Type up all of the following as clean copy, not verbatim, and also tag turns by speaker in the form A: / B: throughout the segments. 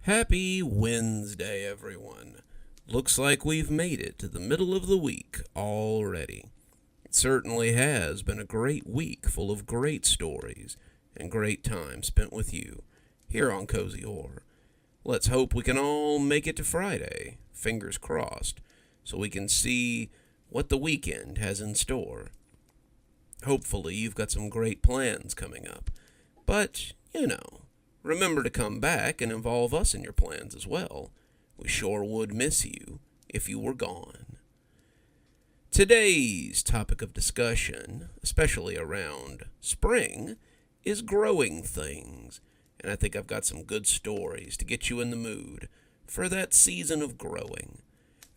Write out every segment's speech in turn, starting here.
A: Happy Wednesday, everyone. Looks like we've made it to the middle of the week already. It certainly has been a great week full of great stories and great time spent with you here on Cozy Horror. Let's hope we can all make it to Friday, fingers crossed, so we can see what the weekend has in store. Hopefully you've got some great plans coming up, but, remember to come back and involve us in your plans as well. We sure would miss you if you were gone. Today's topic of discussion, especially around spring, is growing things. And I think I've got some good stories to get you in the mood for that season of growing.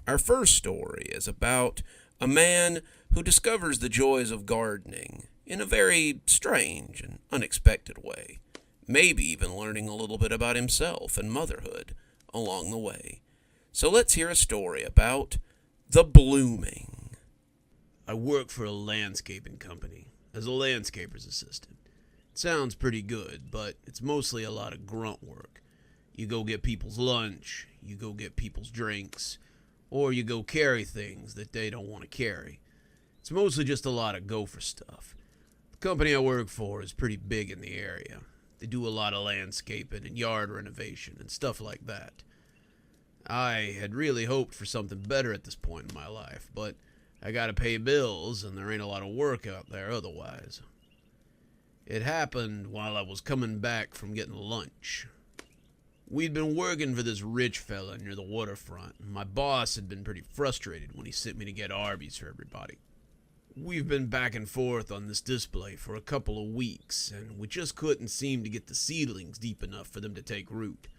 A: Our first story is about a man who discovers the joys of gardening in a very strange and unexpected way. Maybe even learning a little bit about himself and motherhood along the way. So let's hear a story about the blooming.
B: I work for a landscaping company as a landscaper's assistant. It sounds pretty good, but it's mostly a lot of grunt work. You go get people's lunch, you go get people's drinks, or you go carry things that they don't want to carry. It's mostly just a lot of gopher stuff. The company I work for is pretty big in the area. They do a lot of landscaping and yard renovation and stuff like that. I had really hoped for something better at this point in my life, but I gotta pay bills and there ain't a lot of work out there otherwise. It happened while I was coming back from getting lunch. We'd been working for this rich fella near the waterfront, and my boss had been pretty frustrated when he sent me to get Arby's for everybody. We've been back and forth on this display for a couple of weeks, and we just couldn't seem to get the seedlings deep enough for them to take root.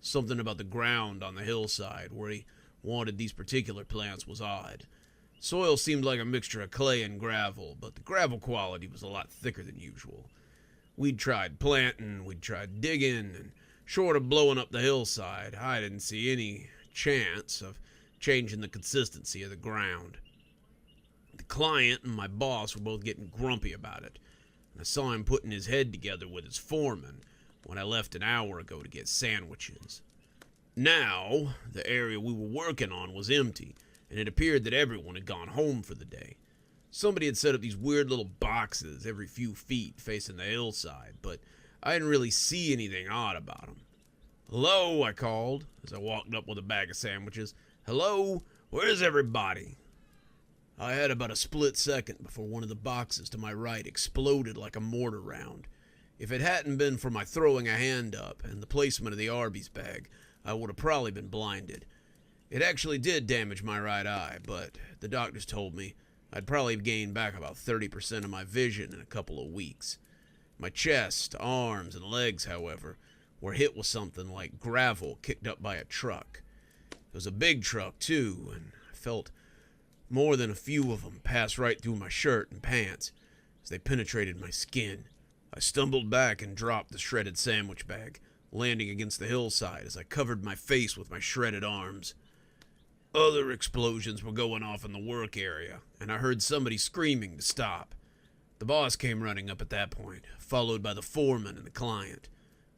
B: Something about the ground on the hillside where he wanted these particular plants was odd. Soil seemed like a mixture of clay and gravel, but the gravel quality was a lot thicker than usual. We'd tried planting, we'd tried digging, and short of blowing up the hillside, I didn't see any chance of changing the consistency of the ground. The client and my boss were both getting grumpy about it, and I saw him putting his head together with his foreman when I left an hour ago to get sandwiches. Now, the area we were working on was empty, and it appeared that everyone had gone home for the day. Somebody had set up these weird little boxes every few feet facing the hillside, but I didn't really see anything odd about them. "Hello," I called as I walked up with a bag of sandwiches. "Hello, where's everybody?" I had about a split second before one of the boxes to my right exploded like a mortar round. If it hadn't been for my throwing a hand up and the placement of the Arby's bag, I would have probably been blinded. It actually did damage my right eye, but the doctors told me I'd probably gained back about 30% of my vision in a couple of weeks. My chest, arms, and legs, however, were hit with something like gravel kicked up by a truck. It was a big truck, too, and I felt more than a few of them pass right through my shirt and pants as they penetrated my skin. I stumbled back and dropped the shredded sandwich bag, landing against the hillside as I covered my face with my shredded arms. Other explosions were going off in the work area, and I heard somebody screaming to stop. The boss came running up at that point, followed by the foreman and the client.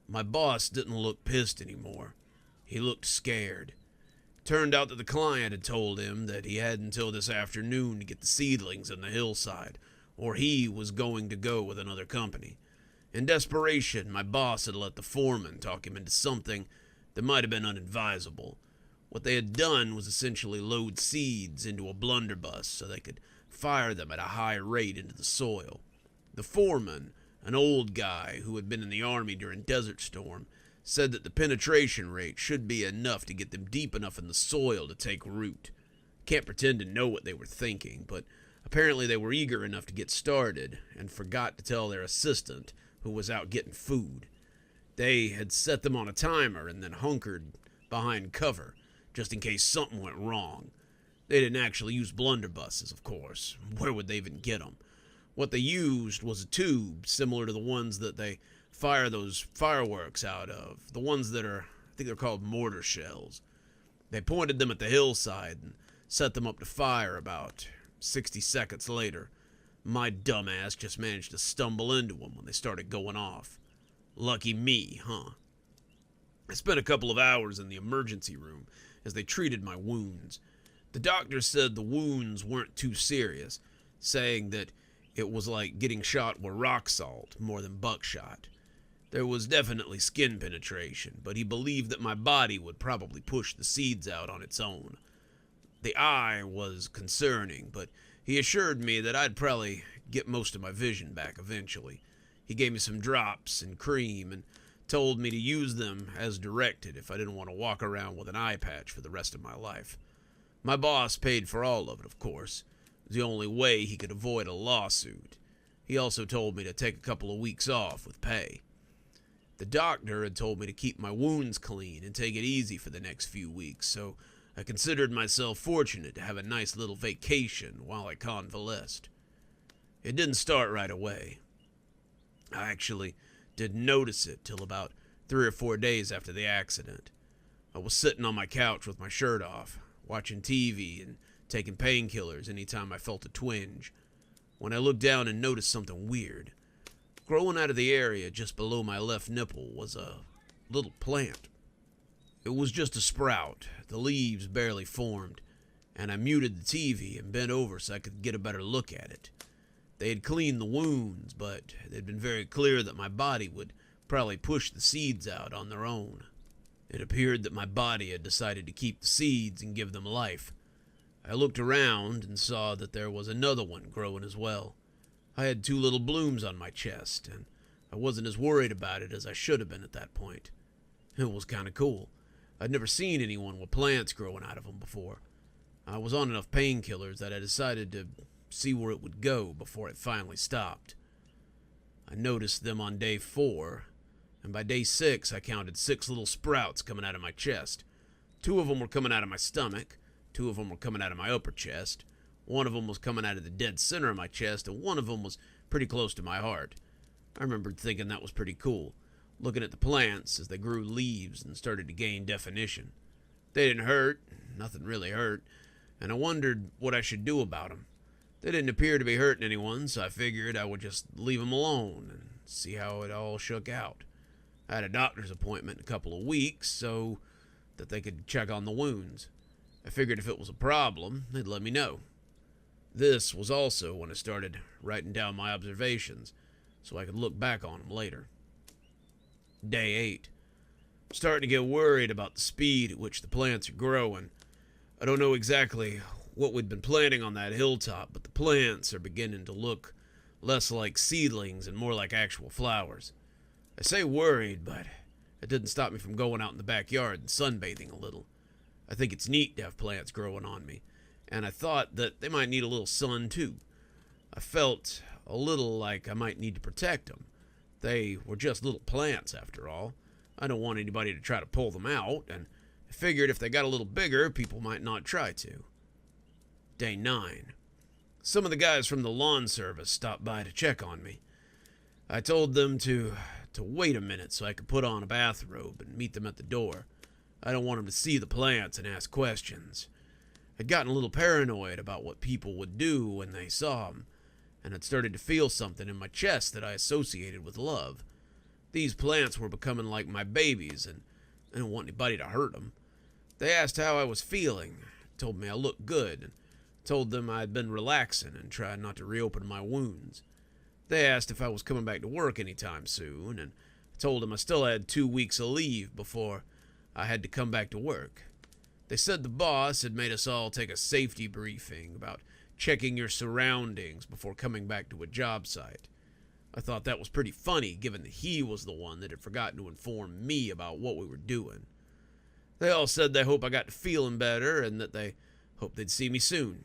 B: My boss didn't look pissed anymore. He looked scared. Turned out that the client had told him that he had until this afternoon to get the seedlings in the hillside, or he was going to go with another company. In desperation, my boss had let the foreman talk him into something that might have been unadvisable. What they had done was essentially load seeds into a blunderbuss so they could fire them at a high rate into the soil. The foreman, an old guy who had been in the army during Desert Storm, said that the penetration rate should be enough to get them deep enough in the soil to take root. Can't pretend to know what they were thinking, but apparently they were eager enough to get started and forgot to tell their assistant, who was out getting food. They had set them on a timer and then hunkered behind cover, just in case something went wrong. They didn't actually use blunderbusses, of course. Where would they even get them? What they used was a tube similar to the ones that they fire those fireworks out of, the ones that are, I think they're called mortar shells. They pointed them at the hillside and set them up to fire about 60 seconds later. My dumbass just managed to stumble into them when they started going off. Lucky me, huh? I spent a couple of hours in the emergency room as they treated my wounds. The doctor said the wounds weren't too serious, saying that it was like getting shot with rock salt more than buckshot. There was definitely skin penetration, but he believed that my body would probably push the seeds out on its own. The eye was concerning, but he assured me that I'd probably get most of my vision back eventually. He gave me some drops and cream and told me to use them as directed if I didn't want to walk around with an eye patch for the rest of my life. My boss paid for all of it, of course. It was the only way he could avoid a lawsuit. He also told me to take a couple of weeks off with pay. The doctor had told me to keep my wounds clean and take it easy for the next few weeks, so I considered myself fortunate to have a nice little vacation while I convalesced. It didn't start right away. I actually didn't notice it till about 3 or 4 days after the accident. I was sitting on my couch with my shirt off, watching TV and taking painkillers anytime I felt a twinge, when I looked down and noticed something weird. Growing out of the area just below my left nipple was a little plant. It was just a sprout, the leaves barely formed, and I muted the TV and bent over so I could get a better look at it. They had cleaned the wounds, but they'd been very clear that my body would probably push the seeds out on their own. It appeared that my body had decided to keep the seeds and give them life. I looked around and saw that there was another one growing as well. I had 2 little blooms on my chest, and I wasn't as worried about it as I should have been at that point. It was kind of cool. I'd never seen anyone with plants growing out of them before. I was on enough painkillers that I decided to see where it would go before it finally stopped. I noticed them on day 4, and by day 6 I counted 6 little sprouts coming out of my chest. 2 of them were coming out of my stomach, 2 of them were coming out of my upper chest, 1 of them was coming out of the dead center of my chest, and 1 of them was pretty close to my heart. I remembered thinking that was pretty cool, looking at the plants as they grew leaves and started to gain definition. They didn't hurt, nothing really hurt, and I wondered what I should do about them. They didn't appear to be hurting anyone, so I figured I would just leave them alone and see how it all shook out. I had a doctor's appointment in a couple of weeks so that they could check on the wounds. I figured if it was a problem, they'd let me know. This was also when I started writing down my observations so I could look back on them later. Day 8. I'm starting to get worried about the speed at which the plants are growing. I don't know exactly what we'd been planting on that hilltop, but the plants are beginning to look less like seedlings and more like actual flowers. I say worried, but it didn't stop me from going out in the backyard and sunbathing a little. I think it's neat to have plants growing on me, and I thought that they might need a little sun too. I felt a little like I might need to protect them. They were just little plants after all. I don't want anybody to try to pull them out, and I figured if they got a little bigger, people might not try to. Day 9. Some of the guys from the lawn service stopped by to check on me. I told them to wait a minute so I could put on a bathrobe and meet them at the door. I don't want them to see the plants and ask questions. I'd gotten a little paranoid about what people would do when they saw them, and I'd started to feel something in my chest that I associated with love. These plants were becoming like my babies, and I didn't want anybody to hurt them. They asked how I was feeling, told me I looked good, and told them I'd been relaxing and tried not to reopen my wounds. They asked if I was coming back to work anytime soon, and I told them I still had 2 weeks of leave before I had to come back to work. They said the boss had made us all take a safety briefing about checking your surroundings before coming back to a job site. I thought that was pretty funny, given that he was the one that had forgotten to inform me about what we were doing. They all said they hope I got to feeling better and that they hoped they'd see me soon.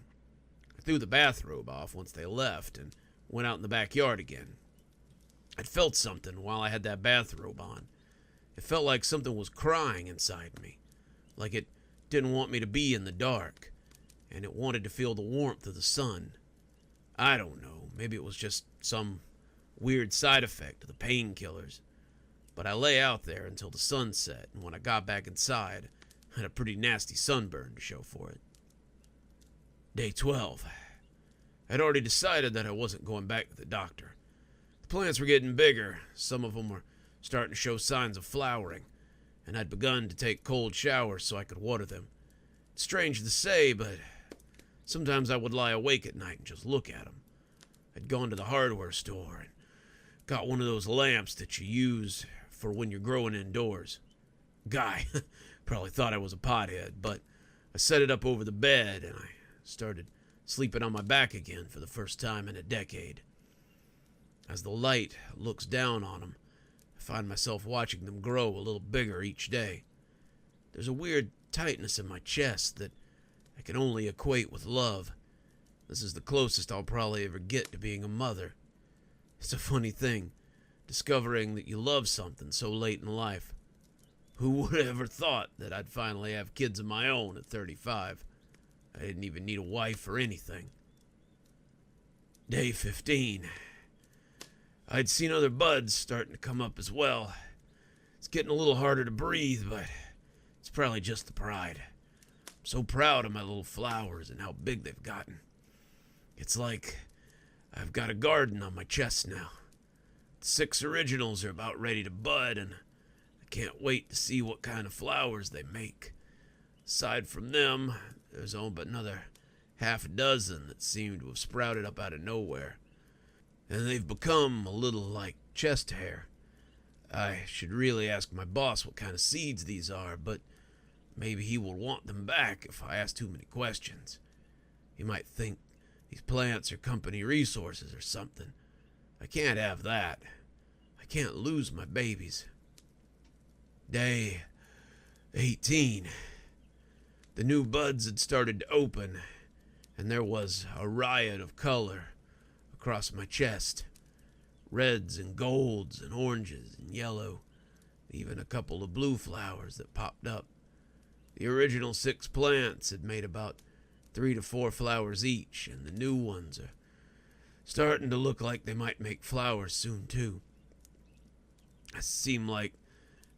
B: I threw the bathrobe off once they left and went out in the backyard again. I'd felt something while I had that bathrobe on. It felt like something was crying inside me, like it didn't want me to be in the dark, and it wanted to feel the warmth of the sun. I don't know, maybe it was just some weird side effect of the painkillers, but I lay out there until the sun set, and when I got back inside, I had a pretty nasty sunburn to show for it. Day 12. I'd already decided that I wasn't going back to the doctor. The plants were getting bigger. Some of them were starting to show signs of flowering. and I'd begun to take cold showers so I could water them. It's strange to say, but sometimes I would lie awake at night and just look at them. I'd gone to the hardware store and got one of those lamps that you use for when you're growing indoors. Guy probably thought I was a pothead, but I set it up over the bed and I started sleeping on my back again for the first time in a decade. As the light looks down on them, I find myself watching them grow a little bigger each day. There's a weird tightness in my chest that I can only equate with love. This is the closest I'll probably ever get to being a mother. It's a funny thing, discovering that you love something so late in life. Who would have ever thought that I'd finally have kids of my own at 35? I didn't even need a wife or anything. Day 15. I'd seen other buds starting to come up as well. It's getting a little harder to breathe, but it's probably just the pride. I'm so proud of my little flowers and how big they've gotten. It's like I've got a garden on my chest now. The 6 originals are about ready to bud, and I can't wait to see what kind of flowers they make. Aside from them, there's all but another half a dozen that seem to have sprouted up out of nowhere. And they've become a little like chest hair. I should really ask my boss what kind of seeds these are, but maybe he will want them back if I ask too many questions. He might think these plants are company resources or something. I can't have that. I can't lose my babies. Day 18. The new buds had started to open, and there was a riot of color across my chest. Reds and golds and oranges and yellow, even a couple of blue flowers that popped up. The original 6 plants had made about 3 to 4 flowers each, and the new ones are starting to look like they might make flowers soon too. I seem like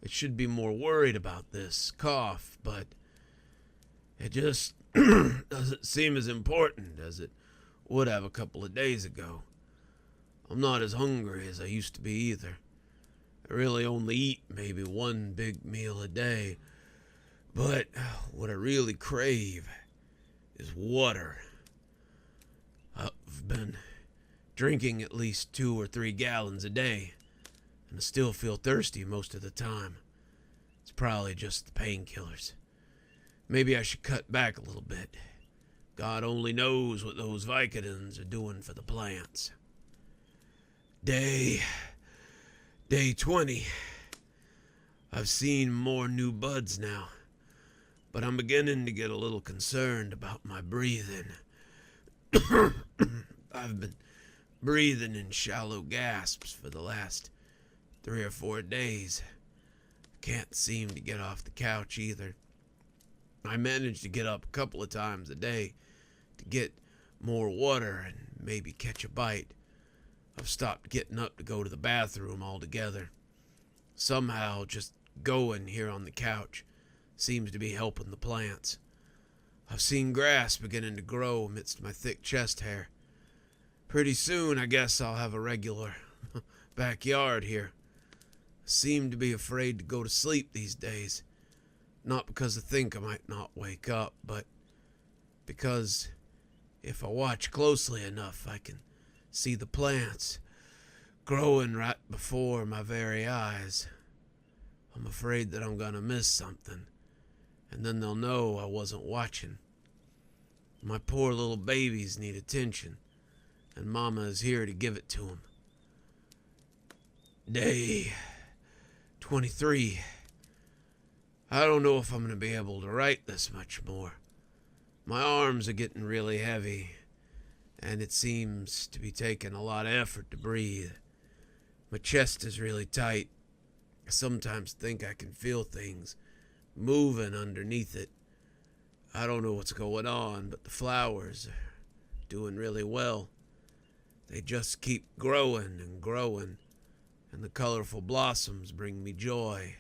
B: I should be more worried about this cough, but it just doesn't seem as important as it would have a couple of days ago. I'm not as hungry as I used to be either. I really only eat maybe 1 big meal a day, but what I really crave is water. I've been drinking at least 2 or 3 gallons a day, and I still feel thirsty most of the time. It's probably just the painkillers. Maybe I should cut back a little bit. God only knows what those Vicodins are doing for the plants. Day 20. I've seen more new buds now, but I'm beginning to get a little concerned about my breathing. I've been breathing in shallow gasps for the last 3 or 4 days. Can't seem to get off the couch either. I manage to get up a couple of times a day to get more water and maybe catch a bite. I've stopped getting up to go to the bathroom altogether. Somehow just going here on the couch seems to be helping the plants. I've seen grass beginning to grow amidst my thick chest hair. Pretty soon I guess I'll have a regular backyard here. I seem to be afraid to go to sleep these days. Not because I think I might not wake up, but because if I watch closely enough, I can see the plants growing right before my very eyes. I'm afraid that I'm gonna miss something, and then they'll know I wasn't watching. My poor little babies need attention, and Mama is here to give it to them. Day 23. I don't know if I'm going to be able to write this much more. My arms are getting really heavy, and it seems to be taking a lot of effort to breathe. My chest is really tight. I sometimes think I can feel things moving underneath it. I don't know what's going on, but the flowers are doing really well. They just keep growing and growing, and the colorful blossoms bring me joy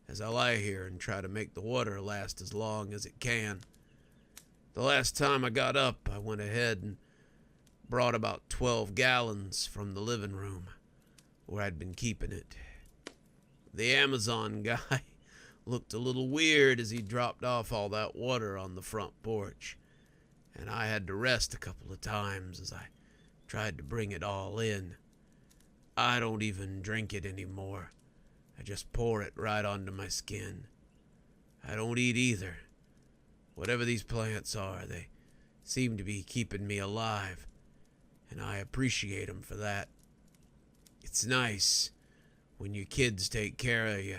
B: as I lie here and try to make the water last as long as it can. The last time I got up, I went ahead and brought about 12 gallons from the living room where I'd been keeping it. The Amazon guy looked a little weird as he dropped off all that water on the front porch, and I had to rest a couple of times as I tried to bring it all in. I don't even drink it anymore. I just pour it right onto my skin. I don't eat either. Whatever these plants are, they seem to be keeping me alive, and I appreciate them for that. It's nice when your kids take care of you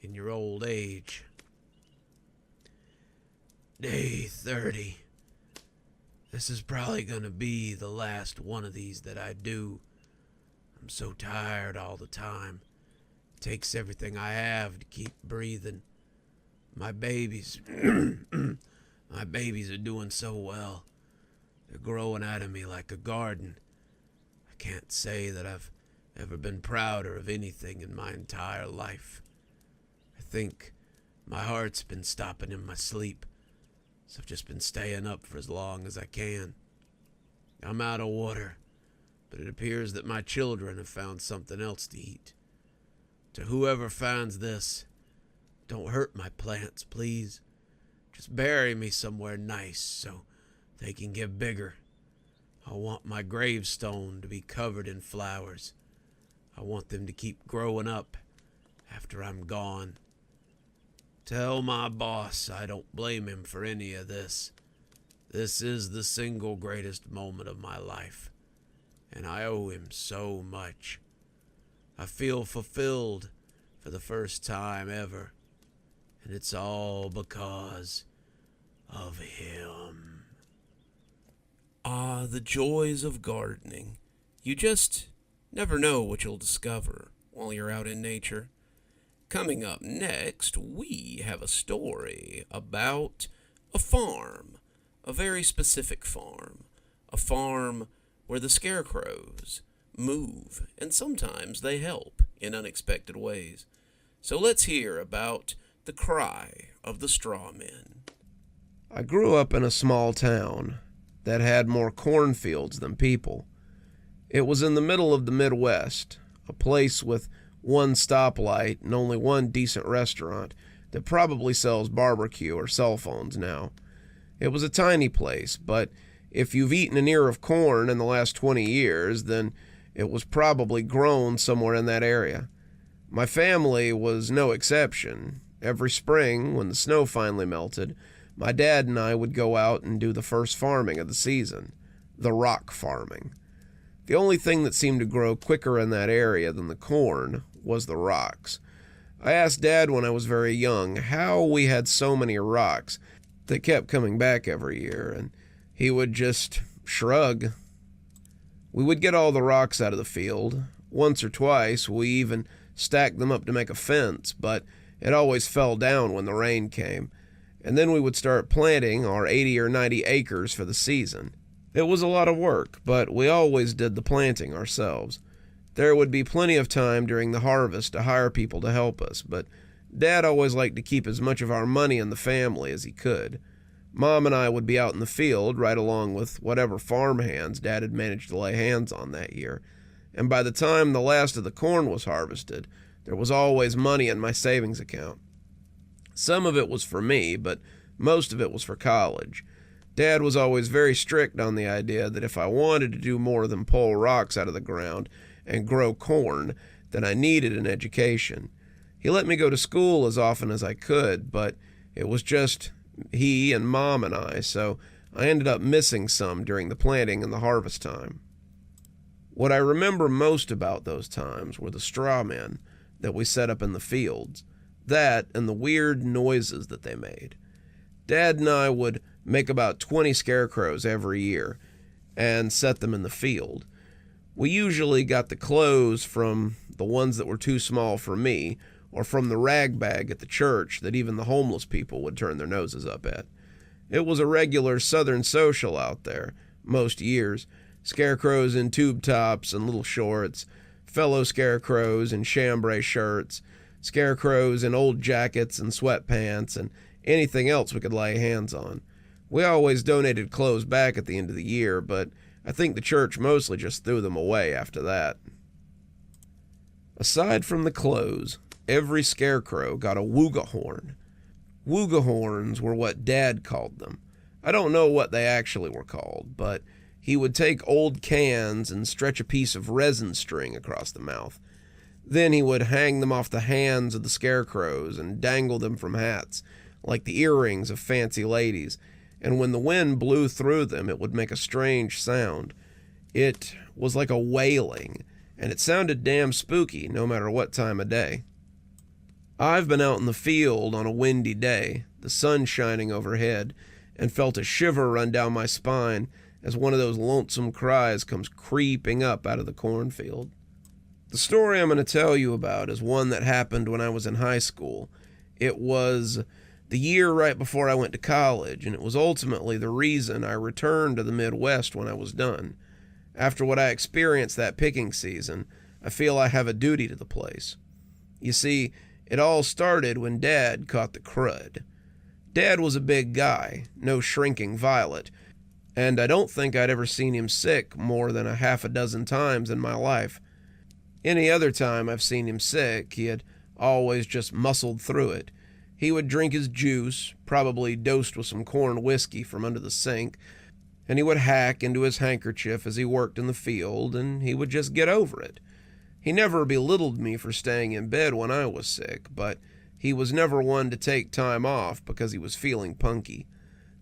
B: in your old age. Day 30. This is probably gonna be the last one of these that I do. I'm so tired all the time. It takes everything I have to keep breathing. My babies, my babies are doing so well. They're growing out of me like a garden. I can't say that I've ever been prouder of anything in my entire life. I think my heart's been stopping in my sleep, so I've just been staying up for as long as I can. I'm out of water, but it appears that my children have found something else to eat. To whoever finds this, don't hurt my plants, please. Just bury me somewhere nice so they can get bigger. I want my gravestone to be covered in flowers. I want them to keep growing up after I'm gone. Tell my boss I don't blame him for any of this. This is the single greatest moment of my life, and I owe him so much. I feel fulfilled for the first time ever, and it's all because of him.
A: Ah, the joys of gardening. You just never know what you'll discover while you're out in nature. Coming up next, we have a story about a farm, a very specific farm, a farm where the scarecrows move, and sometimes they help in unexpected ways. So let's hear about the cry of the straw men.
C: I grew up in a small town that had more cornfields than people. It was in the middle of the Midwest, a place with one stoplight and only one decent restaurant that probably sells barbecue or cell phones now. It was a tiny place, but if you've eaten an ear of corn in the last 20 years, then it was probably grown somewhere in that area. My family was no exception. Every spring, when the snow finally melted, my dad and I would go out and do the first farming of the season, the rock farming. The only thing that seemed to grow quicker in that area than the corn was the rocks. I asked Dad when I was very young how we had so many rocks that kept coming back every year, and he would just shrug. We would get all the rocks out of the field. Once or twice, we even stacked them up to make a fence, but it always fell down when the rain came. And then we would start planting our 80 or 90 acres for the season. It was a lot of work, but we always did the planting ourselves. There would be plenty of time during the harvest to hire people to help us, but Dad always liked to keep as much of our money in the family as he could. Mom and I would be out in the field right along with whatever farm hands Dad had managed to lay hands on that year, and by the time the last of the corn was harvested, there was always money in my savings account. Some of it was for me, but most of it was for college. Dad was always very strict on the idea that if I wanted to do more than pull rocks out of the ground and grow corn, then I needed an education. He let me go to school as often as I could, but it was just he and Mom and I, so I ended up missing some during the planting and the harvest time. What I remember most about those times were the straw men that we set up in the fields, that and the weird noises that they made. Dad and I would make about 20 scarecrows every year and set them in the field. We usually got the clothes from the ones that were too small for me, or from the rag bag at the church that even the homeless people would turn their noses up at. It was a regular southern social out there, most years. Scarecrows in tube tops and little shorts, fellow scarecrows in chambray shirts, scarecrows in old jackets and sweatpants, and anything else we could lay hands on. We always donated clothes back at the end of the year, but I think the church mostly just threw them away after that. Aside from the clothes, every scarecrow got a wooga horn. Wooga horns were what Dad called them. I don't know what they actually were called, but he would take old cans and stretch a piece of resin string across the mouth. Then he would hang them off the hands of the scarecrows and dangle them from hats, like the earrings of fancy ladies, and when the wind blew through them, it would make a strange sound. It was like a wailing, and it sounded damn spooky no matter what time of day. I've been out in the field on a windy day, the sun shining overhead, and felt a shiver run down my spine as one of those lonesome cries comes creeping up out of the cornfield. The story I'm going to tell you about is one that happened when I was in high school. It was the year right before I went to college, and it was ultimately the reason I returned to the Midwest when I was done. After what I experienced that picking season, I feel I have a duty to the place. You see, it all started when Dad caught the crud. Dad was a big guy, no shrinking violet, and I don't think I'd ever seen him sick more than a half a dozen times in my life. Any other time I've seen him sick, he had always just muscled through it. He would drink his juice, probably dosed with some corn whiskey from under the sink, and he would hack into his handkerchief as he worked in the field, and he would just get over it. He never belittled me for staying in bed when I was sick, but he was never one to take time off because he was feeling punky.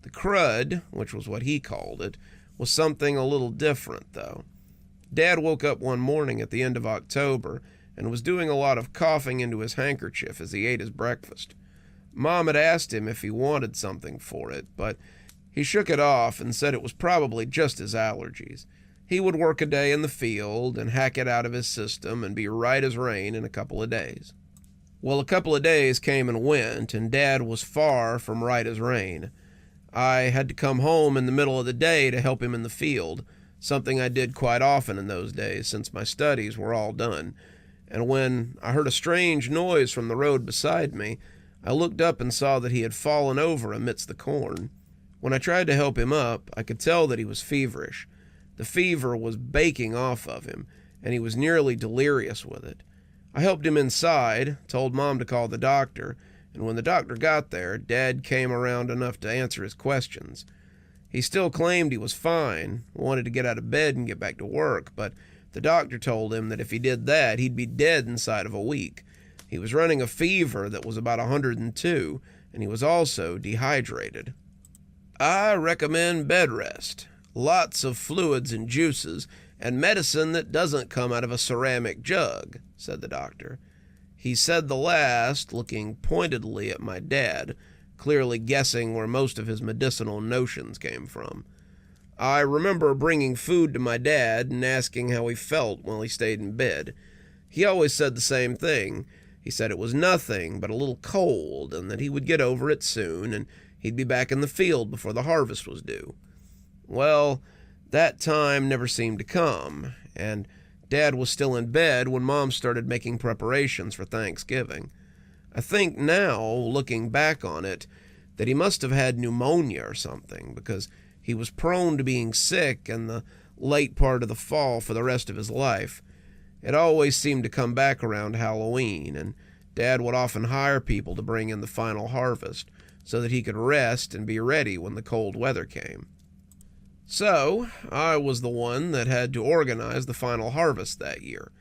C: The crud, which was what he called it, was something a little different, though. Dad woke up one morning at the end of October and was doing a lot of coughing into his handkerchief as he ate his breakfast. Mom had asked him if he wanted something for it, but he shook it off and said it was probably just his allergies. He would work a day in the field and hack it out of his system and be right as rain in a couple of days. Well, a couple of days came and went, and Dad was far from right as rain. I had to come home in the middle of the day to help him in the field, something I did quite often in those days since my studies were all done. And when I heard a strange noise from the road beside me, I looked up and saw that he had fallen over amidst the corn. When I tried to help him up, I could tell that he was feverish. The fever was baking off of him, and he was nearly delirious with it. I helped him inside, told Mom to call the doctor, and when the doctor got there, Dad came around enough to answer his questions. He still claimed he was fine, wanted to get out of bed and get back to work, but the doctor told him that if he did that, he'd be dead inside of a week. He was running a fever that was about 102, and he was also dehydrated. I recommend bed rest, lots of fluids and juices, and medicine that doesn't come out of a ceramic jug, said the doctor. He said the last, looking pointedly at my dad, clearly guessing where most of his medicinal notions came from. I remember bringing food to my dad and asking how he felt while he stayed in bed. He always said the same thing. He said it was nothing but a little cold and that he would get over it soon and he'd be back in the field before the harvest was due. Well, that time never seemed to come, and Dad was still in bed when Mom started making preparations for Thanksgiving. I think now, looking back on it, that he must have had pneumonia or something, because he was prone to being sick in the late part of the fall for the rest of his life. It always seemed to come back around Halloween, and Dad would often hire people to bring in the final harvest so that he could rest and be ready when the cold weather came. So, I was the one that had to organize the final harvest that year.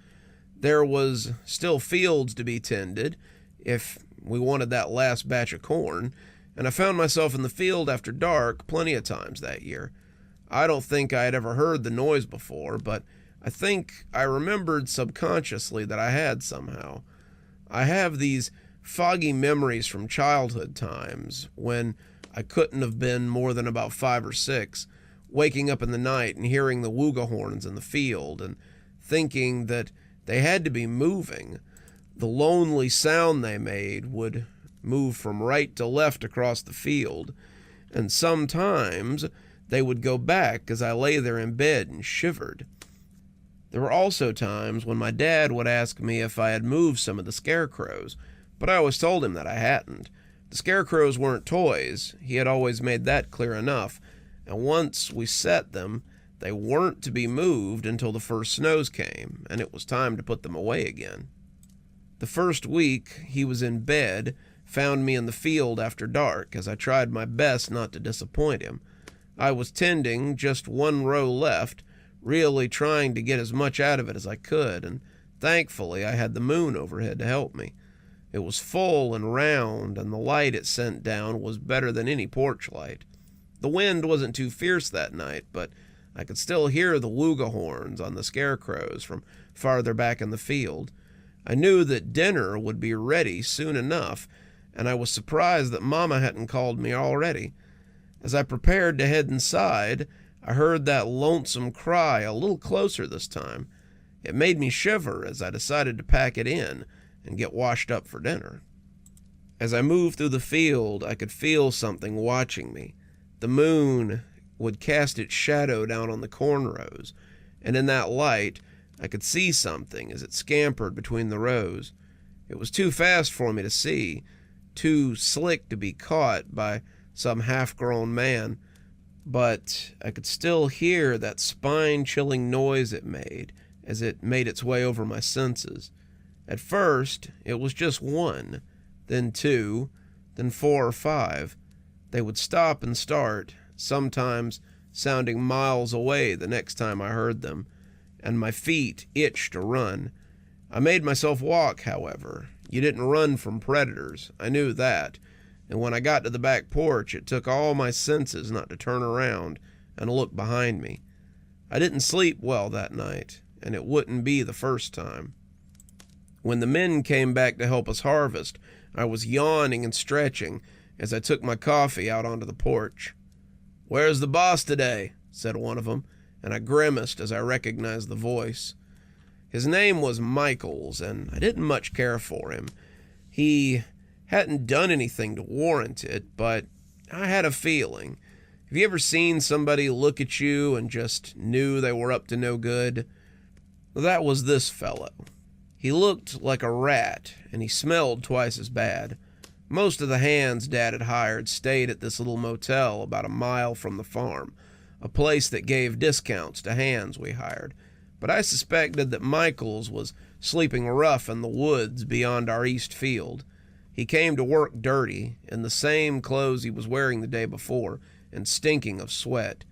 C: There was still fields to be tended, if we wanted that last batch of corn, and I found myself in the field after dark plenty of times that year. I don't think I had ever heard the noise before, but I think I remembered subconsciously that I had somehow. I have these foggy memories from childhood times when I couldn't have been more than about 5 or 6, waking up in the night and hearing the wooga horns in the field and thinking that they had to be moving. The lonely sound they made would move from right to left across the field, and sometimes they would go back as I lay there in bed and shivered. There were also times when my dad would ask me if I had moved some of the scarecrows, but I always told him that I hadn't. The scarecrows weren't toys, he had always made that clear enough, and once we set them, they weren't to be moved until the first snows came, and it was time to put them away again. The first week he was in bed, found me in the field after dark, as I tried my best not to disappoint him. I was tending just one row left, really trying to get as much out of it as I could, and thankfully I had the moon overhead to help me. It was full and round, and the light it sent down was better than any porch light. The wind wasn't too fierce that night, but I could still hear the wooga horns on the scarecrows from farther back in the field. I knew that dinner would be ready soon enough, and I was surprised that Mama hadn't called me already. As I prepared to head inside, I heard that lonesome cry a little closer this time. It made me shiver as I decided to pack it in and get washed up for dinner. As I moved through the field, I could feel something watching me. The moon would cast its shadow down on the corn rows, and in that light, I could see something as it scampered between the rows. It was too fast for me to see, too slick to be caught by some half-grown man, but I could still hear that spine-chilling noise it made as it made its way over my senses. At first, it was just one, then two, then 4 or 5. They would stop and start, sometimes sounding miles away the next time I heard them, and my feet itched to run. I made myself walk, however. You didn't run from predators, I knew that, and when I got to the back porch, it took all my senses not to turn around and look behind me. I didn't sleep well that night, and it wouldn't be the first time. When the men came back to help us harvest, I was yawning and stretching as I took my coffee out onto the porch. "Where's the boss today?" said one of them, and I grimaced as I recognized the voice. His name was Michaels, and I didn't much care for him. He hadn't done anything to warrant it, but I had a feeling. Have you ever seen somebody look at you and just knew they were up to no good? That was this fellow. He looked like a rat, and he smelled twice as bad. Most of the hands Dad had hired stayed at this little motel about a mile from the farm, a place that gave discounts to hands we hired. But I suspected that Michaels was sleeping rough in the woods beyond our east field. He came to work dirty, in the same clothes he was wearing the day before, and stinking of sweat.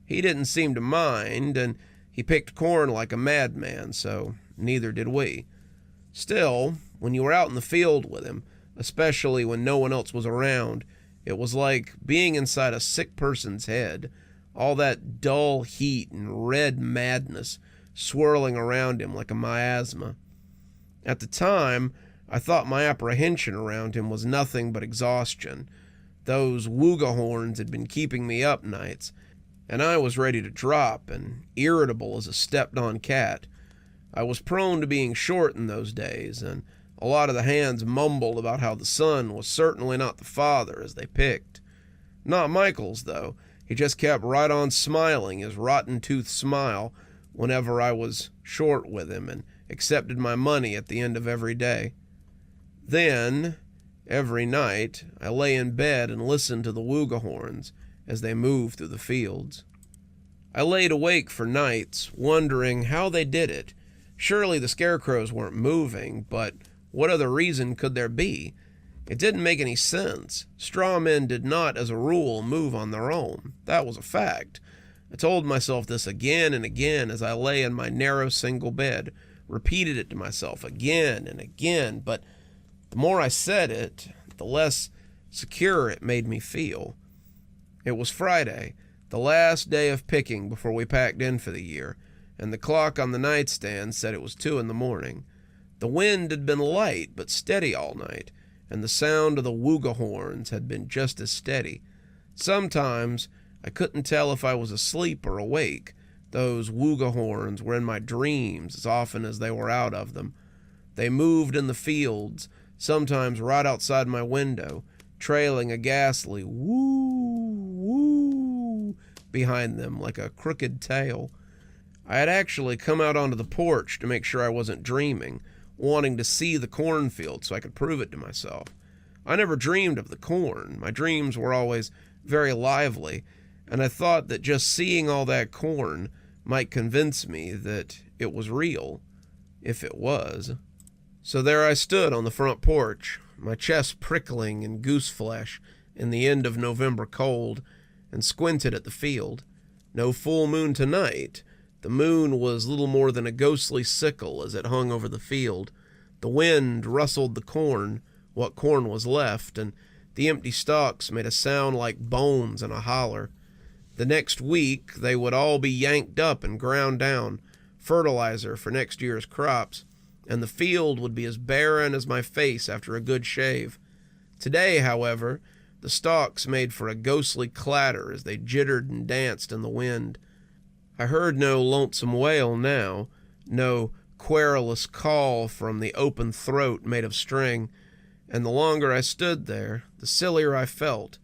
C: He didn't seem to mind, and he picked corn like a madman, so neither did we. Still, when you were out in the field with him, especially when no one else was around, it was like being inside a sick person's head, all that dull heat and red madness swirling around him like a miasma. At the time, I thought my apprehension around him was nothing but exhaustion. Those wooga horns had been keeping me up nights, and I was ready to drop and irritable as a stepped-on cat. I was prone to being short in those days, and a lot of the hands mumbled about how the son was certainly not the father as they picked. Not Michael's, though. He just kept right on smiling his rotten-toothed smile whenever I was short with him and accepted my money at the end of every day. Then, every night, I lay in bed and listened to the wooga horns as they moved through the fields. I laid awake for nights, wondering how they did it. Surely the scarecrows weren't moving, but what other reason could there be? It didn't make any sense. Straw men did not, as a rule, move on their own. That was a fact. I told myself this again and again as I lay in my narrow single bed, repeated it to myself again and again, but the more I said it, the less secure it made me feel. It was Friday, the last day of picking before we packed in for the year, and the clock on the nightstand said it was 2 a.m. The wind had been light but steady all night, and the sound of the wooga horns had been just as steady. Sometimes I couldn't tell if I was asleep or awake. Those wooga horns were in my dreams as often as they were out of them. They moved in the fields, sometimes right outside my window, trailing a ghastly woo-woo behind them like a crooked tail. I had actually come out onto the porch to make sure I wasn't dreaming, wanting to see the cornfield so I could prove it to myself. I never dreamed of the corn. My dreams were always very lively, and I thought that just seeing all that corn might convince me that it was real, if it was. So there I stood on the front porch, my chest prickling in goose flesh in the end of November cold, and squinted at the field. No full moon tonight. The moon was little more than a ghostly sickle as it hung over the field. The wind rustled the corn, what corn was left, and the empty stalks made a sound like bones in a holler. The next week they would all be yanked up and ground down, fertilizer for next year's crops, and the field would be as barren as my face after a good shave. Today, however, the stalks made for a ghostly clatter as they jittered and danced in the wind. I heard no lonesome wail now, no querulous call from the open throat made of string, and the longer I stood there, the sillier I felt.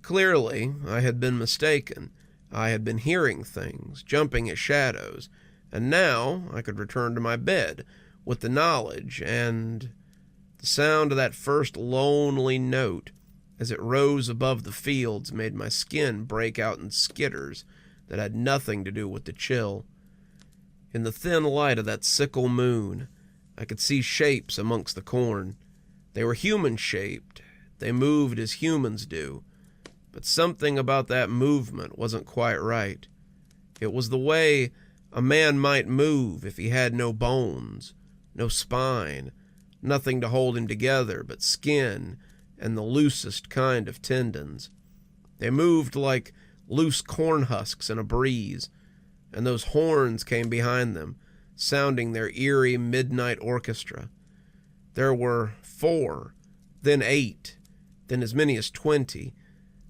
C: Clearly, I had been mistaken. I had been hearing things, jumping at shadows, and now I could return to my bed with the knowledge and the sound of that first lonely note as it rose above the fields made my skin break out in skitters that had nothing to do with the chill. In the thin light of that sickle moon, I could see shapes amongst the corn. They were human-shaped. They moved as humans do. But something about that movement wasn't quite right. It was the way a man might move if he had no bones, no spine, nothing to hold him together but skin and the loosest kind of tendons. They moved like loose corn husks in a breeze, and those horns came behind them, sounding their eerie midnight orchestra. There were 4, then 8, then as many as 20,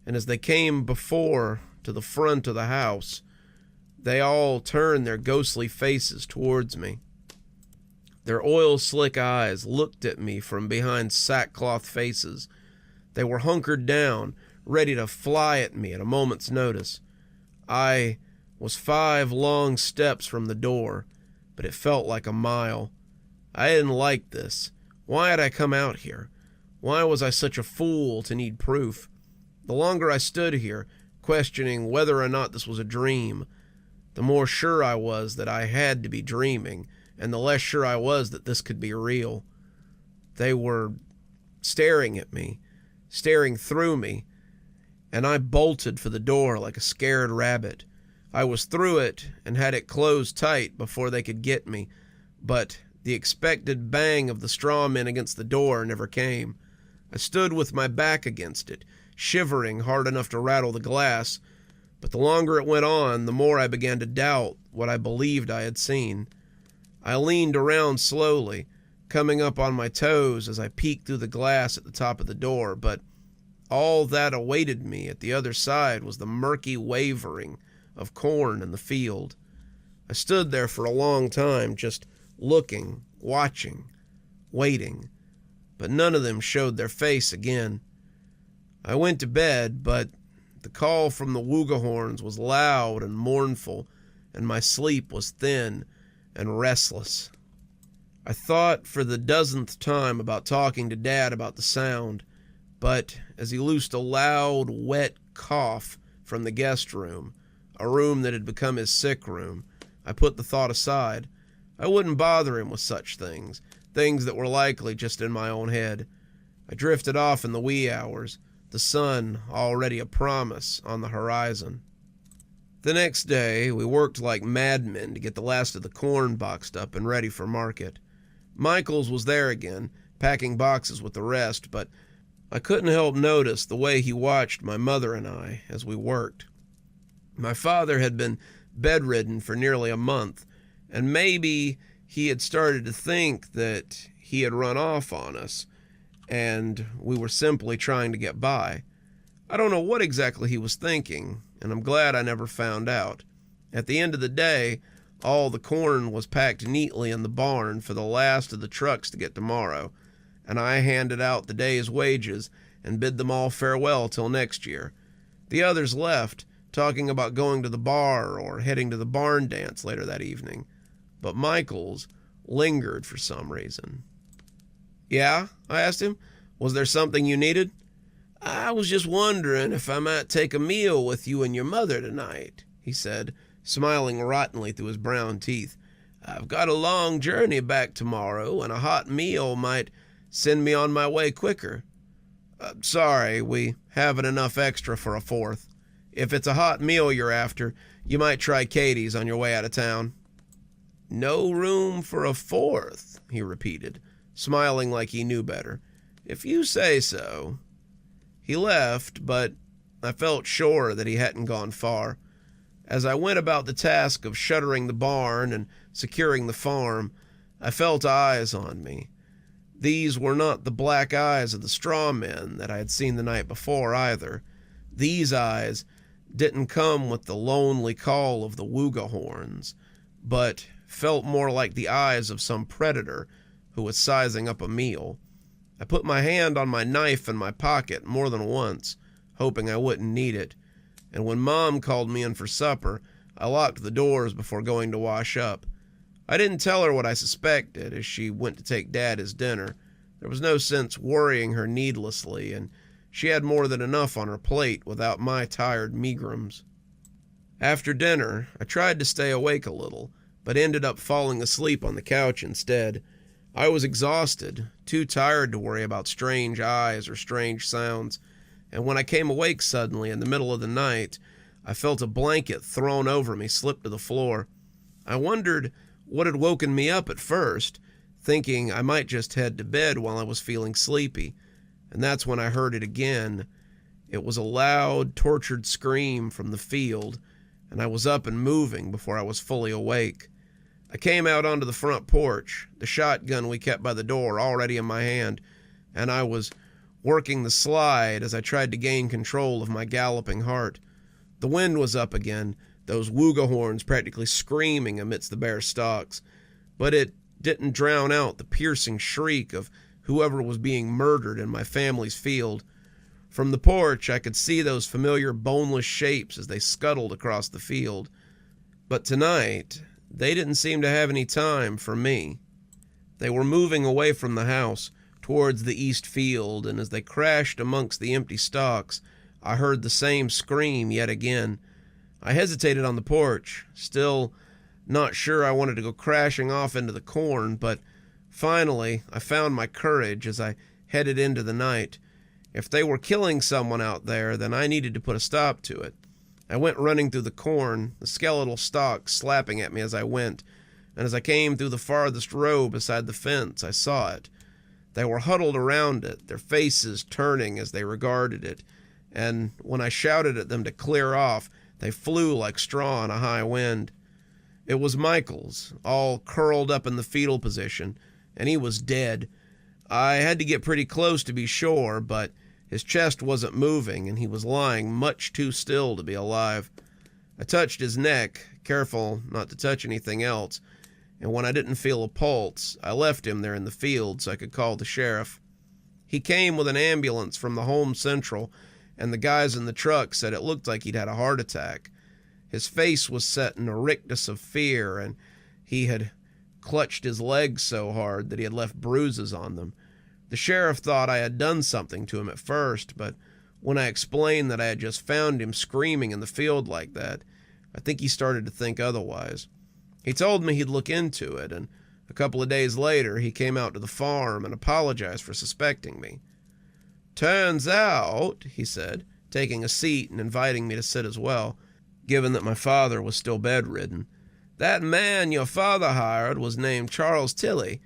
C: and as they came before to the front of the house, they all turned their ghostly faces towards me. Their oil-slick eyes looked at me from behind sackcloth faces. They were hunkered down, ready to fly at me at a moment's notice. I was 5 long steps from the door, but it felt like a mile. I didn't like this. Why had I come out here? Why was I such a fool to need proof? The longer I stood here, questioning whether or not this was a dream, the more sure I was that I had to be dreaming, and the less sure I was that this could be real. They were staring at me, staring through me, and I bolted for the door like a scared rabbit. I was through it and had it closed tight before they could get me, but the expected bang of the straw men against the door never came. I stood with my back against it, shivering hard enough to rattle the glass, but the longer it went on, the more I began to doubt what I believed I had seen. I leaned around slowly, coming up on my toes as I peeked through the glass at the top of the door, but all that awaited me at the other side was the murky wavering of corn in the field. I stood there for a long time, just looking, watching, waiting, but none of them showed their face again. I went to bed, but the call from the Woogahorns was loud and mournful, and my sleep was thin and restless. I thought for the 10th time about talking to Dad about the sound, but as he loosed a loud, wet cough from the guest room, a room that had become his sick room, I put the thought aside. I wouldn't bother him with such things that were likely just in my own head. I drifted off in the wee hours, the sun already a promise on the horizon. The next day, we worked like madmen to get the last of the corn boxed up and ready for market. Michaels was there again, packing boxes with the rest, but I couldn't help notice the way he watched my mother and I as we worked. My father had been bedridden for nearly a month, and maybe he had started to think that he had run off on us, and we were simply trying to get by. I don't know what exactly he was thinking, and I'm glad I never found out. At the end of the day, all the corn was packed neatly in the barn for the last of the trucks to get tomorrow, and I handed out the day's wages and bid them all farewell till next year. The others left, talking about going to the bar or heading to the barn dance later that evening, but Michaels lingered for some reason. "Yeah?" I asked him. "Was there something you needed?" "I was just wondering if I might take a meal with you and your mother tonight," he said, smiling rottenly through his brown teeth. I've got a long journey back tomorrow, and a hot meal might send me on my way quicker. Sorry, we haven't enough extra for a fourth. If it's a hot meal you're after, you might try Katie's on your way out of town." "No room for a fourth," he repeated, smiling like he knew better. "If you say so." He left, but I felt sure that he hadn't gone far. As I went about the task of shuttering the barn and securing the farm, I felt eyes on me. These were not the black eyes of the straw men that I had seen the night before either. These eyes didn't come with the lonely call of the wooga horns, but felt more like the eyes of some predator who was sizing up a meal. I put my hand on my knife in my pocket more than once, hoping I wouldn't need it, and when Mom called me in for supper, I locked the doors before going to wash up. I didn't tell her what I suspected as she went to take Dad his dinner. There was no sense worrying her needlessly, and she had more than enough on her plate without my tired megrims. After dinner, I tried to stay awake a little, but ended up falling asleep on the couch instead. I was exhausted, too tired to worry about strange eyes or strange sounds, and when I came awake suddenly in the middle of the night, I felt a blanket thrown over me slip to the floor. I wondered what had woken me up at first, thinking I might just head to bed while I was feeling sleepy, and that's when I heard it again. It was a loud, tortured scream from the field, and I was up and moving before I was fully awake. I came out onto the front porch, the shotgun we kept by the door already in my hand, and I was working the slide as I tried to gain control of my galloping heart. The wind was up again, those wooga horns practically screaming amidst the bare stalks, but it didn't drown out the piercing shriek of whoever was being murdered in my family's field. From the porch, I could see those familiar boneless shapes as they scuttled across the field. But tonight, they didn't seem to have any time for me. They were moving away from the house, towards the east field, and as they crashed amongst the empty stalks, I heard the same scream yet again. I hesitated on the porch, still not sure I wanted to go crashing off into the corn, but finally I found my courage as I headed into the night. If they were killing someone out there, then I needed to put a stop to it. I went running through the corn, the skeletal stalks slapping at me as I went, and as I came through the farthest row beside the fence, I saw it. They were huddled around it, their faces turning as they regarded it, and when I shouted at them to clear off, they flew like straw in a high wind. It was Michael's, all curled up in the fetal position, and he was dead. I had to get pretty close to be sure, but his chest wasn't moving, and he was lying much too still to be alive. I touched his neck, careful not to touch anything else, and when I didn't feel a pulse, I left him there in the field so I could call the sheriff. He came with an ambulance from the home central, and the guys in the truck said it looked like he'd had a heart attack. His face was set in a rictus of fear, and he had clutched his legs so hard that he had left bruises on them. The sheriff thought I had done something to him at first, but when I explained that I had just found him screaming in the field like that, I think he started to think otherwise. He told me he'd look into it, and a couple of days later he came out to the farm and apologized for suspecting me. "Turns out," he said, taking a seat and inviting me to sit as well, given that my father was still bedridden, "that man your father hired was named Charles Tilley.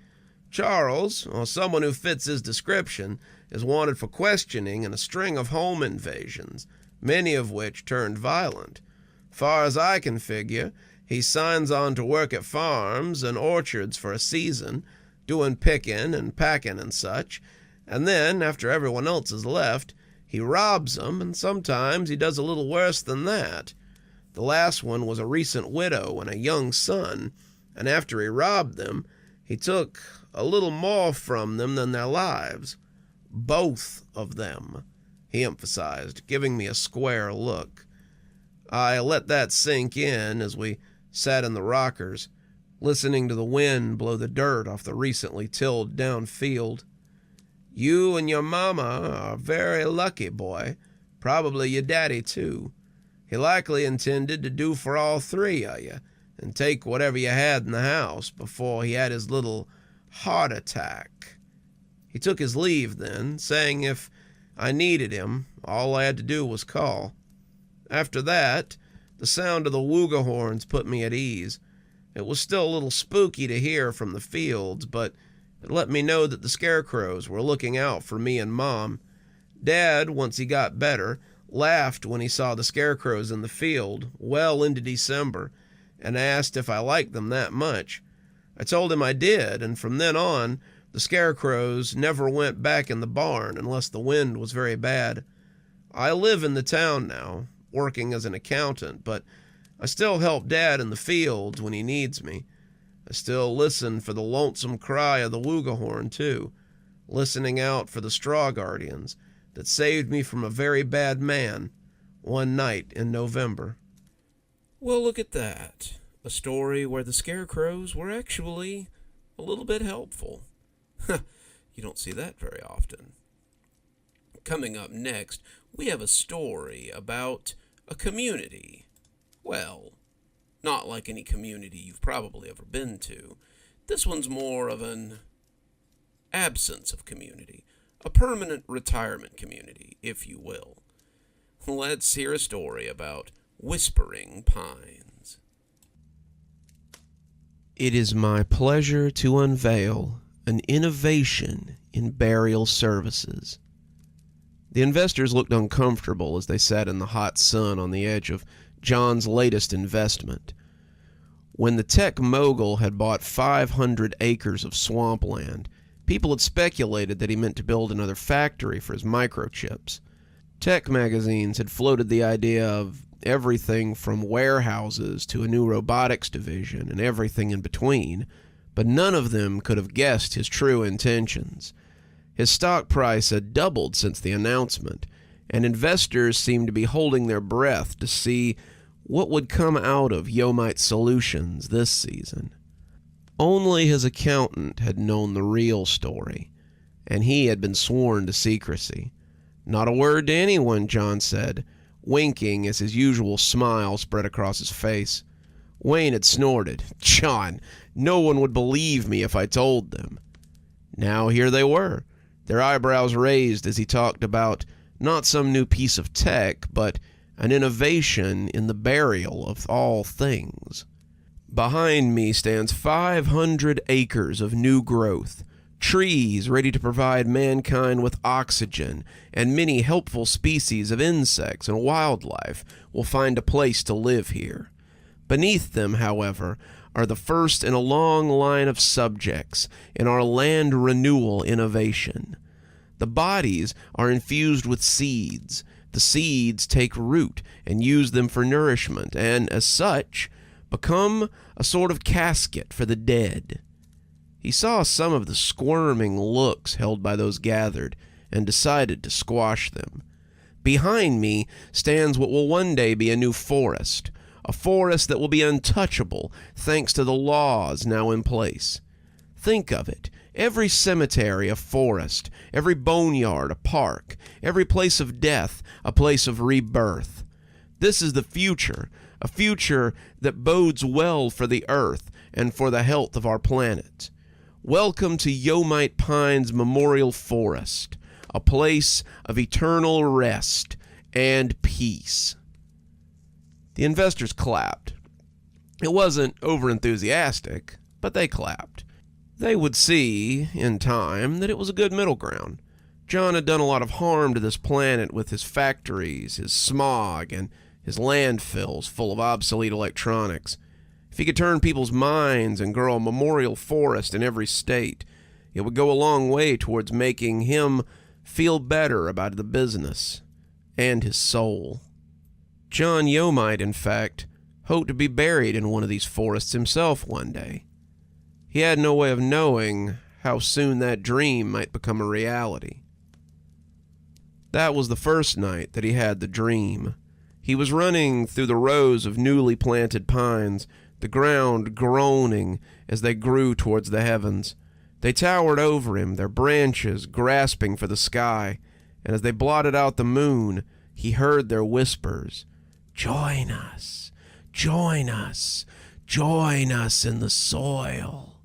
C: Charles, or someone who fits his description, is wanted for questioning in a string of home invasions, many of which turned violent. Far as I can figure, he signs on to work at farms and orchards for a season, doing picking and packing and such, and then, after everyone else has left, he robs them, and sometimes he does a little worse than that. The last one was a recent widow and a young son, and after he robbed them, he took a little more from them than their lives. Both of them," he emphasized, giving me a square look. I let that sink in as we sat in the rockers, listening to the wind blow the dirt off the recently tilled down field. "You and your mama are very lucky, boy. Probably your daddy, too. He likely intended to do for all three of you, and take whatever you had in the house before he had his little heart attack. He took his leave then, saying if I needed him, all I had to do was call. After that, the sound of the wooga horns put me at ease. It was still a little spooky to hear from the fields, but it let me know that the scarecrows were looking out for me and Mom. Dad, once he got better, laughed when he saw the scarecrows in the field well into December and asked if I liked them that much. I told him I did, and from then on, the scarecrows never went back in the barn unless the wind was very bad. I live in the town now, working as an accountant, but I still help Dad in the fields when he needs me. I still listen for the lonesome cry of the wooga horn, too, listening out for the straw guardians that saved me from a very bad man one night in November.
A: Well, look at that. A story where the scarecrows were actually a little bit helpful. You don't see that very often. Coming up next, we have a story about a community. Well, not like any community you've probably ever been to. This one's more of an absence of community. A permanent retirement community, if you will. Let's hear a story about Whispering Pines.
C: It is my pleasure to unveil an innovation in burial services. The investors looked uncomfortable as they sat in the hot sun on the edge of John's latest investment. When the tech mogul had bought 500 acres of swampland, people had speculated that he meant to build another factory for his microchips. Tech magazines had floated the idea of everything from warehouses to a new robotics division and everything in between, but none of them could have guessed his true intentions. His stock price had doubled since the announcement, and investors seemed to be holding their breath to see what would come out of Yomite Solutions this season. Only his accountant had known the real story, and he had been sworn to secrecy. Not a word to anyone, John said, winking as his usual smile spread across his face. Wayne had snorted. John, no one would believe me if I told them. Now here they were, their eyebrows raised as he talked about not some new piece of tech, but an innovation in the burial of all things. Behind me stands 500 acres of new growth, trees ready to provide mankind with oxygen, and many helpful species of insects and wildlife will find a place to live here. Beneath them, however, are the first in a long line of subjects in our land renewal innovation. The bodies are infused with seeds. The seeds take root and use them for nourishment, and as such, become a sort of casket for the dead. He saw some of the squirming looks held by those gathered and decided to squash them. Behind me stands what will one day be a new forest, a forest that will be untouchable thanks to the laws now in place. Think of it. Every cemetery a forest, every boneyard a park, every place of death a place of rebirth. This is the future, a future that bodes well for the earth and for the health of our planet. Welcome to Yomite Pines Memorial Forest, a place of eternal rest and peace. The investors clapped. It wasn't over-enthusiastic, but they clapped. They would see, in time, that it was a good middle ground. John had done a lot of harm to this planet with his factories, his smog, and his landfills full of obsolete electronics. If he could turn people's minds and grow a memorial forest in every state, it would go a long way towards making him feel better about the business and his soul. John Yomite, in fact, hoped to be buried in one of these forests himself one day. He had no way of knowing how soon that dream might become a reality. That was the first night that he had the dream. He was running through the rows of newly planted pines, the ground groaning as they grew towards the heavens. They towered over him, their branches grasping for the sky, and as they blotted out the moon, he heard their whispers. Join us, join us, Join us in the soil.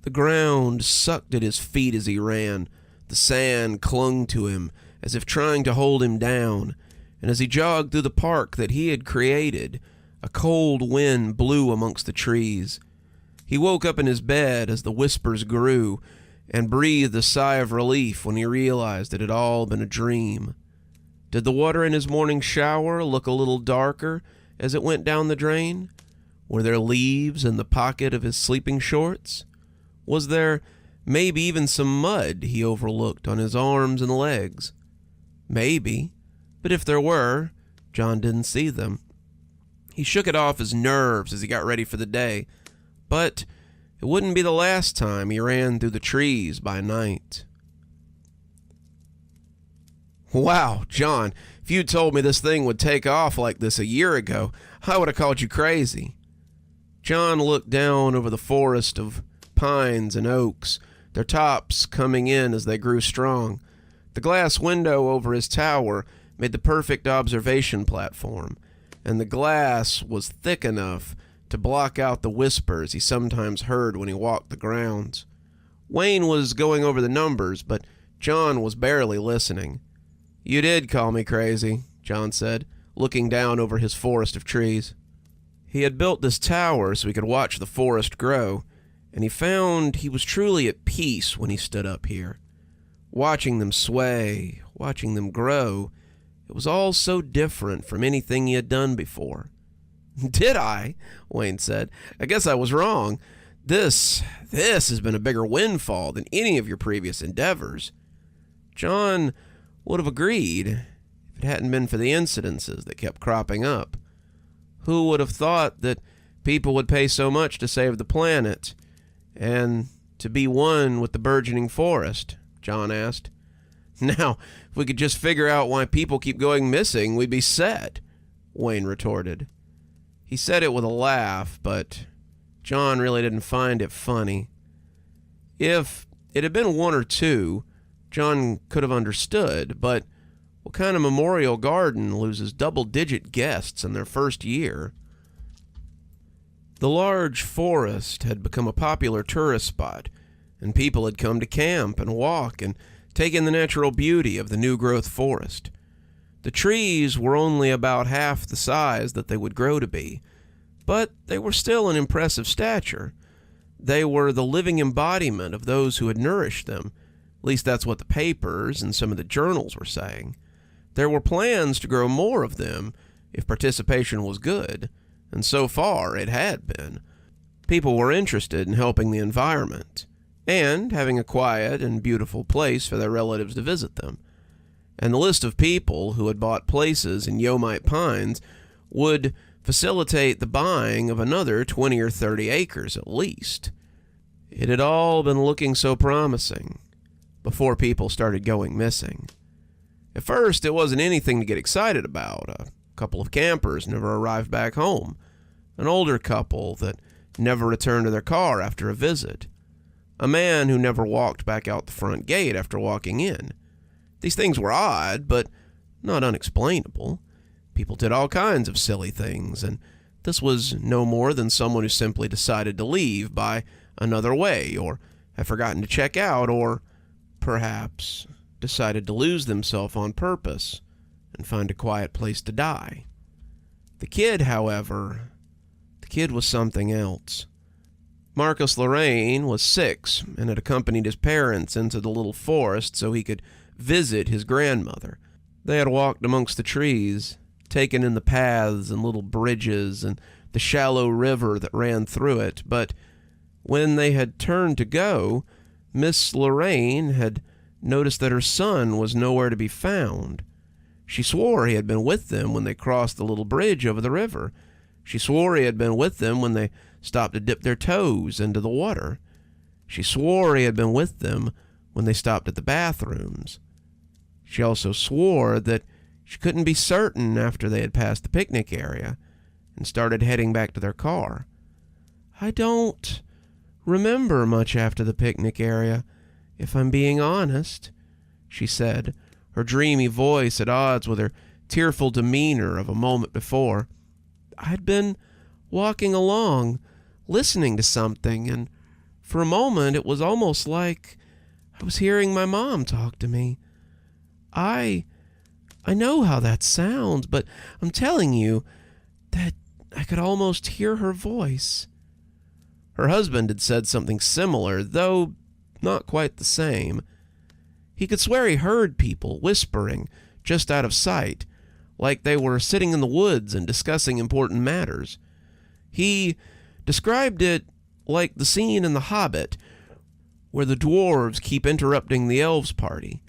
C: The ground sucked at his feet as he ran. The sand clung to him as if trying to hold him down, and as he jogged through the park that he had created, a cold wind blew amongst the trees. He woke up in his bed as the whispers grew, and breathed a sigh of relief when he realized it had all been a dream. Did the water in his morning shower look a little darker as it went down the drain? Were there leaves in the pocket of his sleeping shorts? Was there maybe even some mud he overlooked on his arms and legs? Maybe, but if there were, John didn't see them. He shook it off his nerves as he got ready for the day, but it wouldn't be the last time he ran through the trees by night. Wow, John, if you'd told me this thing would take off like this a year ago, I would have called you crazy. John looked down over the forest of pines and oaks, their tops coming in as they grew strong. The glass window over his tower made the perfect observation platform, and the glass was thick enough to block out the whispers he sometimes heard when he walked the grounds. Wayne was going over the numbers, but John was barely listening. "You did call me crazy," John said, looking down over his forest of trees. He had built this tower so he could watch the forest grow, and he found he was truly at peace when he stood up here. Watching them sway, watching them grow, it was all so different from anything he had done before. "Did I?" Wayne said. "I guess I was wrong. This has been a bigger windfall than any of your previous endeavors." John would have agreed if it hadn't been for the incidences that kept cropping up. Who would have thought that people would pay so much to save the planet and to be one with the burgeoning forest? John asked. "Now, if we could just figure out why people keep going missing, we'd be set," Wayne retorted. He said it with a laugh, but John really didn't find it funny. If it had been one or two, John could have understood, but what kind of memorial garden loses double-digit guests in their first year? The large forest had become a popular tourist spot, and people had come to camp and walk and take in the natural beauty of the new-growth forest. The trees were only about half the size that they would grow to be, but they were still an impressive stature. They were the living embodiment of those who had nourished them. At least that's what the papers and some of the journals were saying. There were plans to grow more of them if participation was good, and so far it had been. People were interested in helping the environment and having a quiet and beautiful place for their relatives to visit them. And the list of people who had bought places in Yomite Pines would facilitate the buying of another 20 or 30 acres at least. It had all been looking so promising before people started going missing. At first, it wasn't anything to get excited about. A couple of campers never arrived back home. An older couple that never returned to their car after a visit. A man who never walked back out the front gate after walking in. These things were odd, but not unexplainable. People did all kinds of silly things, and this was no more than someone who simply decided to leave by another way, or had forgotten to check out, or perhaps decided to lose themselves on purpose and find a quiet place to die. The kid, however, was something else. Marcus Lorraine was 6 and had accompanied his parents into the little forest so he could visit his grandmother. They had walked amongst the trees, taken in the paths and little bridges and the shallow river that ran through it, but when they had turned to go, Miss Lorraine had noticed that her son was nowhere to be found. She swore he had been with them when they crossed the little bridge over the river. She swore he had been with them when they stopped to dip their toes into the water. She swore he had been with them when they stopped at the bathrooms. She also swore that she couldn't be certain after they had passed the picnic area and started heading back to their car. "I don't remember much after the picnic area, if I'm being honest," she said, her dreamy voice at odds with her tearful demeanor of a moment before. "I'd been walking along, listening to something, and for a moment it was almost like I was hearing my mom talk to me. I know how that sounds, but I'm telling you that I could almost hear her voice." Her husband had said something similar, though not quite the same. He could swear he heard people whispering just out of sight, like they were sitting in the woods and discussing important matters. He described it like the scene in The Hobbit, where the dwarves keep interrupting the elves' party.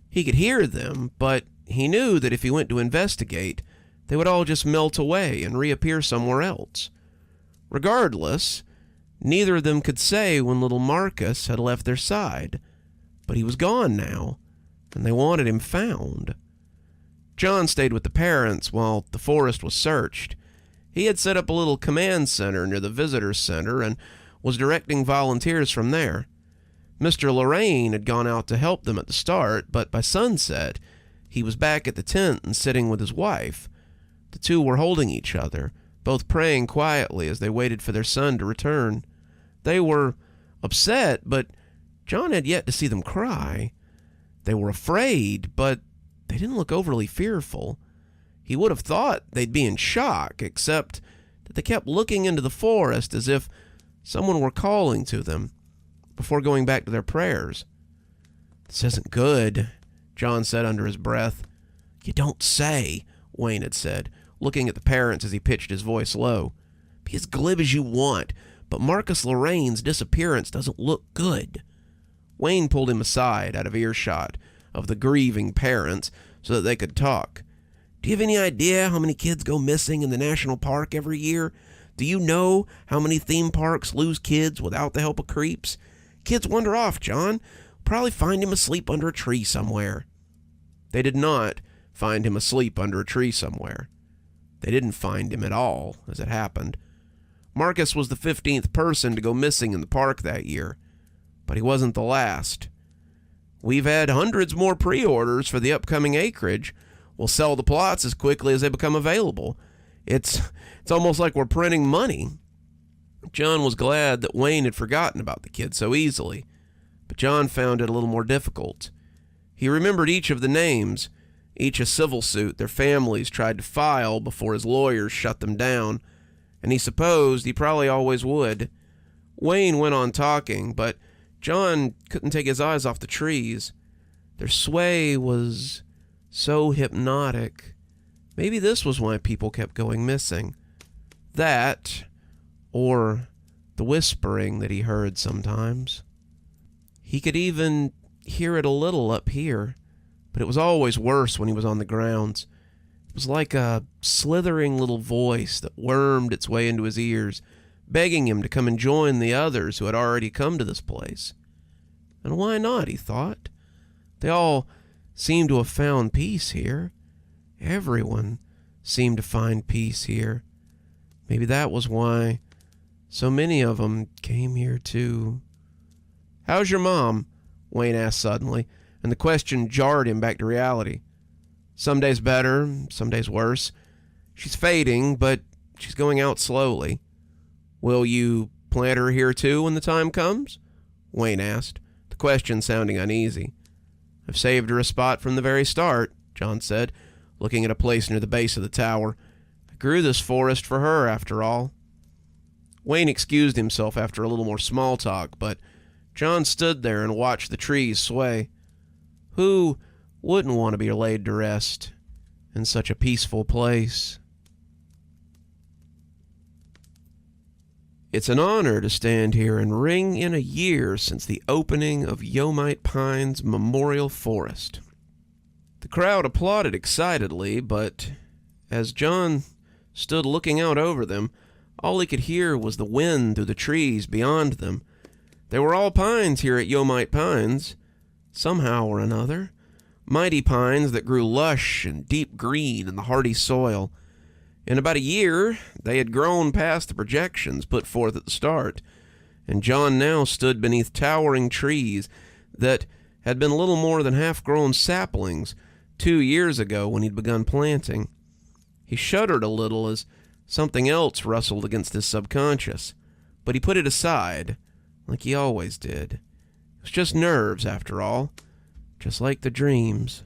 C: He could hear them, but he knew that if he went to investigate, they would all just melt away and reappear somewhere else. Regardless, neither of them could say when little Marcus had left their side, but he was gone now, and they wanted him found. John stayed with the parents while the forest was searched. He had set up a little command center near the visitor center and was directing volunteers from there. Mr. Lorraine had gone out to help them at the start, but by sunset, he was back at the tent and sitting with his wife. The two were holding each other, both praying quietly as they waited for their son to return. They were upset, but John had yet to see them cry. They were afraid, but they didn't look overly fearful. He would have thought they'd be in shock, except that they kept looking into the forest as if someone were calling to them before going back to their prayers. "This isn't good," John said under his breath. "You don't say," Wayne had said, looking at the parents as he pitched his voice low. "Be as glib as you want, but Marcus Lorraine's disappearance doesn't look good." Wayne pulled him aside out of earshot of the grieving parents so that they could talk. "Do you have any idea how many kids go missing in the national park every year? Do you know how many theme parks lose kids without the help of creeps? Kids wander off, John. Probably find him asleep under a tree somewhere." They did not find him asleep under a tree somewhere. They didn't find him at all, as it happened. Marcus was the 15th person to go missing in the park that year, but he wasn't the last. "We've had hundreds more pre-orders for the upcoming acreage. We'll sell the plots as quickly as they become available. It's almost like we're printing money." John was glad that Wayne had forgotten about the kid so easily, but John found it a little more difficult. He remembered each of the names, each a civil suit their families tried to file before his lawyers shut them down, and he supposed he probably always would. Wayne went on talking, but John couldn't take his eyes off the trees. Their sway was so hypnotic. Maybe this was why people kept going missing. That, or the whispering that he heard sometimes. He could even hear it a little up here, but it was always worse when he was on the grounds. It was like a slithering little voice that wormed its way into his ears, begging him to come and join the others who had already come to this place. And why not, he thought. They all seemed to have found peace here. Everyone seemed to find peace here. Maybe that was why so many of them came here too. "How's your mom?" Wayne asked suddenly, and the question jarred him back to reality. "Some days better, some days worse. She's fading, but she's going out slowly." "Will you plant her here too when the time comes?" Wayne asked, the question sounding uneasy. "I've saved her a spot from the very start," John said, looking at a place near the base of the tower. "I grew this forest for her, after all." Wayne excused himself after a little more small talk, but John stood there and watched the trees sway. Who wouldn't want to be laid to rest in such a peaceful place? It's an honor to stand here and ring in a year since the opening of Yomite Pines Memorial Forest. The crowd applauded excitedly, but as John stood looking out over them, all he could hear was the wind through the trees beyond them. They were all pines here at Yomite Pines, somehow or another. Mighty pines that grew lush and deep green in the hardy soil. In about a year, they had grown past the projections put forth at the start, and John now stood beneath towering trees that had been little more than half-grown saplings 2 years ago when he'd begun planting. He shuddered a little as Something else rustled against his subconscious, but he put it aside, like he always did. It was just nerves, after all, just like the dreams.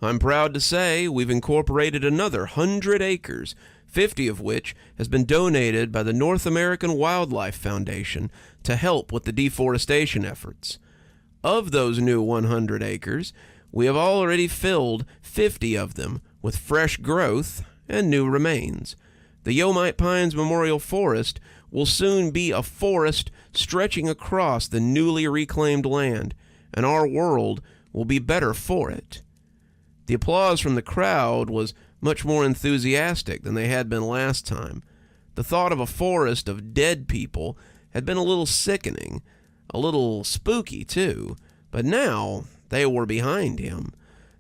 C: I'm proud to say we've incorporated another 100 acres, 50 of which has been donated by the North American Wildlife Foundation to help with the deforestation efforts. Of those new 100 acres, we have already filled 50 of them with fresh growth and new remains. The Yomite Pines Memorial Forest will soon be a forest stretching across the newly reclaimed land, and our world will be better for it. The applause from the crowd was much more enthusiastic than they had been last time. The thought of a forest of dead people had been a little sickening, a little spooky too, but now they were behind him.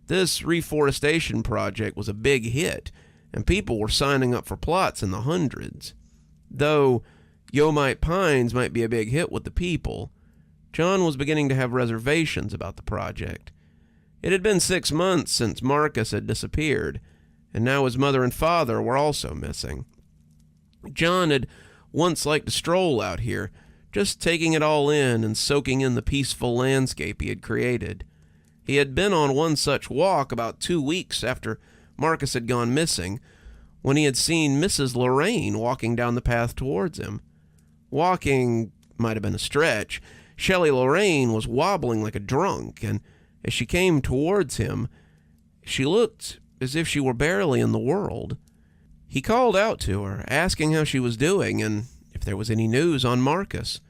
C: This reforestation project was a big hit, and people were signing up for plots in the hundreds. Though Yomite Pines might be a big hit with the people, John was beginning to have reservations about the project. It had been 6 months since Marcus had disappeared, and now his mother and father were also missing. John had once liked to stroll out here, just taking it all in and soaking in the peaceful landscape he had created. He had been on one such walk about 2 weeks after Marcus had gone missing, when he had seen Mrs. Lorraine walking down the path towards him. Walking might have been a stretch. Shelley Lorraine was wobbling like a drunk, and as she came towards him, she looked as if she were barely in the world. He called out to her, asking how she was doing and if there was any news on Marcus,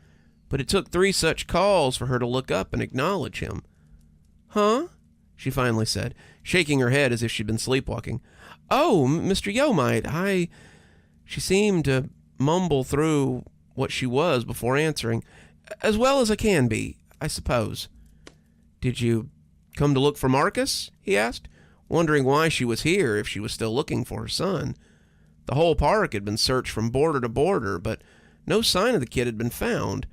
C: but it took 3 such calls for her to look up and acknowledge him. "Huh?" she finally said, shaking her head as if she'd been sleepwalking. "Oh, Mr. Yomite, She seemed to mumble through what she was before answering. "As well as I can be, I suppose." "Did you come to look for Marcus?" he asked, wondering why she was here if she was still looking for her son. The whole park had been searched from border to border, but no sign of the kid had been found.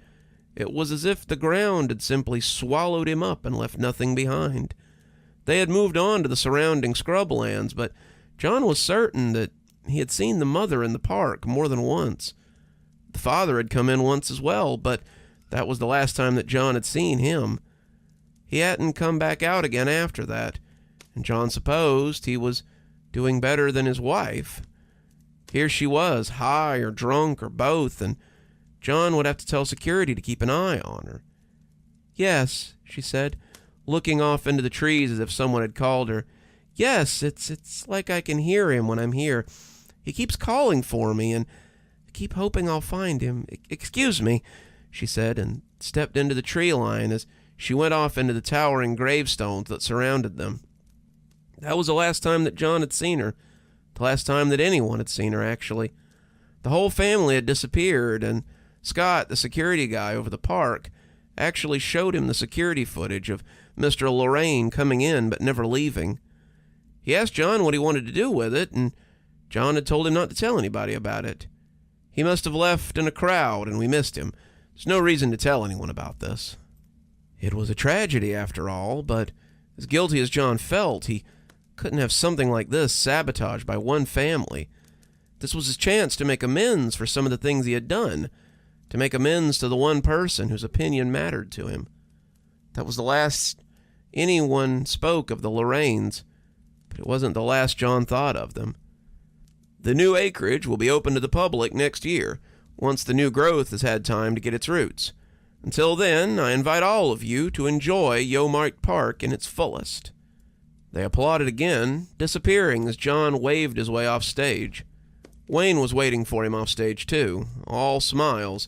C: It was as if the ground had simply swallowed him up and left nothing behind. They had moved on to the surrounding scrublands, but John was certain that he had seen the mother in the park more than once. The father had come in once as well, but that was the last time that John had seen him. He hadn't come back out again after that, and John supposed he was doing better than his wife. Here she was, high or drunk or both, and John would have to tell security to keep an eye on her. "Yes," she said, looking off into the trees as if someone had called her. "Yes, it's like I can hear him when I'm here. He keeps calling for me, and I keep hoping I'll find him. Excuse me," she said, and stepped into the tree line as she went off into the towering gravestones that surrounded them. That was the last time that John had seen her. The last time that anyone had seen her, actually. The whole family had disappeared, and Scott, the security guy over the park, actually showed him the security footage of Mr. Lorraine coming in but never leaving. He asked John what he wanted to do with it, and John had told him not to tell anybody about it. He must have left in a crowd, and we missed him. There's no reason to tell anyone about this. It was a tragedy, after all, but as guilty as John felt, he couldn't have something like this sabotaged by one family. This was his chance to make amends for some of the things he had done, to make amends to the one person whose opinion mattered to him. That was the last anyone spoke of the Lorraines, but it wasn't the last John thought of them. The new acreage will be open to the public next year, once the new growth has had time to get its roots. Until then, I invite all of you to enjoy Yomite Park in its fullest. They applauded again, disappearing as John waved his way off stage. Wayne was waiting for him off stage too, all smiles.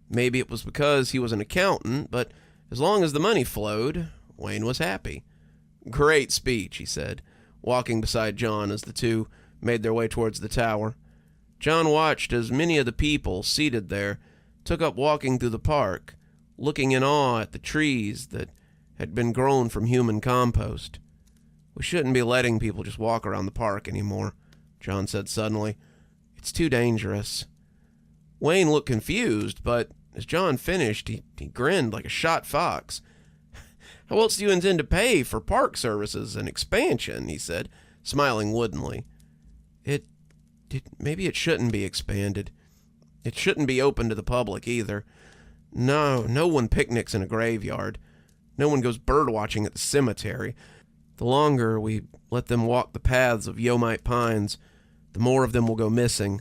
C: Maybe it was because he was an accountant, but as long as the money flowed, Wayne was happy. "Great speech," he said, walking beside John as the two made their way towards the tower. John watched as many of the people seated there took up walking through the park, looking in awe at the trees that had been grown from human compost. "We shouldn't be letting people just walk around the park anymore," John said suddenly. "It's too dangerous." Wayne looked confused, but as John finished, he grinned like a shot fox. "How else do you intend to pay for park services and expansion?" he said, smiling woodenly. Maybe it shouldn't be expanded. It shouldn't be open to the public either. No one picnics in a graveyard. No one goes bird watching at the cemetery. The longer we let them walk the paths of Yomite Pines, the more of them will go missing.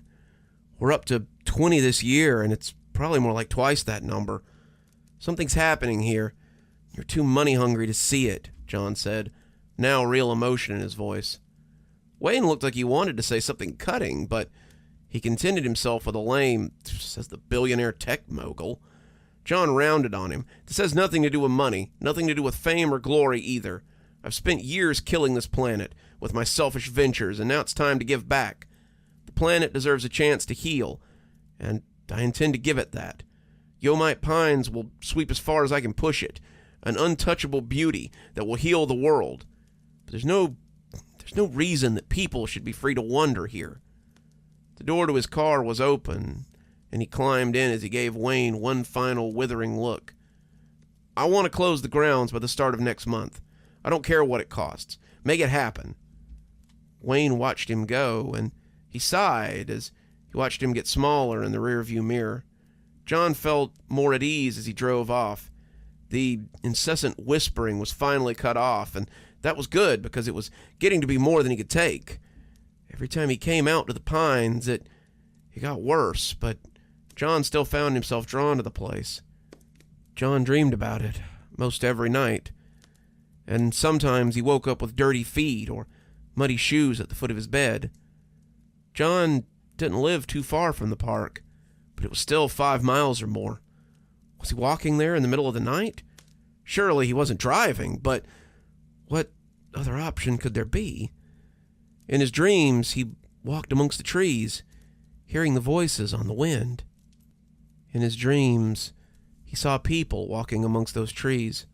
C: We're up to 20 this year, and it's probably more like twice that number. Something's happening here. You're too money hungry to see it, John said, now real emotion in his voice. Wayne looked like he wanted to say something cutting, but he contented himself with a lame, says the billionaire tech mogul. John rounded on him. This has nothing to do with money, nothing to do with fame or glory either. I've spent years killing this planet with my selfish ventures, and now it's time to give back. The planet deserves a chance to heal, and I intend to give it that. Yomite Pines will sweep as far as I can push it, an untouchable beauty that will heal the world. But there's no reason that people should be free to wander here. The door to his car was open, and he climbed in as he gave Wayne one final withering look. I want to close the grounds by the start of next month. I don't care what it costs. Make it happen. Wayne watched him go, and he sighed as he watched him get smaller in the rearview mirror. John felt more at ease as he drove off. The incessant whispering was finally cut off, and that was good because it was getting to be more than he could take. Every time he came out to the pines, it got worse, but John still found himself drawn to the place. John dreamed about it most every night, and sometimes he woke up with dirty feet or muddy shoes at the foot of his bed. John didn't live too far from the park, but it was still 5 miles or more. Was he walking there in the middle of the night? Surely he wasn't driving, but what other option could there be? In his dreams, he walked amongst the trees, hearing the voices on the wind. In his dreams, he saw people walking amongst those trees,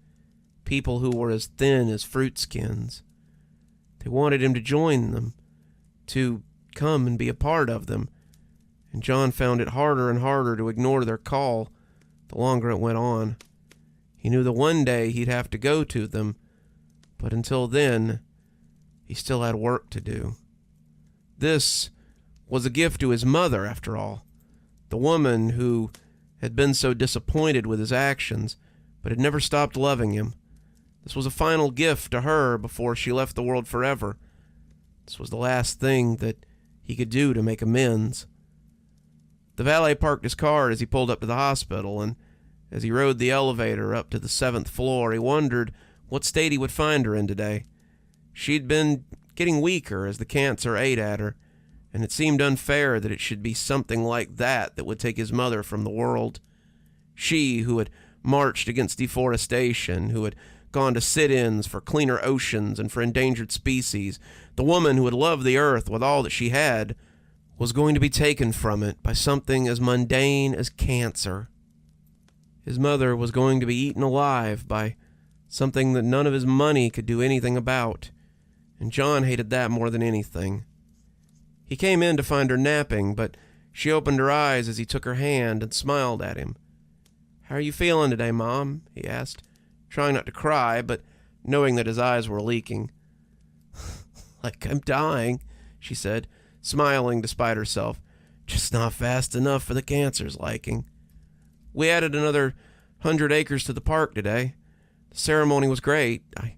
C: people who were as thin as fruit skins. They wanted him to join them, to come and be a part of them, and John found it harder and harder to ignore their call the longer it went on. He knew that one day he'd have to go to them, but until then, he still had work to do. This was a gift to his mother, after all, the woman who had been so disappointed with his actions, but had never stopped loving him. This was a final gift to her before she left the world forever. This was the last thing that he could do to make amends. The valet parked his car as he pulled up to the hospital, and as he rode the elevator up to the 7th floor, he wondered what state he would find her in today. She'd been getting weaker as the cancer ate at her, and it seemed unfair that it should be something like that would take his mother from the world. She, who had marched against deforestation, who had gone to sit-ins for cleaner oceans and for endangered species, the woman who had loved the earth with all that she had, was going to be taken from it by something as mundane as cancer. His mother was going to be eaten alive by something that none of his money could do anything about, and John hated that more than anything. He came in to find her napping, but she opened her eyes as he took her hand and smiled at him. "How are you feeling today, Mom?" he asked, trying not to cry, but knowing that his eyes were leaking. "Like I'm dying," she said, smiling despite herself. "Just not fast enough for the cancer's liking. We added another 100 acres to the park today. The ceremony was great. I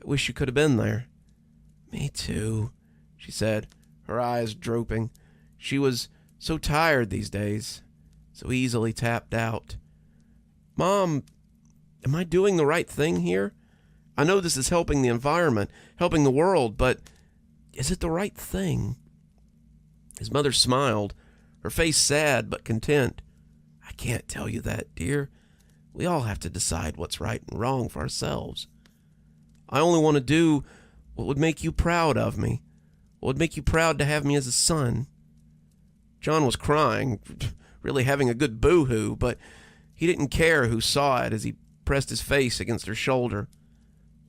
C: wish you could have been there." "Me too," she said, her eyes drooping. She was so tired these days, so easily tapped out. "Mom, am I doing the right thing here? I know this is helping the environment, helping the world, but is it the right thing?" His mother smiled, her face sad but content. "I can't tell you that, dear. We all have to decide what's right and wrong for ourselves. I only want to do what would make you proud of me, what would make you proud to have me as a son." John was crying, really having a good boo-hoo, but he didn't care who saw it as he pressed his face against her shoulder.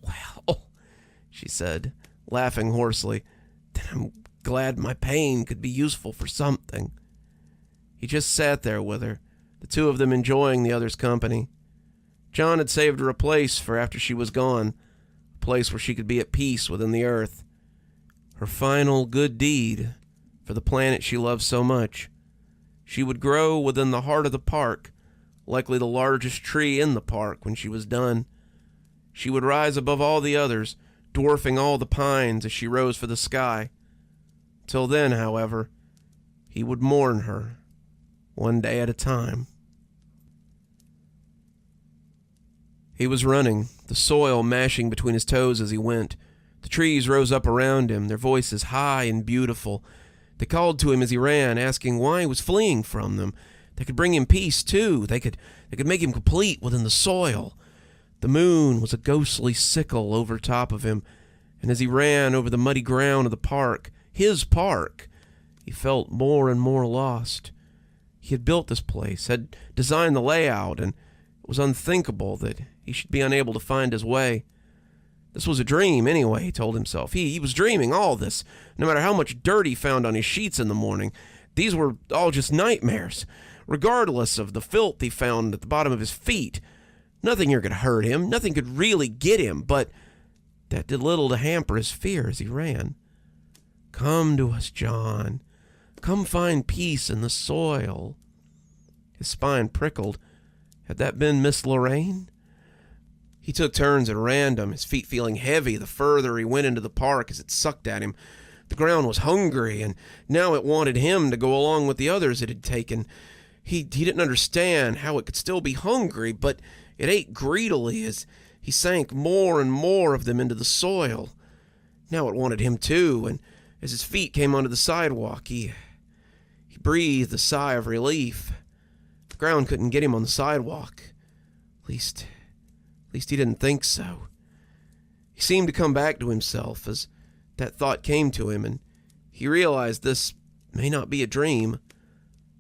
C: "Well," she said, laughing hoarsely, "then I'm glad my pain could be useful for something." He just sat there with her, the two of them enjoying the other's company. John had saved her a place for after she was gone, a place where she could be at peace within the earth. Her final good deed for the planet she loved so much. She would grow within the heart of the park, likely the largest tree in the park when she was done. She would rise above all the others, dwarfing all the pines as she rose for the sky. Till then, however, he would mourn her, one day at a time. He was running, the soil mashing between his toes as he went. The trees rose up around him, their voices high and beautiful. They called to him as he ran, asking why he was fleeing from them. They could bring him peace, too. They could make him complete within the soil. The moon was a ghostly sickle over top of him, and as he ran over the muddy ground of the park, his park, he felt more and more lost. He had built this place, had designed the layout, and it was unthinkable that he should be unable to find his way. This was a dream anyway, he told himself. He was dreaming all this, no matter how much dirt he found on his sheets in the morning. These were all just nightmares, regardless of the filth he found at the bottom of his feet. Nothing here could hurt him, nothing could really get him, but that did little to hamper his fear as he ran. Come to us, John. Come find peace in the soil. His spine prickled. Had that been Miss Lorraine? He took turns at random, his feet feeling heavy the further he went into the park as it sucked at him. The ground was hungry, and now it wanted him to go along with the others it had taken. He didn't understand how it could still be hungry, but it ate greedily as he sank more and more of them into the soil. Now it wanted him too, and as his feet came onto the sidewalk, he breathed a sigh of relief. The ground couldn't get him on the sidewalk. At least he didn't think so. He seemed to come back to himself as that thought came to him, and he realized this may not be a dream.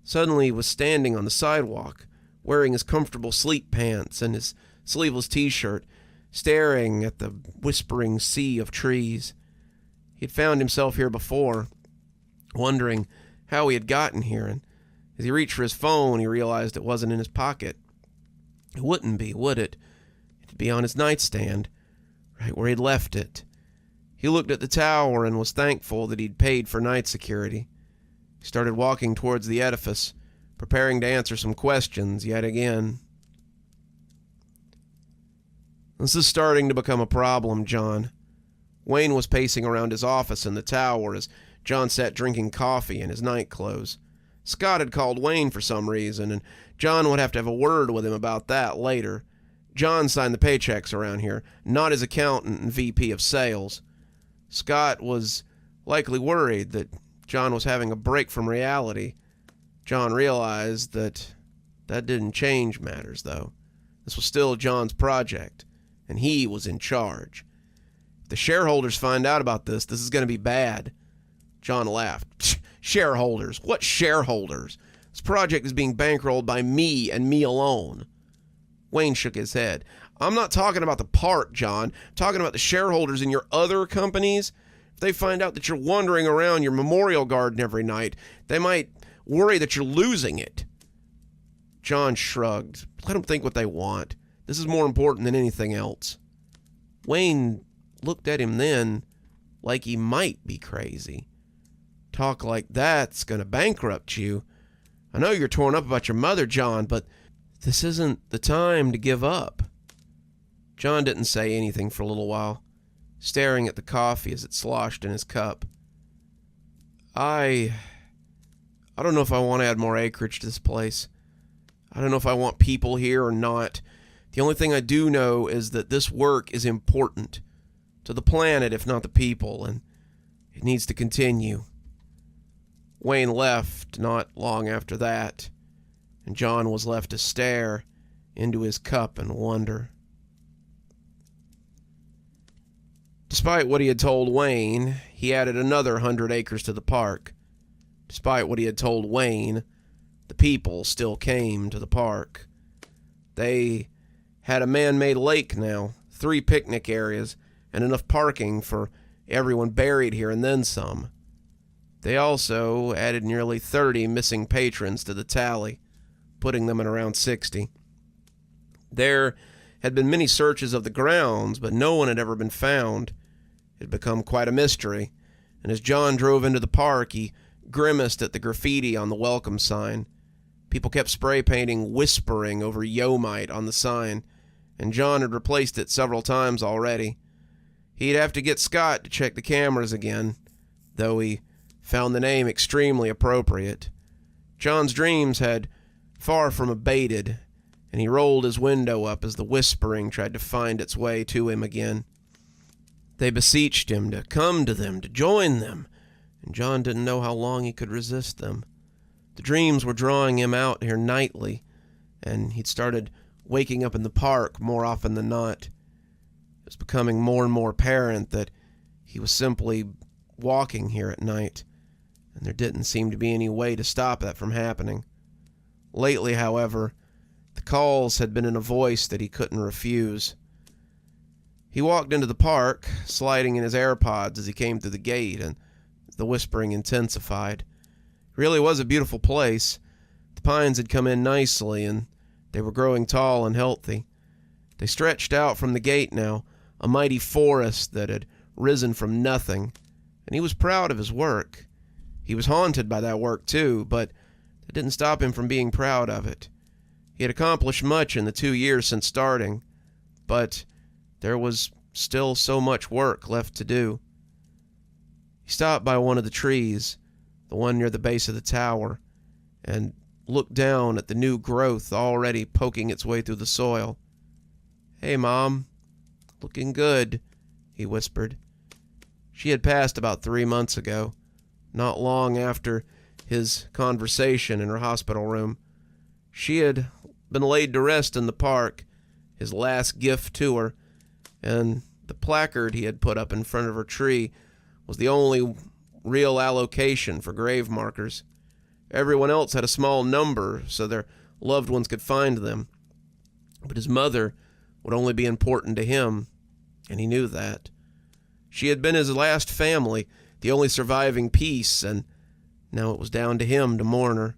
C: Suddenly he was standing on the sidewalk, wearing his comfortable sleep pants and his sleeveless t-shirt, staring at the whispering sea of trees. He had found himself here before, wondering how he had gotten here, and as he reached for his phone, he realized it wasn't in his pocket. It wouldn't be, would it? It'd be on his nightstand, right where he'd left it. He looked at the tower and was thankful that he'd paid for night security. He started walking towards the edifice, preparing to answer some questions yet again. This is starting to become a problem, John. Wayne was pacing around his office in the tower as John sat drinking coffee in his night clothes. Scott had called Wayne for some reason, and John would have to have a word with him about that later. John signed the paychecks around here, not his accountant and VP of sales. Scott was likely worried that John was having a break from reality. John realized that didn't change matters, though. This was still John's project, and he was in charge. If the shareholders find out about this is going to be bad. John laughed. Shareholders? What shareholders? This project is being bankrolled by me and me alone. Wayne shook his head. I'm not talking about the park, John. I'm talking about the shareholders in your other companies. If they find out that you're wandering around your memorial garden every night, they might worry that you're losing it. John shrugged. Let them think what they want. This is more important than anything else. Wayne looked at him then like he might be crazy. Talk like that's going to bankrupt you. I know you're torn up about your mother, John, but this isn't the time to give up. John didn't say anything for a little while, staring at the coffee as it sloshed in his cup. I don't know if I want to add more acreage to this place. I don't know if I want people here or not. The only thing I do know is that this work is important to the planet, if not the people, and it needs to continue. Wayne left not long after that, and John was left to stare into his cup and wonder. Despite what he had told Wayne, he added another 100 acres to the park. Despite what he had told Wayne, the people still came to the park. They had a man-made lake now, 3 picnic areas, and enough parking for everyone buried here and then some. They also added nearly 30 missing patrons to the tally, putting them at around 60. There had been many searches of the grounds, but no one had ever been found. It had become quite a mystery, and as John drove into the park, he grimaced at the graffiti on the welcome sign. People kept spray painting "Whispering" over Yomite on the sign, and John had replaced it several times already. He'd have to get Scott to check the cameras again, though he found the name extremely appropriate. John's dreams had far from abated, and he rolled his window up as the whispering tried to find its way to him again. They beseeched him to come to them, to join them, and John didn't know how long he could resist them. The dreams were drawing him out here nightly, and he'd started waking up in the park more often than not. It was becoming more and more apparent that he was simply walking here at night, and there didn't seem to be any way to stop that from happening. Lately, however, the calls had been in a voice that he couldn't refuse. He walked into the park, sliding in his AirPods as he came through the gate, and the whispering intensified. It really was a beautiful place. The pines had come in nicely, and they were growing tall and healthy. They stretched out from the gate now, a mighty forest that had risen from nothing, and he was proud of his work. He was haunted by that work too, but it didn't stop him from being proud of it. He had accomplished much in the 2 years since starting, but there was still so much work left to do. He stopped by one of the trees, the one near the base of the tower, and looked down at the new growth already poking its way through the soil. "Hey, Mom. Looking good," he whispered. She had passed about 3 months ago, not long after his conversation in her hospital room. She had been laid to rest in the park, his last gift to her, and the placard he had put up in front of her tree was the only real allocation for grave markers. Everyone else had a small number so their loved ones could find them, but his mother would only be important to him, and he knew that. She had been his last family, the only surviving piece, and now it was down to him to mourn her.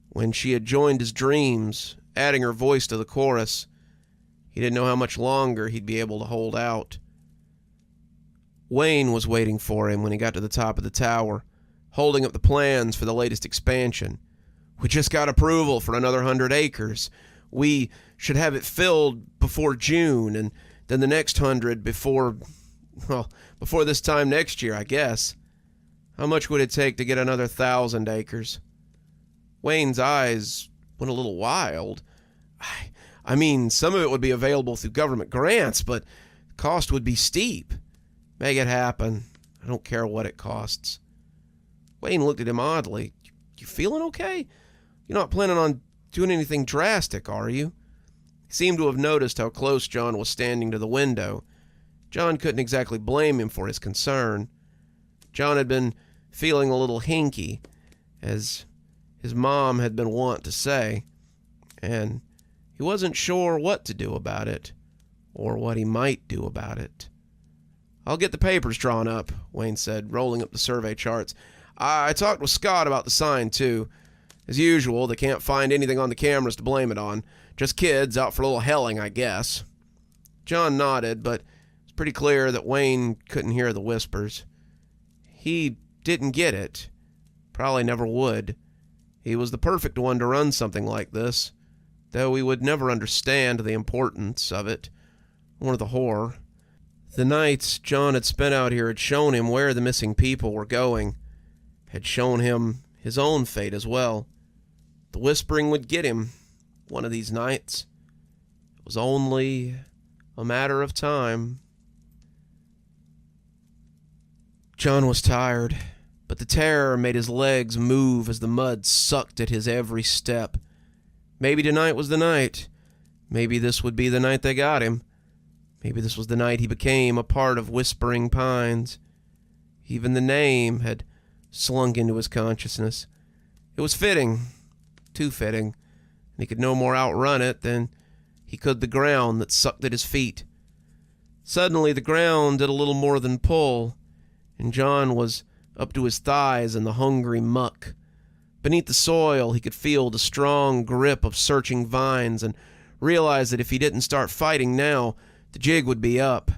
C: When she had joined his dreams, adding her voice to the chorus, he didn't know how much longer he'd be able to hold out. Wayne was waiting for him when he got to the top of the tower, holding up the plans for the latest expansion. "We just got approval for another 100 acres. We should have it filled before June, and then the next 100 before this time next year, I guess. How much would it take to get another 1,000 acres? Wayne's eyes went a little wild. I mean, some of it would be available through government grants, but the cost would be steep. Make it happen. I don't care what it costs. Wayne looked at him oddly. You feeling okay? You're not planning on doing anything drastic, are you? He seemed to have noticed how close John was standing to the window. John couldn't exactly blame him for his concern. John had been feeling a little hinky, as his mom had been wont to say, and he wasn't sure what to do about it, or what he might do about it. I'll get the papers drawn up, Wayne said, rolling up the survey charts. I talked with Scott about the sign, too. As usual, they can't find anything on the cameras to blame it on. Just kids out for a little helling, I guess. John nodded, but it was pretty clear that Wayne couldn't hear the whispers. He didn't get it. Probably never would. He was the perfect one to run something like this, though he would never understand the importance of it, or the horror. The nights John had spent out here had shown him where the missing people were going, had shown him his own fate as well. The whispering would get him one of these nights. It was only a matter of time. John was tired, but the terror made his legs move as the mud sucked at his every step. Maybe tonight was the night. Maybe this would be the night they got him. Maybe this was the night he became a part of Whispering Pines. Even the name had slunk into his consciousness. It was fitting, too fitting, and he could no more outrun it than he could the ground that sucked at his feet. Suddenly the ground did a little more than pull, and John was up to his thighs in the hungry muck. Beneath the soil he could feel the strong grip of searching vines and realized that if he didn't start fighting now, the jig would be up.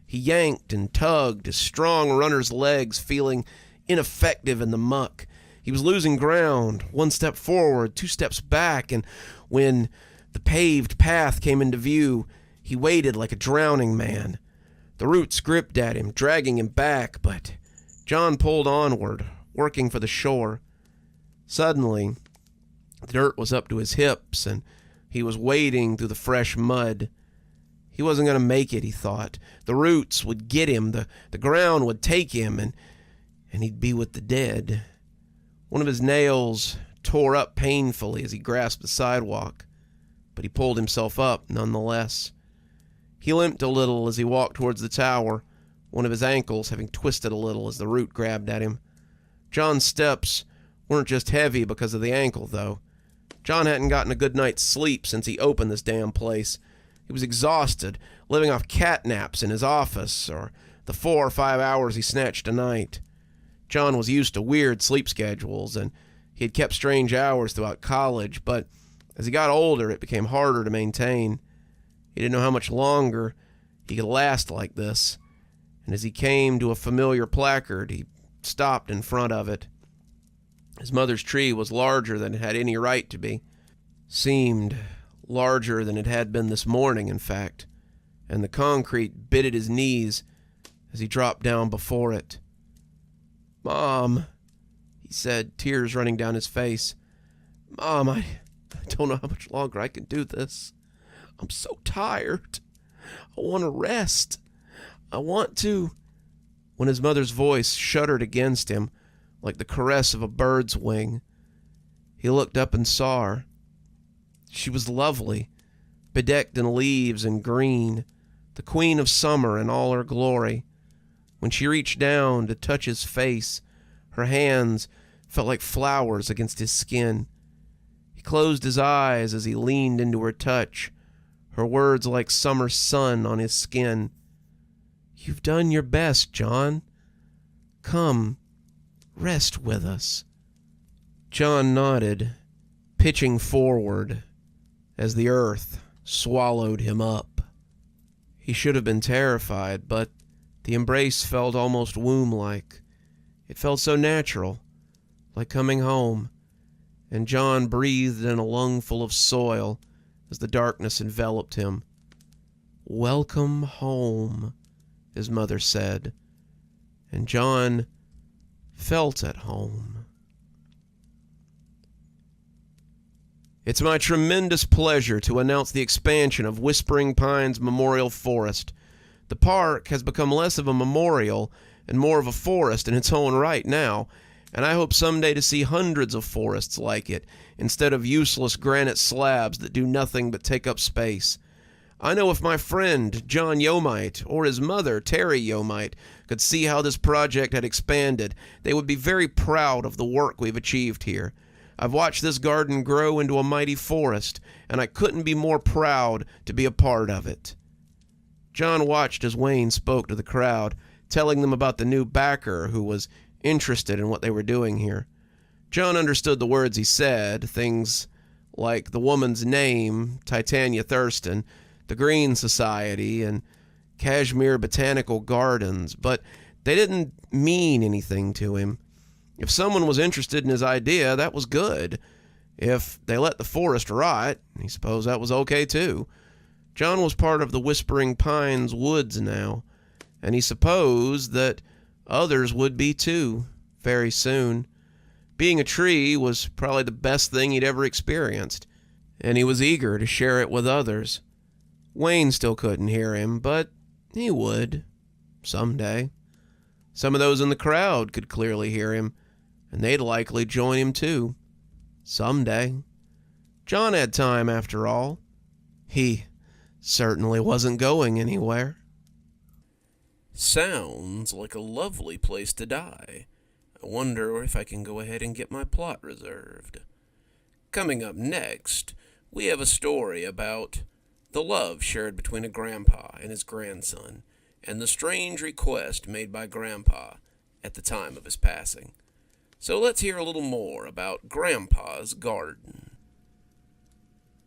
C: He yanked and tugged, his strong runner's legs feeling ineffective in the muck, He was losing ground, 1 step forward, 2 steps back, and when the paved path came into view, he waited like a drowning man. The roots gripped at him, dragging him back, but John pulled onward, working for the shore. Suddenly, the dirt was up to his hips, and he was wading through the fresh mud. He wasn't going to make it, he thought. The roots would get him, the ground would take him, and he'd be with the dead. One of his nails tore up painfully as he grasped the sidewalk, but he pulled himself up nonetheless. He limped a little as he walked towards the tower, one of his ankles having twisted a little as the root grabbed at him. John's steps weren't just heavy because of the ankle, though. John hadn't gotten a good night's sleep since he opened this damn place. He was exhausted, living off cat naps in his office, or the 4 or 5 hours he snatched a night. John was used to weird sleep schedules, and he had kept strange hours throughout college, but as he got older, it became harder to maintain. He didn't know how much longer he could last like this, and as he came to a familiar placard, he stopped in front of it. His mother's tree was larger than it had any right to be. Seemed larger than it had been this morning, in fact, and the concrete bit at his knees as he dropped down before it. "Mom," he said, tears running down his face. "Mom, I don't know how much longer I can do this. I'm so tired. I want to rest. I want to..." When his mother's voice shuddered against him, like the caress of a bird's wing, he looked up and saw her. She was lovely, bedecked in leaves and green, the queen of summer in all her glory. When she reached down to touch his face, her hands felt like flowers against his skin. He closed his eyes as he leaned into her touch, her words like summer sun on his skin. "You've done your best, John. Come, rest with us." John nodded, pitching forward as the earth swallowed him up. He should have been terrified, but the embrace felt almost womb-like. It felt so natural, like coming home, and John breathed in a lungful of soil as the darkness enveloped him. "Welcome home," his mother said, and John felt at home. It's my tremendous pleasure to announce the expansion of Whispering Pines Memorial Forest. The park has become less of a memorial and more of a forest in its own right now, and I hope someday to see hundreds of forests like it, instead of useless granite slabs that do nothing but take up space. I know if my friend, John Yomite, or his mother, Tera Yomite, could see how this project had expanded, they would be very proud of the work we've achieved here. I've watched this garden grow into a mighty forest, and I couldn't be more proud to be a part of it. John watched as Wayne spoke to the crowd, telling them about the new backer who was interested in what they were doing here. John understood the words he said, things like the woman's name, Titania Thurston, the Green Society, and Kashmir Botanical Gardens, but they didn't mean anything to him. If someone was interested in his idea, that was good. If they let the forest rot, he supposed that was okay too. John was part of the Whispering Pines woods now, and he supposed that others would be too, very soon. Being a tree was probably the best thing he'd ever experienced, and he was eager to share it with others. Wayne still couldn't hear him, but he would, someday. Some of those in the crowd could clearly hear him, and they'd likely join him too, someday. John had time, after all. He certainly wasn't going anywhere.
A: Sounds like a lovely place to die. I wonder if I can go ahead and get my plot reserved. Coming up next, we have a story about the love shared between a grandpa and his grandson, and the strange request made by Grandpa at the time of his passing. So let's hear a little more about Grandpa's garden.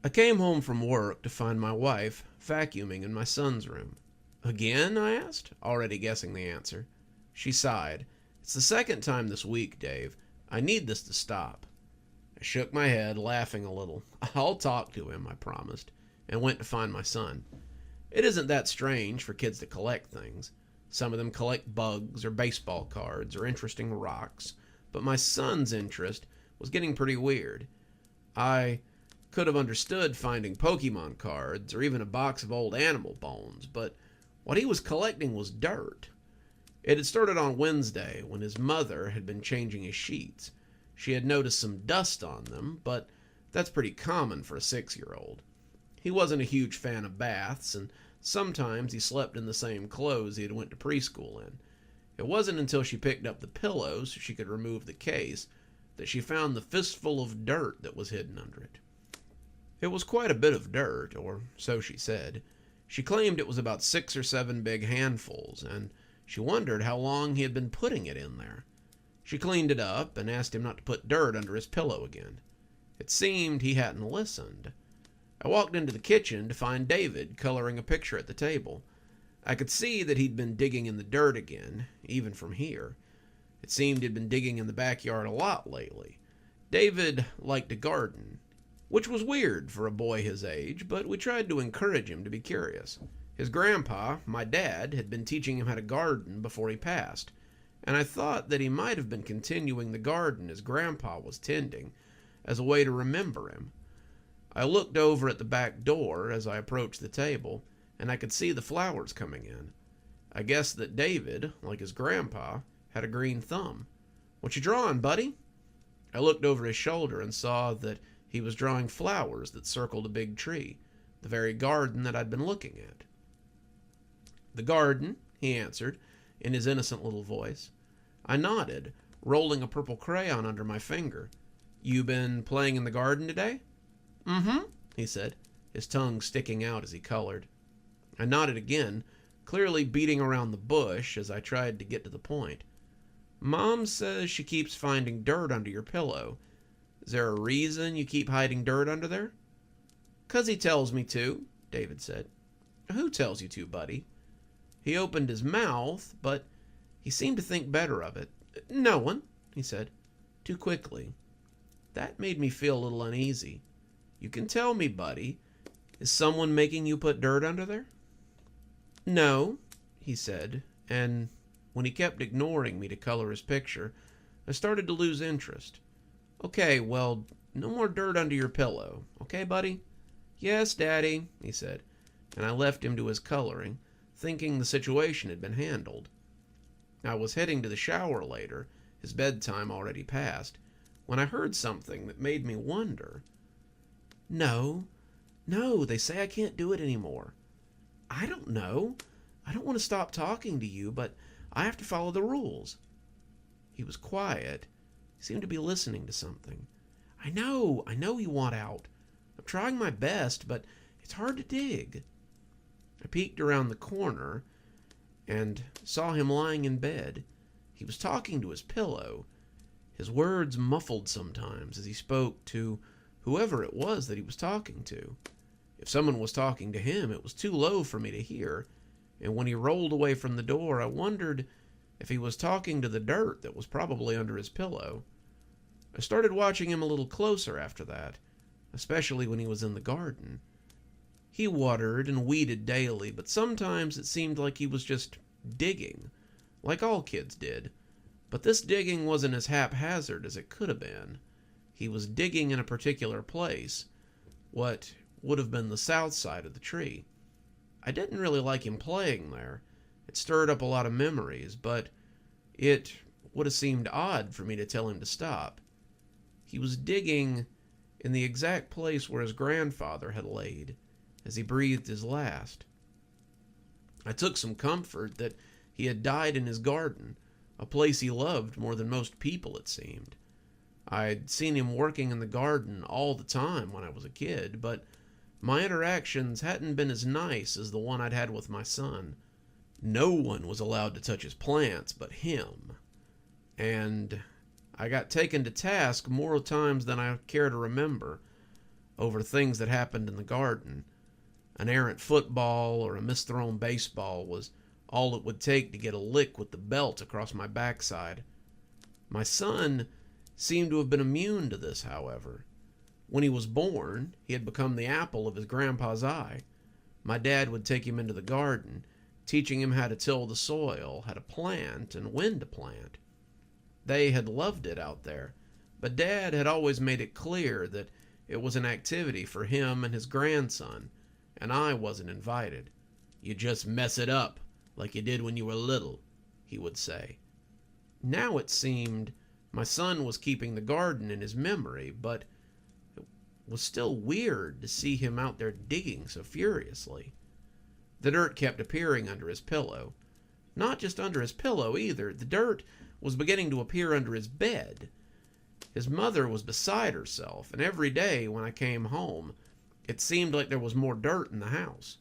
C: I came home from work to find my wife vacuuming in my son's room. "Again?" I asked, already guessing the answer. She sighed. "It's the second time this week, Dave.
B: I need this to stop. I shook my head, laughing a little. I'll talk to him, I promised, and went to find my son. It isn't that strange for kids to collect things. Some of them collect bugs or baseball cards or interesting rocks, but my son's interest was getting pretty weird. I could have understood finding Pokemon cards or even a box of old animal bones, but what he was collecting was dirt. It had started on Wednesday when his mother had been changing his sheets. She had noticed some dust on them, but that's pretty common for a 6-year-old. He wasn't a huge fan of baths, and sometimes he slept in the same clothes he had went to preschool in. It wasn't until she picked up the pillow so she could remove the case that she found the fistful of dirt that was hidden under it. It was quite a bit of dirt, or so she said. She claimed it was about 6 or 7 big handfuls, and she wondered how long he had been putting it in there. She cleaned it up and asked him not to put dirt under his pillow again. It seemed he hadn't listened. I walked into the kitchen to find David coloring a picture at the table. I could see that he'd been digging in the dirt again, even from here. It seemed he'd been digging in the backyard a lot lately. David liked to garden, which was weird for a boy his age, but we tried to encourage him to be curious. His grandpa, my dad, had been teaching him how to garden before he passed, and I thought that he might have been continuing the garden his grandpa was tending as a way to remember him. I looked over at the back door as I approached the table, and I could see the flowers coming in. I guessed that David, like his grandpa, had a green thumb. "What you drawing, buddy?" I looked over his shoulder and saw that he was drawing flowers that circled a big tree, the very garden that I'd been looking at. "The garden," he answered, in his innocent little voice. I nodded, rolling a purple crayon under my finger. "You been playing in the garden today?" "Mm-hmm," he said, his tongue sticking out as he colored. I nodded again, clearly beating around the bush as I tried to get to the point. "Mom says she keeps finding dirt under your pillow. Is there a reason you keep hiding dirt under there?" "'Cause he tells me to," David said. "Who tells you to, buddy?" He opened his mouth, but he seemed to think better of it. "No one," he said, too quickly. That made me feel a little uneasy. "You can tell me, buddy. Is someone making you put dirt under there?" "No," he said, and when he kept ignoring me to color his picture, I started to lose interest. "Okay, well, no more dirt under your pillow. Okay, buddy?" "Yes, Daddy," he said, and I left him to his coloring, thinking the situation had been handled. I was heading to the shower later, his bedtime already passed, when I heard something that made me wonder. No, they say I can't do it anymore." "I don't know. I don't want to stop talking to you, but I have to follow the rules." He was quiet. He seemed to be listening to something. I know you want out. I'm trying my best, but it's hard to dig." I peeked around the corner and saw him lying in bed. He was talking to his pillow, his words muffled sometimes as he spoke to whoever it was that he was talking to. If someone was talking to him, it was too low for me to hear, and when he rolled away from the door, I wondered if he was talking to the dirt that was probably under his pillow. I started watching him a little closer after that, especially when he was in the garden. He watered and weeded daily, but sometimes it seemed like he was just digging, like all kids did. But this digging wasn't as haphazard as it could have been. He was digging in a particular place, what would have been the south side of the tree. I didn't really like him playing there. It stirred up a lot of memories, but it would have seemed odd for me to tell him to stop. He was digging in the exact place where his grandfather had laid as he breathed his last. I took some comfort that he had died in his garden, a place he loved more than most people, it seemed. I'd seen him working in the garden all the time when I was a kid, but my interactions hadn't been as nice as the one I'd had with my son. No one was allowed to touch his plants but him. And I got taken to task more times than I care to remember over things that happened in the garden. An errant football or a misthrown baseball was all it would take to get a lick with the belt across my backside. My son
A: seemed to have been immune to this, however. When he was born, he had become the apple of his grandpa's eye. My dad would take him into the garden, teaching him how to till the soil, how to plant, and when to plant. They had loved it out there, but Dad had always made it clear that it was an activity for him and his grandson, and I wasn't invited. "You just mess it up, like you did when you were little," he would say. Now it seemed my son was keeping the garden in his memory, but it was still weird to see him out there digging so furiously. The dirt kept appearing under his pillow. Not just under his pillow either. The dirt was beginning to appear under his bed. His mother was beside herself, and every day when I came home, it seemed like there was more dirt in the house.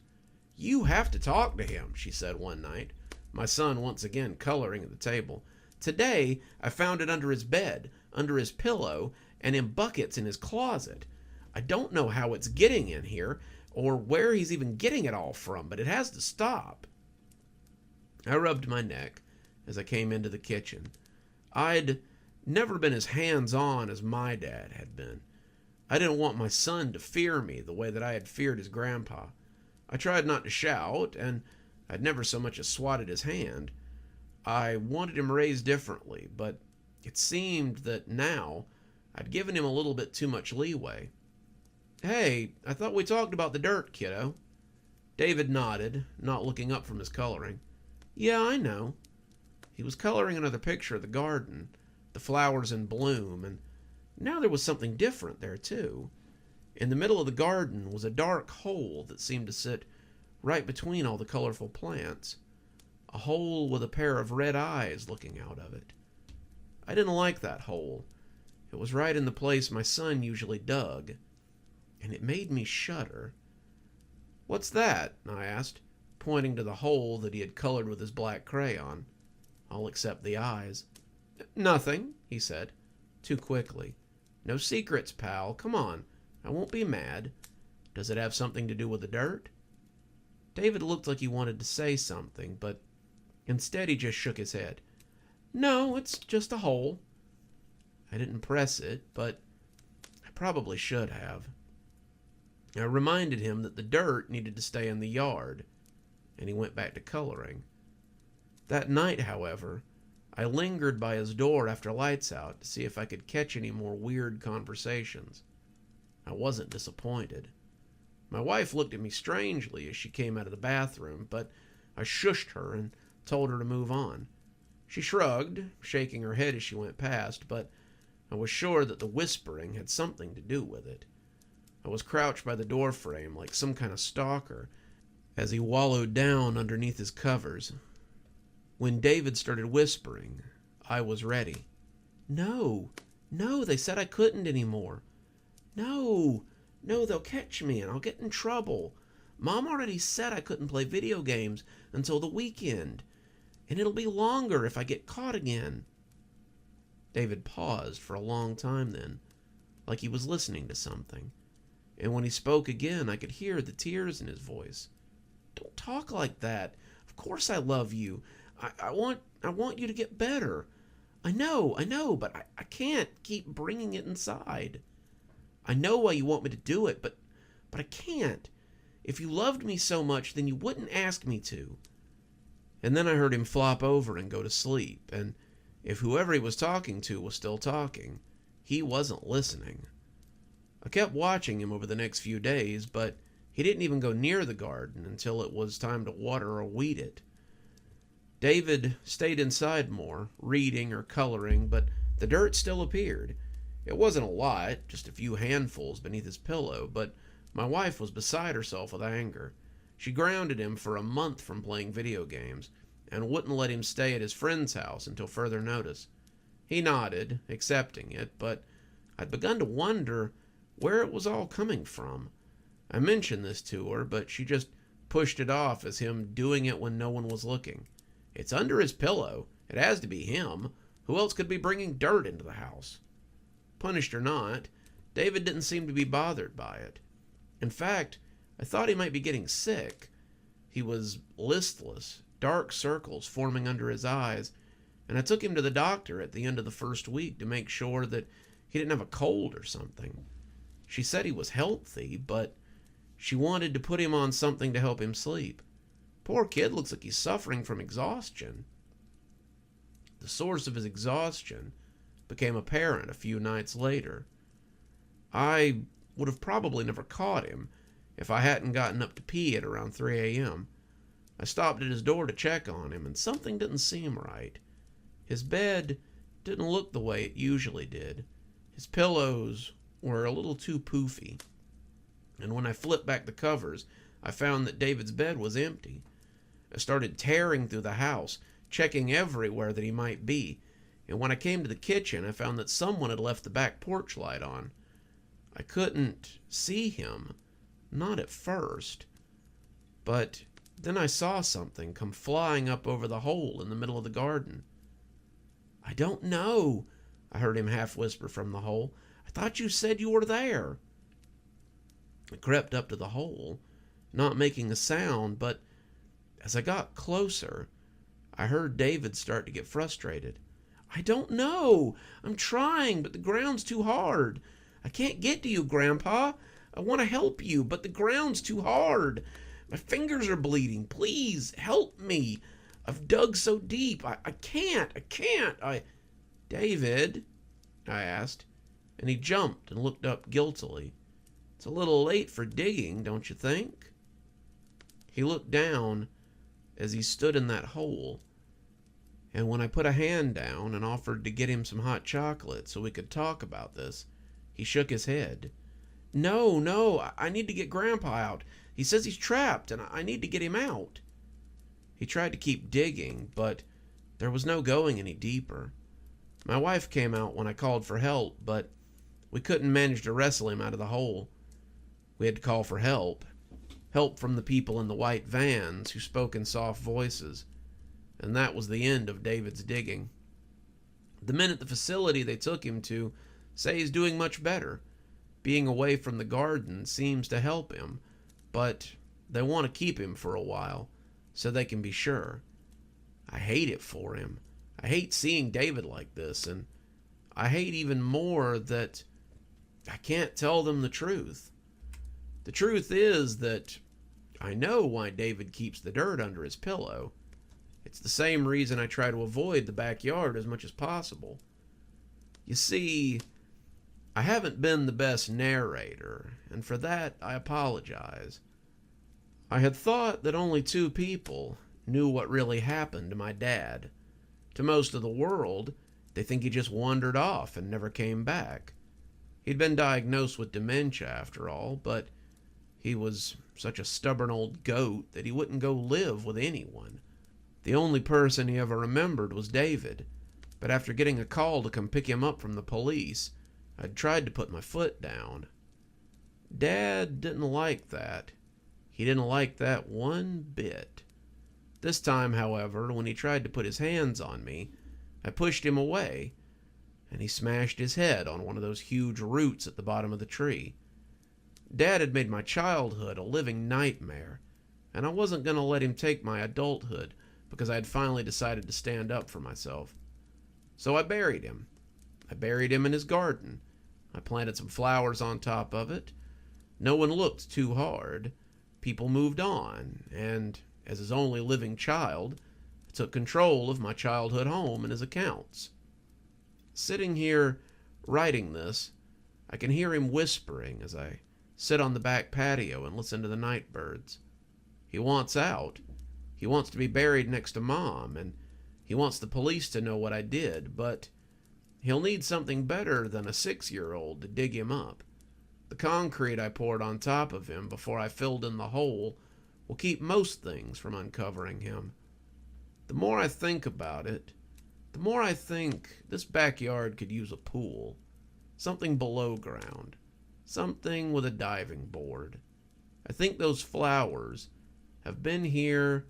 A: "You have to talk to him," she said one night, my son once again coloring at the table. "Today, I found it under his bed, under his pillow, and in buckets in his closet. I don't know how it's getting in here, or where he's even getting it all from, but it has to stop." I rubbed my neck as I came into the kitchen. I'd never been as hands-on as my dad had been. I didn't want my son to fear me the way that I had feared his grandpa. I tried not to shout, and I'd never so much as swatted his hand. I wanted him raised differently, but it seemed that now I'd given him a little bit too much leeway. "Hey, I thought we talked about the dirt, kiddo." David nodded, not looking up from his coloring. "Yeah, I know." He was coloring another picture of the garden, the flowers in bloom, and now there was something different there, too. In the middle of the garden was a dark hole that seemed to sit right between all the colorful plants. A hole with a pair of red eyes looking out of it. I didn't like that hole. It was right in the place my son usually dug, and it made me shudder. "What's that?" I asked, pointing to the hole that he had colored with his black crayon. All except the eyes. "Nothing," he said, too quickly. "No secrets, pal. Come on. I won't be mad. Does it have something to do with the dirt?" David looked like he wanted to say something, but instead he just shook his head. "No, it's just a hole." I didn't press it, but I probably should have. I reminded him that the dirt needed to stay in the yard, and he went back to coloring. That night, however, I lingered by his door after lights out to see if I could catch any more weird conversations. I wasn't disappointed. My wife looked at me strangely as she came out of the bathroom, but I shushed her and told her to move on. She shrugged, shaking her head as she went past, but I was sure that the whispering had something to do with it. I was crouched by the doorframe like some kind of stalker as he wallowed down underneath his covers. When David started whispering, I was ready. No, they said I couldn't anymore. No, they'll catch me and I'll get in trouble. Mom already said I couldn't play video games until the weekend, and it'll be longer if I get caught again." David paused for a long time then, like he was listening to something, and when he spoke again, I could hear the tears in his voice. "Don't talk like that. Of course I love you. I want you to get better. I know, but I can't keep bringing it inside. I know why you want me to do it, but I can't. If you loved me so much, then you wouldn't ask me to." And then I heard him flop over and go to sleep, and if whoever he was talking to was still talking, he wasn't listening. I kept watching him over the next few days, but he didn't even go near the garden until it was time to water or weed it. David stayed inside more, reading or coloring, but the dirt still appeared. It wasn't a lot, just a few handfuls beneath his pillow, but my wife was beside herself with anger. She grounded him for a month from playing video games, and wouldn't let him stay at his friend's house until further notice. He nodded, accepting it, but I'd begun to wonder where it was all coming from. I mentioned this to her, but she just pushed it off as him doing it when no one was looking. It's under his pillow. It has to be him. Who else could be bringing dirt into the house? Punished or not, David didn't seem to be bothered by it. In fact, I thought he might be getting sick. He was listless, dark circles forming under his eyes, and I took him to the doctor at the end of the first week to make sure that he didn't have a cold or something. She said he was healthy, but she wanted to put him on something to help him sleep. Poor kid looks like he's suffering from exhaustion. The source of his exhaustion became apparent a few nights later. I would have probably never caught him if I hadn't gotten up to pee at around 3 a.m. I stopped at his door to check on him, and something didn't seem right. His bed didn't look the way it usually did. His pillows were a little too poofy. And when I flipped back the covers, I found that David's bed was empty. I started tearing through the house, checking everywhere that he might be, and when I came to the kitchen, I found that someone had left the back porch light on. I couldn't see him, not at first, but then I saw something come flying up over the hole in the middle of the garden. "I don't know," I heard him half whisper from the hole. "I thought you said you were there." I crept up to the hole, not making a sound, but as I got closer, I heard David start to get frustrated. "I don't know. I'm trying, but the ground's too hard. I can't get to you, Grandpa. I want to help you, but the ground's too hard. My fingers are bleeding. Please help me. I've dug so deep. I can't. David?" I asked, and he jumped and looked up guiltily. "It's a little late for digging, don't you think?" He looked down as he stood in that hole, and when I put a hand down and offered to get him some hot chocolate so we could talk about this, he shook his head. No, I need to get Grandpa out. He says he's trapped, and I need to get him out." He tried to keep digging, but there was no going any deeper. My wife came out when I called for help, but we couldn't manage to wrestle him out of the hole. We had to call for help from the people in the white vans who spoke in soft voices, and that was the end of David's digging. The men at the facility they took him to say he's doing much better. Being away from the garden seems to help him, but they want to keep him for a while so they can be sure. I hate it for him. I hate seeing David like this, and I hate even more that I can't tell them the truth. The truth is that I know why David keeps the dirt under his pillow. It's the same reason I try to avoid the backyard as much as possible. You see, I haven't been the best narrator, and for that I apologize. I had thought that only 2 people knew what really happened to my dad. To most of the world, they think he just wandered off and never came back. He'd been diagnosed with dementia after all, but he was such a stubborn old goat that he wouldn't go live with anyone. The only person he ever remembered was David, but after getting a call to come pick him up from the police, I'd tried to put my foot down. Dad didn't like that. He didn't like that one bit. This time, however, when he tried to put his hands on me, I pushed him away, and he smashed his head on one of those huge roots at the bottom of the tree. Dad had made my childhood a living nightmare, and I wasn't going to let him take my adulthood because I had finally decided to stand up for myself. So I buried him. I buried him in his garden. I planted some flowers on top of it. No one looked too hard. People moved on, and as his only living child, I took control of my childhood home and his accounts. Sitting here writing this, I can hear him whispering as I sit on the back patio and listen to the night birds. He wants out. He wants to be buried next to Mom, and he wants the police to know what I did, but he'll need something better than a 6-year-old to dig him up. The concrete I poured on top of him before I filled in the hole will keep most things from uncovering him. The more I think about it, the more I think this backyard could use a pool. Something below ground. Something with a diving board. I think those flowers have been here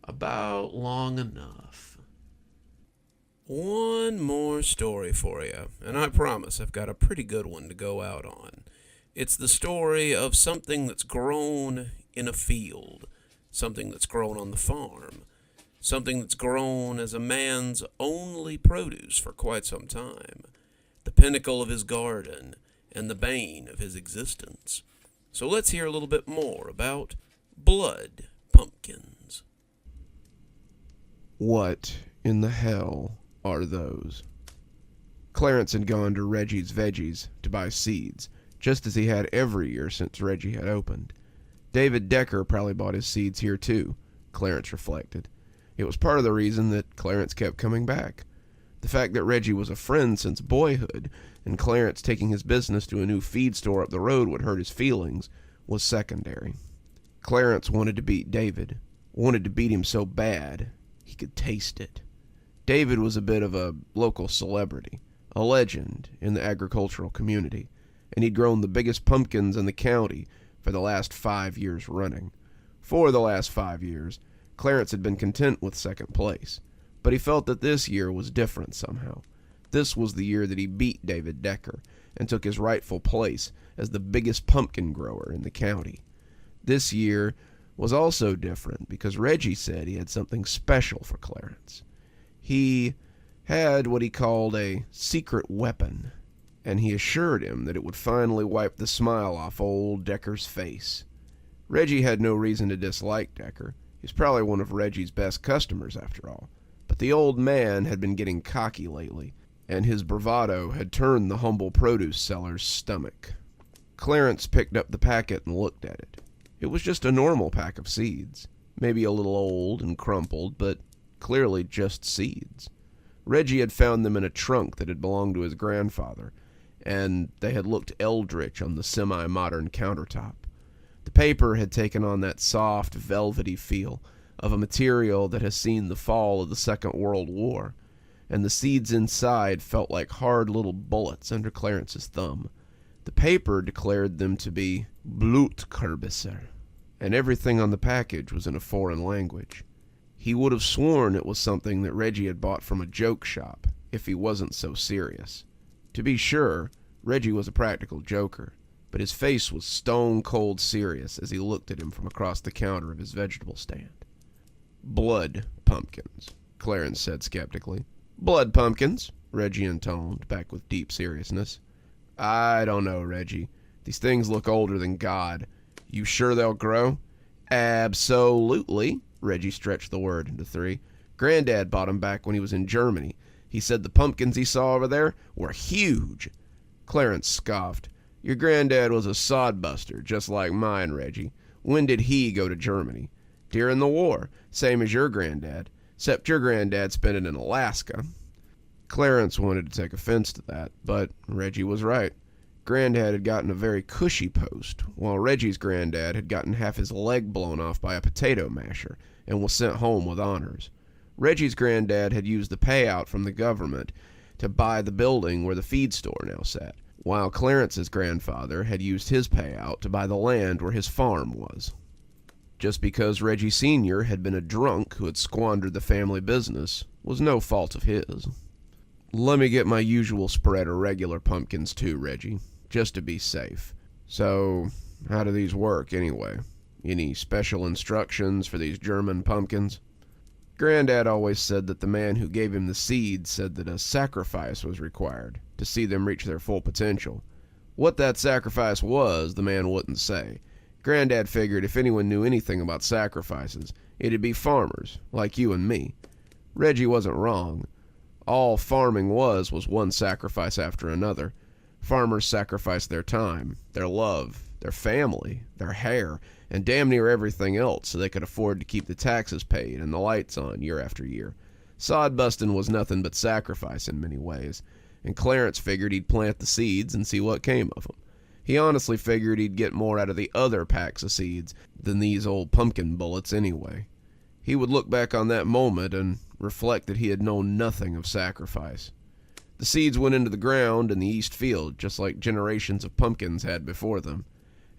A: about long enough.
D: One more story for you, and I promise I've got a pretty good one to go out on. It's the story of something that's grown in a field, something that's grown on the farm.
A: something that's grown as a man's only produce for quite some time, the pinnacle of his garden and the bane of his existence. So let's hear a little bit more about blood pumpkins.
C: What in the hell are those? Clarence had gone to Reggie's Veggies to buy seeds, just as he had every year since Reggie had opened. David Decker probably bought his seeds here too, Clarence reflected. It was part of the reason that Clarence kept coming back. The fact that Reggie was a friend since boyhood, and Clarence taking his business to a new feed store up the road would hurt his feelings, was secondary. Clarence wanted to beat David, wanted to beat him so bad he could taste it. David was a bit of a local celebrity, a legend in the agricultural community, and he'd grown the biggest pumpkins in the county for the last 5 years running. For the last 5 years, Clarence had been content with second place, but he felt that this year was different somehow. This was the year that he beat David Decker and took his rightful place as the biggest pumpkin grower in the county. This year was also different because Reggie said he had something special for Clarence. He had what he called a secret weapon, and he assured him that it would finally wipe the smile off old Decker's face. Reggie had no reason to dislike Decker. He was probably one of Reggie's best customers after all. But the old man had been getting cocky lately, and his bravado had turned the humble produce seller's stomach. Clarence picked up the packet and looked at it. It was just a normal pack of seeds, maybe a little old and crumpled, but clearly just seeds. Reggie had found them in a trunk that had belonged to his grandfather, and they had looked eldritch on the semi-modern countertop. The paper had taken on that soft, velvety feel of a material that has seen the fall of the Second World War, and the seeds inside felt like hard little bullets under Clarence's thumb. The paper declared them to be Blutkürbisser, and everything on the package was in a foreign language. He would have sworn it was something that Reggie had bought from a joke shop, if he wasn't so serious. To be sure, Reggie was a practical joker, but his face was stone-cold serious as he looked at him from across the counter of his vegetable stand. "Blood pumpkins," Clarence said skeptically. "Blood pumpkins," Reggie intoned, back with deep seriousness. "I don't know, Reggie. These things look older than God. You sure they'll grow?" "Absolutely." Reggie stretched the word into 3. "Granddad bought 'em back when he was in Germany. He said the pumpkins he saw over there were huge." Clarence scoffed. "Your granddad was a sodbuster, just like mine, Reggie. When did he go to Germany?" "During the war, same as your granddad, except your granddad spent it in Alaska." Clarence wanted to take offense to that, but Reggie was right. Granddad had gotten a very cushy post, while Reggie's granddad had gotten half his leg blown off by a potato masher and was sent home with honors. Reggie's granddad had used the payout from the government to buy the building where the feed store now sat, while Clarence's grandfather had used his payout to buy the land where his farm was. Just because Reggie Sr. had been a drunk who had squandered the family business was no fault of his. "Let me get my usual spread of regular pumpkins too, Reggie, just to be safe. So, how do these work anyway? Any special instructions for these German pumpkins?" Granddad always said that the man who gave him the seeds said that a sacrifice was required to see them reach their full potential. What that sacrifice was, the man wouldn't say. Granddad figured if anyone knew anything about sacrifices, it'd be farmers, like you and me. Reggie wasn't wrong. All farming was one sacrifice after another. Farmers sacrificed their time, their love, their family, their hair, and damn near everything else so they could afford to keep the taxes paid and the lights on year after year. Sod busting was nothing but sacrifice in many ways, and Clarence figured he'd plant the seeds and see what came of them. He honestly figured he'd get more out of the other packs of seeds than these old pumpkin bullets anyway. He would look back on that moment and reflect that he had known nothing of sacrifice. The seeds went into the ground in the east field, just like generations of pumpkins had before them.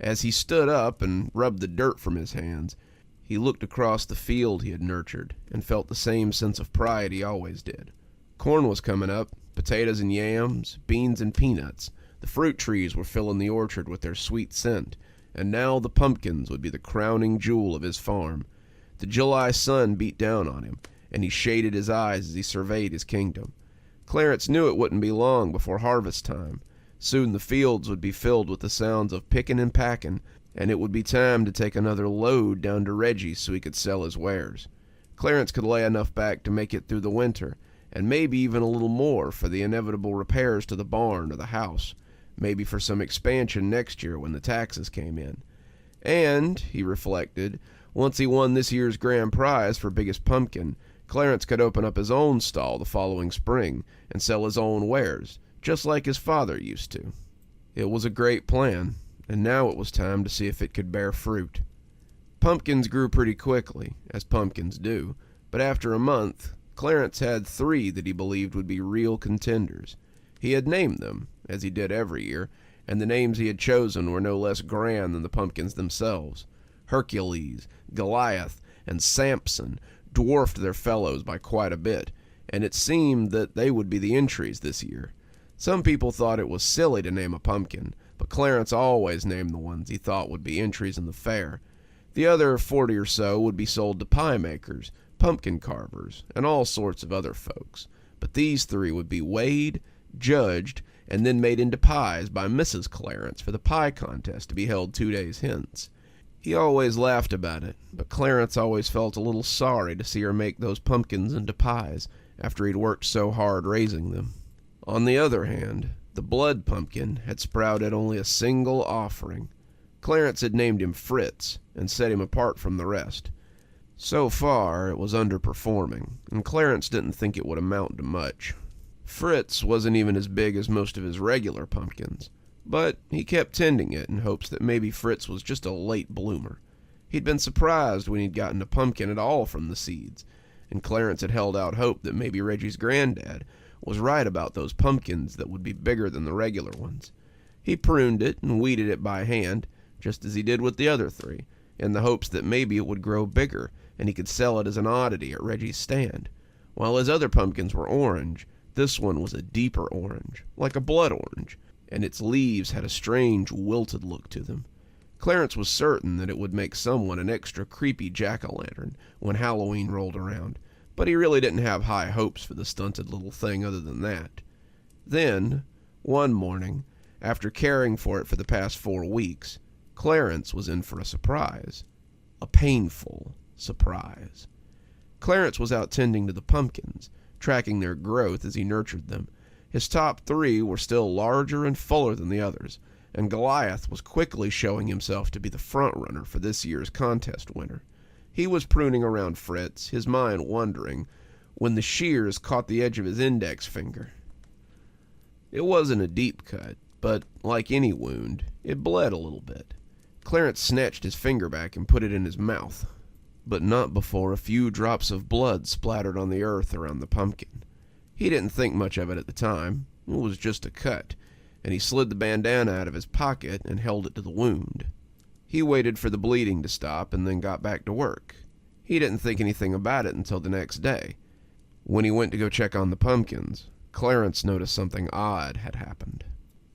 C: As he stood up and rubbed the dirt from his hands, he looked across the field he had nurtured and felt the same sense of pride he always did. Corn was coming up, potatoes and yams, beans and peanuts. The fruit trees were filling the orchard with their sweet scent, and now the pumpkins would be the crowning jewel of his farm. The July sun beat down on him, and he shaded his eyes as he surveyed his kingdom. Clarence knew it wouldn't be long before harvest time. Soon the fields would be filled with the sounds of picking and packing, and it would be time to take another load down to Reggie's so he could sell his wares. Clarence could lay enough back to make it through the winter, and maybe even a little more for the inevitable repairs to the barn or the house, maybe for some expansion next year when the taxes came in. And, he reflected, once he won this year's grand prize for biggest pumpkin, Clarence could open up his own stall the following spring and sell his own wares, just like his father used to. It was a great plan, and now it was time to see if it could bear fruit. Pumpkins grew pretty quickly, as pumpkins do, but after a month, Clarence had 3 that he believed would be real contenders. He had named them, as he did every year, and the names he had chosen were no less grand than the pumpkins themselves. Hercules, Goliath, and Sampson dwarfed their fellows by quite a bit, and it seemed that they would be the entries this year. Some people thought it was silly to name a pumpkin, but Clarence always named the ones he thought would be entries in the fair. The other 40 or so would be sold to pie makers, pumpkin carvers, and all sorts of other folks, but these 3 would be weighed, judged, and then made into pies by Mrs. Clarence for the pie contest to be held 2 days hence. He always laughed about it, but Clarence always felt a little sorry to see her make those pumpkins into pies after he'd worked so hard raising them. On the other hand, the blood pumpkin had sprouted only a single offering. Clarence had named him Fritz and set him apart from the rest. So far, it was underperforming, and Clarence didn't think it would amount to much. Fritz wasn't even as big as most of his regular pumpkins, but he kept tending it in hopes that maybe Fritz was just a late bloomer. He'd been surprised when he'd gotten a pumpkin at all from the seeds, and Clarence had held out hope that maybe Reggie's granddad was right about those pumpkins that would be bigger than the regular ones. He pruned it and weeded it by hand, just as he did with the other 3, in the hopes that maybe it would grow bigger and he could sell it as an oddity at Reggie's stand. While his other pumpkins were orange, this one was a deeper orange, like a blood orange, and its leaves had a strange wilted look to them. Clarence was certain that it would make someone an extra creepy jack-o'-lantern when Halloween rolled around, but he really didn't have high hopes for the stunted little thing other than that. Then, one morning, after caring for it for the past 4 weeks, Clarence was in for a surprise. A painful surprise. Clarence was out tending to the pumpkins, tracking their growth as he nurtured them. His top 3 were still larger and fuller than the others, and Goliath was quickly showing himself to be the front-runner for this year's contest winner. He was pruning around Fritz, his mind wandering, when the shears caught the edge of his index finger. It wasn't a deep cut, but, like any wound, it bled a little bit. Clarence snatched his finger back and put it in his mouth, but not before a few drops of blood splattered on the earth around the pumpkin. He didn't think much of it at the time. It was just a cut, and he slid the bandana out of his pocket and held it to the wound. He waited for the bleeding to stop and then got back to work. He didn't think anything about it until the next day. When he went to go check on the pumpkins, Clarence noticed something odd had happened.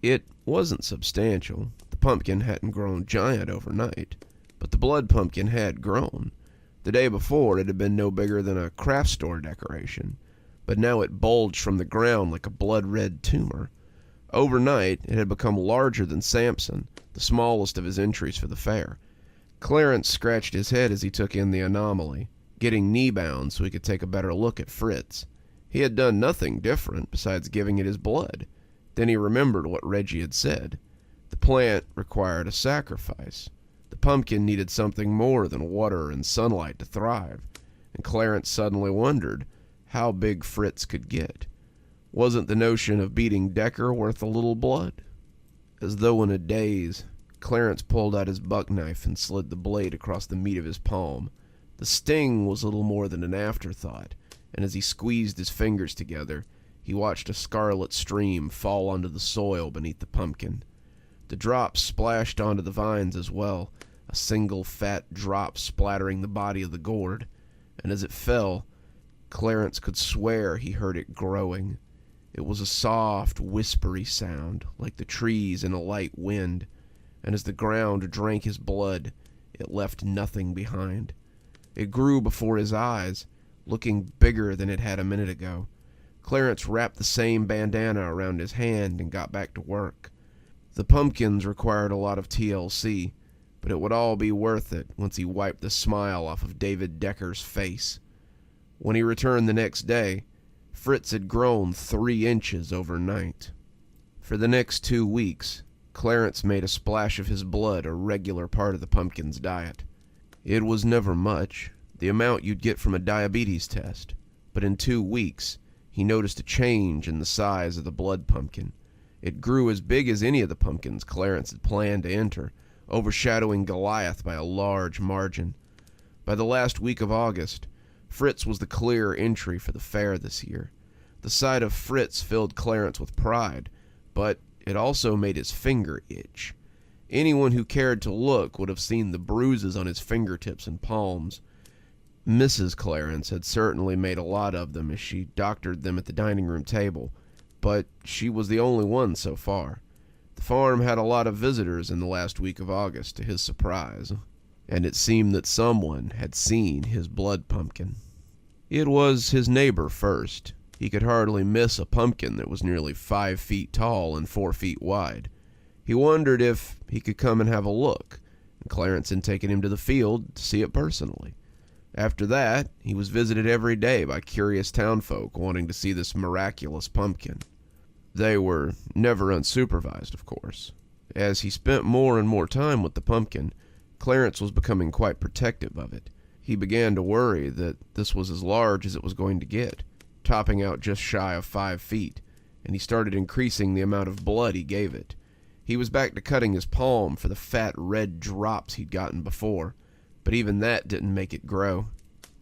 C: It wasn't substantial. The pumpkin hadn't grown giant overnight, but the blood pumpkin had grown. The day before, it had been no bigger than a craft store decoration, but now it bulged from the ground like a blood-red tumor. Overnight, it had become larger than Sampson, the smallest of his entries for the fair. Clarence scratched his head as he took in the anomaly, getting knee-bound so he could take a better look at Fritz. He had done nothing different besides giving it his blood. Then he remembered what Reggie had said. The plant required a sacrifice. The pumpkin needed something more than water and sunlight to thrive, and Clarence suddenly wondered how big Fritz could get. Wasn't the notion of beating Decker worth a little blood? As though in a daze, Clarence pulled out his buck knife and slid the blade across the meat of his palm. The sting was little more than an afterthought, and as he squeezed his fingers together, he watched a scarlet stream fall onto the soil beneath the pumpkin. The drops splashed onto the vines as well, a single fat drop splattering the body of the gourd, and as it fell, Clarence could swear he heard it growing. It was a soft, whispery sound, like the trees in a light wind, and as the ground drank his blood, it left nothing behind. It grew before his eyes, looking bigger than it had a minute ago. Clarence wrapped the same bandana around his hand and got back to work. The pumpkins required a lot of TLC, but it would all be worth it once he wiped the smile off of David Decker's face. When he returned the next day, Fritz had grown 3 inches overnight. For the next 2 weeks, Clarence made a splash of his blood a regular part of the pumpkin's diet. It was never much, the amount you'd get from a diabetes test, but in 2 weeks, he noticed a change in the size of the blood pumpkin. It grew as big as any of the pumpkins Clarence had planned to enter, overshadowing Goliath by a large margin. By the last week of August, Fritz was the clear entry for the fair this year. The sight of Fritz filled Clarence with pride, but it also made his finger itch. Anyone who cared to look would have seen the bruises on his fingertips and palms. Mrs. Clarence had certainly made a lot of them as she doctored them at the dining room table, but she was the only one so far. The farm had a lot of visitors in the last week of August, to his surprise, and it seemed that someone had seen his blood pumpkin. It was his neighbor first. He could hardly miss a pumpkin that was nearly 5 feet tall and 4 feet wide. He wondered if he could come and have a look, and Clarence had taken him to the field to see it personally. After that, he was visited every day by curious townfolk wanting to see this miraculous pumpkin. They were never unsupervised, of course. As he spent more and more time with the pumpkin, Clarence was becoming quite protective of it. He began to worry that this was as large as it was going to get, topping out just shy of 5 feet, and he started increasing the amount of blood he gave it. He was back to cutting his palm for the fat red drops he'd gotten before, but even that didn't make it grow.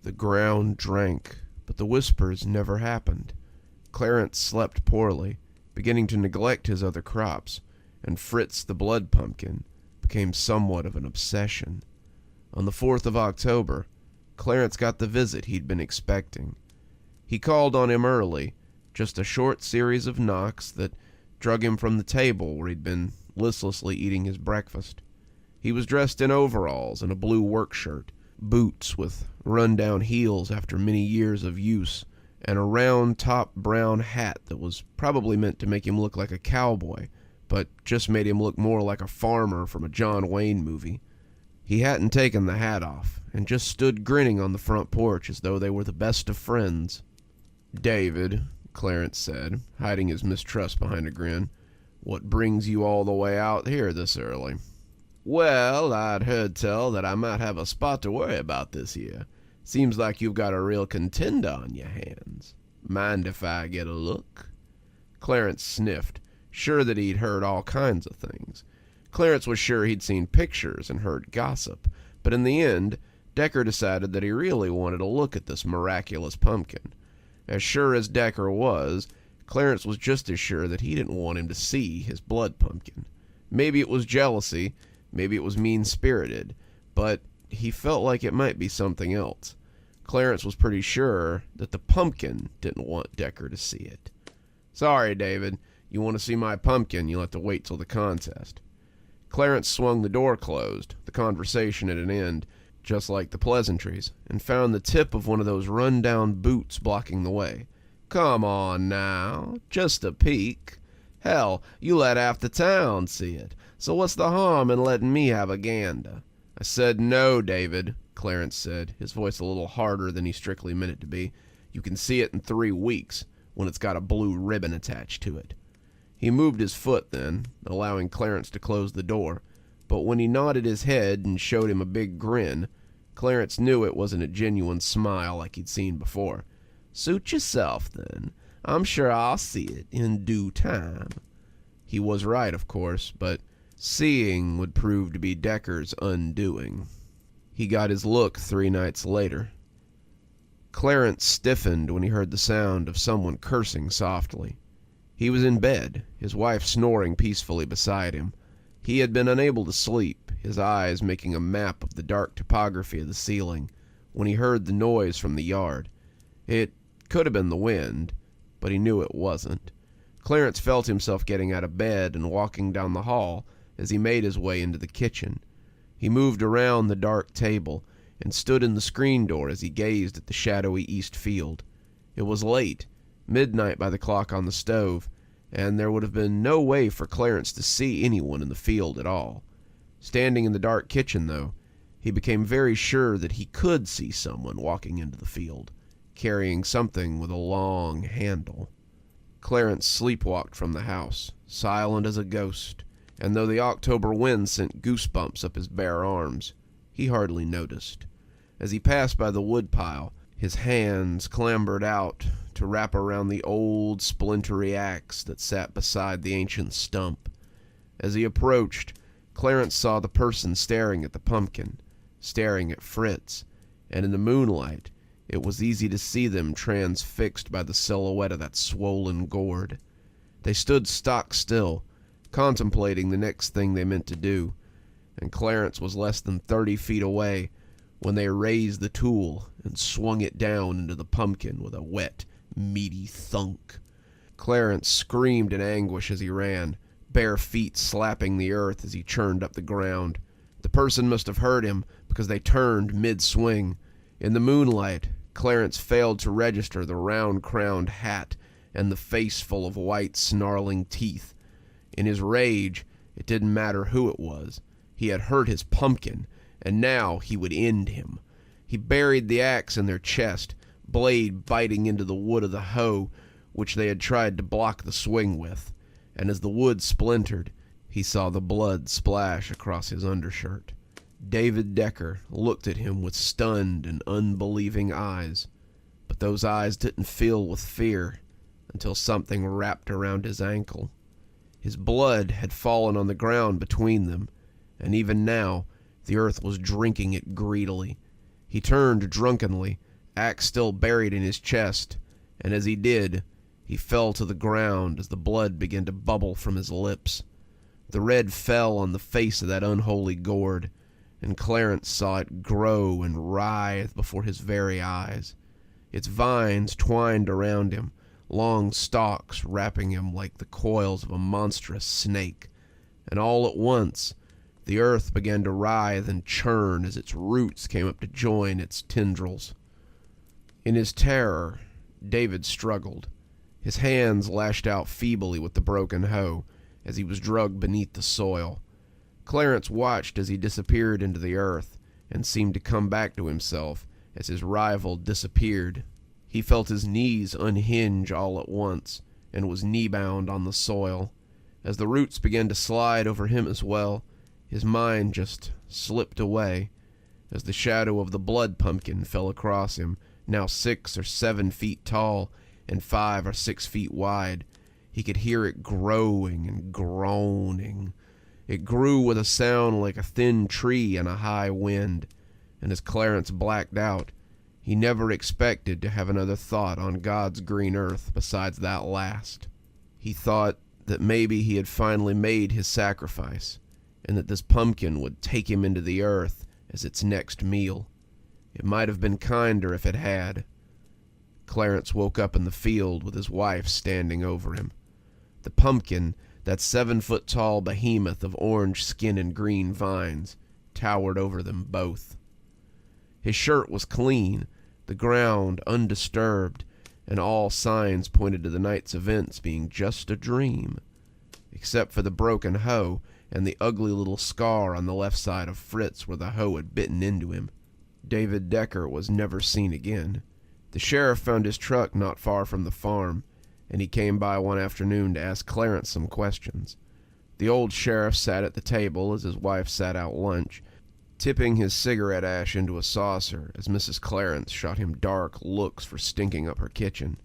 C: The ground drank, but the whispers never happened. Clarence slept poorly, beginning to neglect his other crops, and Fritz the blood pumpkin became somewhat of an obsession. On the 4th of October, Clarence got the visit he'd been expecting. He called on him early, just a short series of knocks that drug him from the table where he'd been listlessly eating his breakfast. He was dressed in overalls and a blue work shirt, boots with run-down heels after many years of use, and a round-top brown hat that was probably meant to make him look like a cowboy, but just made him look more like a farmer from a John Wayne movie. He hadn't taken the hat off, and just stood grinning on the front porch as though they were the best of friends. "David," Clarence said, hiding his mistrust behind a grin, "what brings you all the way out here this early?" "Well, I'd heard tell that I might have a spot to worry about this year. Seems like you've got a real contender on your hands. Mind if I get a look?" Clarence sniffed, sure that he'd heard all kinds of things. Clarence was sure he'd seen pictures and heard gossip, but in the end, Decker decided that he really wanted to look at this miraculous pumpkin. As sure as Decker was, Clarence was just as sure that he didn't want him to see his blood pumpkin. Maybe it was jealousy, maybe it was mean-spirited, but he felt like it might be something else. Clarence was pretty sure that the pumpkin didn't want Decker to see it. "Sorry, David. You want to see my pumpkin, you'll have to wait till the contest." Clarence swung the door closed, the conversation at an end, just like the pleasantries, and found the tip of one of those run-down boots blocking the way. "Come on now, just a peek. Hell, you let half the town see it, so what's the harm in letting me have a gander?" "I said no, David," Clarence said, his voice a little harder than he strictly meant it to be. "You can see it in 3 weeks, when it's got a blue ribbon attached to it." He moved his foot then, allowing Clarence to close the door, but when he nodded his head and showed him a big grin, Clarence knew it wasn't a genuine smile like he'd seen before. "Suit yourself, then. I'm sure I'll see it in due time." He was right, of course, but seeing would prove to be Decker's undoing. He got his look 3 nights later. Clarence stiffened when he heard the sound of someone cursing softly. He was in bed, his wife snoring peacefully beside him. He had been unable to sleep, his eyes making a map of the dark topography of the ceiling, when he heard the noise from the yard. It could have been the wind, but he knew it wasn't. Clarence felt himself getting out of bed and walking down the hall as he made his way into the kitchen. He moved around the dark table and stood in the screen door as he gazed at the shadowy east field. It was late, midnight by the clock on the stove, and there would have been no way for Clarence to see anyone in the field at all. Standing in the dark kitchen, though, he became very sure that he could see someone walking into the field, carrying something with a long handle. Clarence sleepwalked from the house, silent as a ghost, and though the October wind sent goosebumps up his bare arms, he hardly noticed. As he passed by the woodpile, his hands clambered out to wrap around the old, splintery axe that sat beside the ancient stump. As he approached, Clarence saw the person staring at the pumpkin, staring at Fritz, and in the moonlight, it was easy to see them transfixed by the silhouette of that swollen gourd. They stood stock still, contemplating the next thing they meant to do, and Clarence was less than 30 feet away when they raised the tool and swung it down into the pumpkin with a wet, meaty thunk. Clarence screamed in anguish as he ran, bare feet slapping the earth as he churned up the ground. The person must have heard him because they turned mid-swing. In the moonlight, Clarence failed to register the round-crowned hat and the face full of white, snarling teeth. In his rage, it didn't matter who it was. He had hurt his pumpkin, and now he would end him. He buried the axe in their chest, blade biting into the wood of the hoe, which they had tried to block the swing with, and as the wood splintered, he saw the blood splash across his undershirt. David Decker looked at him with stunned and unbelieving eyes, but those eyes didn't fill with fear until something wrapped around his ankle. His blood had fallen on the ground between them, and even now the earth was drinking it greedily. He turned drunkenly, axe still buried in his chest, and as he did, he fell to the ground as the blood began to bubble from his lips. The red fell on the face of that unholy gourd, and Clarence saw it grow and writhe before his very eyes. Its vines twined around him, long stalks wrapping him like the coils of a monstrous snake, and all at once the earth began to writhe and churn as its roots came up to join its tendrils. In his terror, David struggled. His hands lashed out feebly with the broken hoe as he was dragged beneath the soil. Clarence watched as he disappeared into the earth and seemed to come back to himself as his rival disappeared. He felt his knees unhinge all at once and was knee-bound on the soil. As the roots began to slide over him as well, his mind just slipped away. As the shadow of the blood pumpkin fell across him, now 6 or 7 feet tall and 5 or 6 feet wide, he could hear it growing and groaning. It grew with a sound like a thin tree in a high wind, and as Clarence blacked out, he never expected to have another thought on God's green earth besides that last. He thought that maybe he had finally made his sacrifice, and that this pumpkin would take him into the earth as its next meal. It might have been kinder if it had. Clarence woke up in the field with his wife standing over him. The pumpkin, that 7-foot-tall behemoth of orange skin and green vines, towered over them both. His shirt was clean, the ground undisturbed, and all signs pointed to the night's events being just a dream, except for the broken hoe and the ugly little scar on the left side of Fritz where the hoe had bitten into him. David Decker was never seen again. The sheriff found his truck not far from the farm, and he came by one afternoon to ask Clarence some questions. The old sheriff sat at the table as his wife sat out lunch, tipping his cigarette ash into a saucer as Mrs. Clarence shot him dark looks for stinking up her kitchen.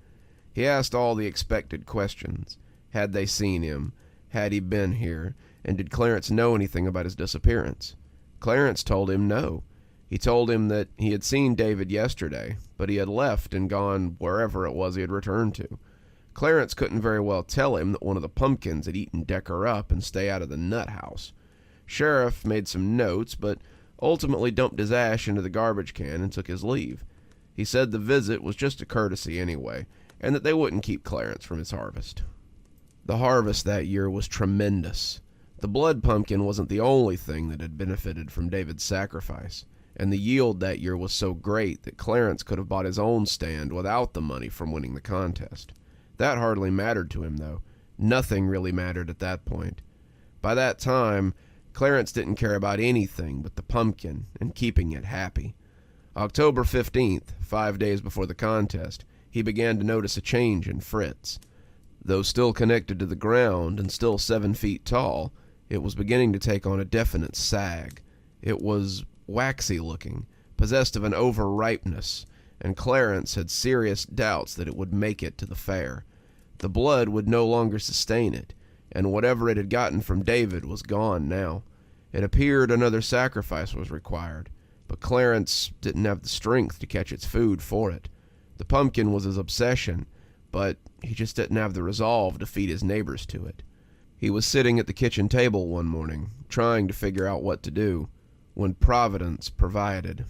C: He asked all the expected questions. Had they seen him? Had he been here? And did Clarence know anything about his disappearance? Clarence told him no. He told him that he had seen David yesterday, but he had left and gone wherever it was he had returned to. Clarence couldn't very well tell him that one of the pumpkins had eaten Decker up and stay out of the nut house. Sheriff made some notes, but ultimately dumped his ash into the garbage can and took his leave. He said the visit was just a courtesy anyway, and that they wouldn't keep Clarence from his harvest. The harvest that year was tremendous. The blood pumpkin wasn't the only thing that had benefited from David's sacrifice, and the yield that year was so great that Clarence could have bought his own stand without the money from winning the contest. That hardly mattered to him, though. Nothing really mattered at that point. By that time, Clarence didn't care about anything but the pumpkin and keeping it happy. October 15th, 5 days before the contest, he began to notice a change in Fritz. Though still connected to the ground and still 7 feet tall, it was beginning to take on a definite sag. It was waxy looking, possessed of an over-ripeness, and Clarence had serious doubts that it would make it to the fair. The blood would no longer sustain it, and whatever it had gotten from David was gone now. It appeared another sacrifice was required, but Clarence didn't have the strength to catch its food for it. The pumpkin was his obsession, but he just didn't have the resolve to feed his neighbors to it. He was sitting at the kitchen table one morning, trying to figure out what to do, when Providence provided.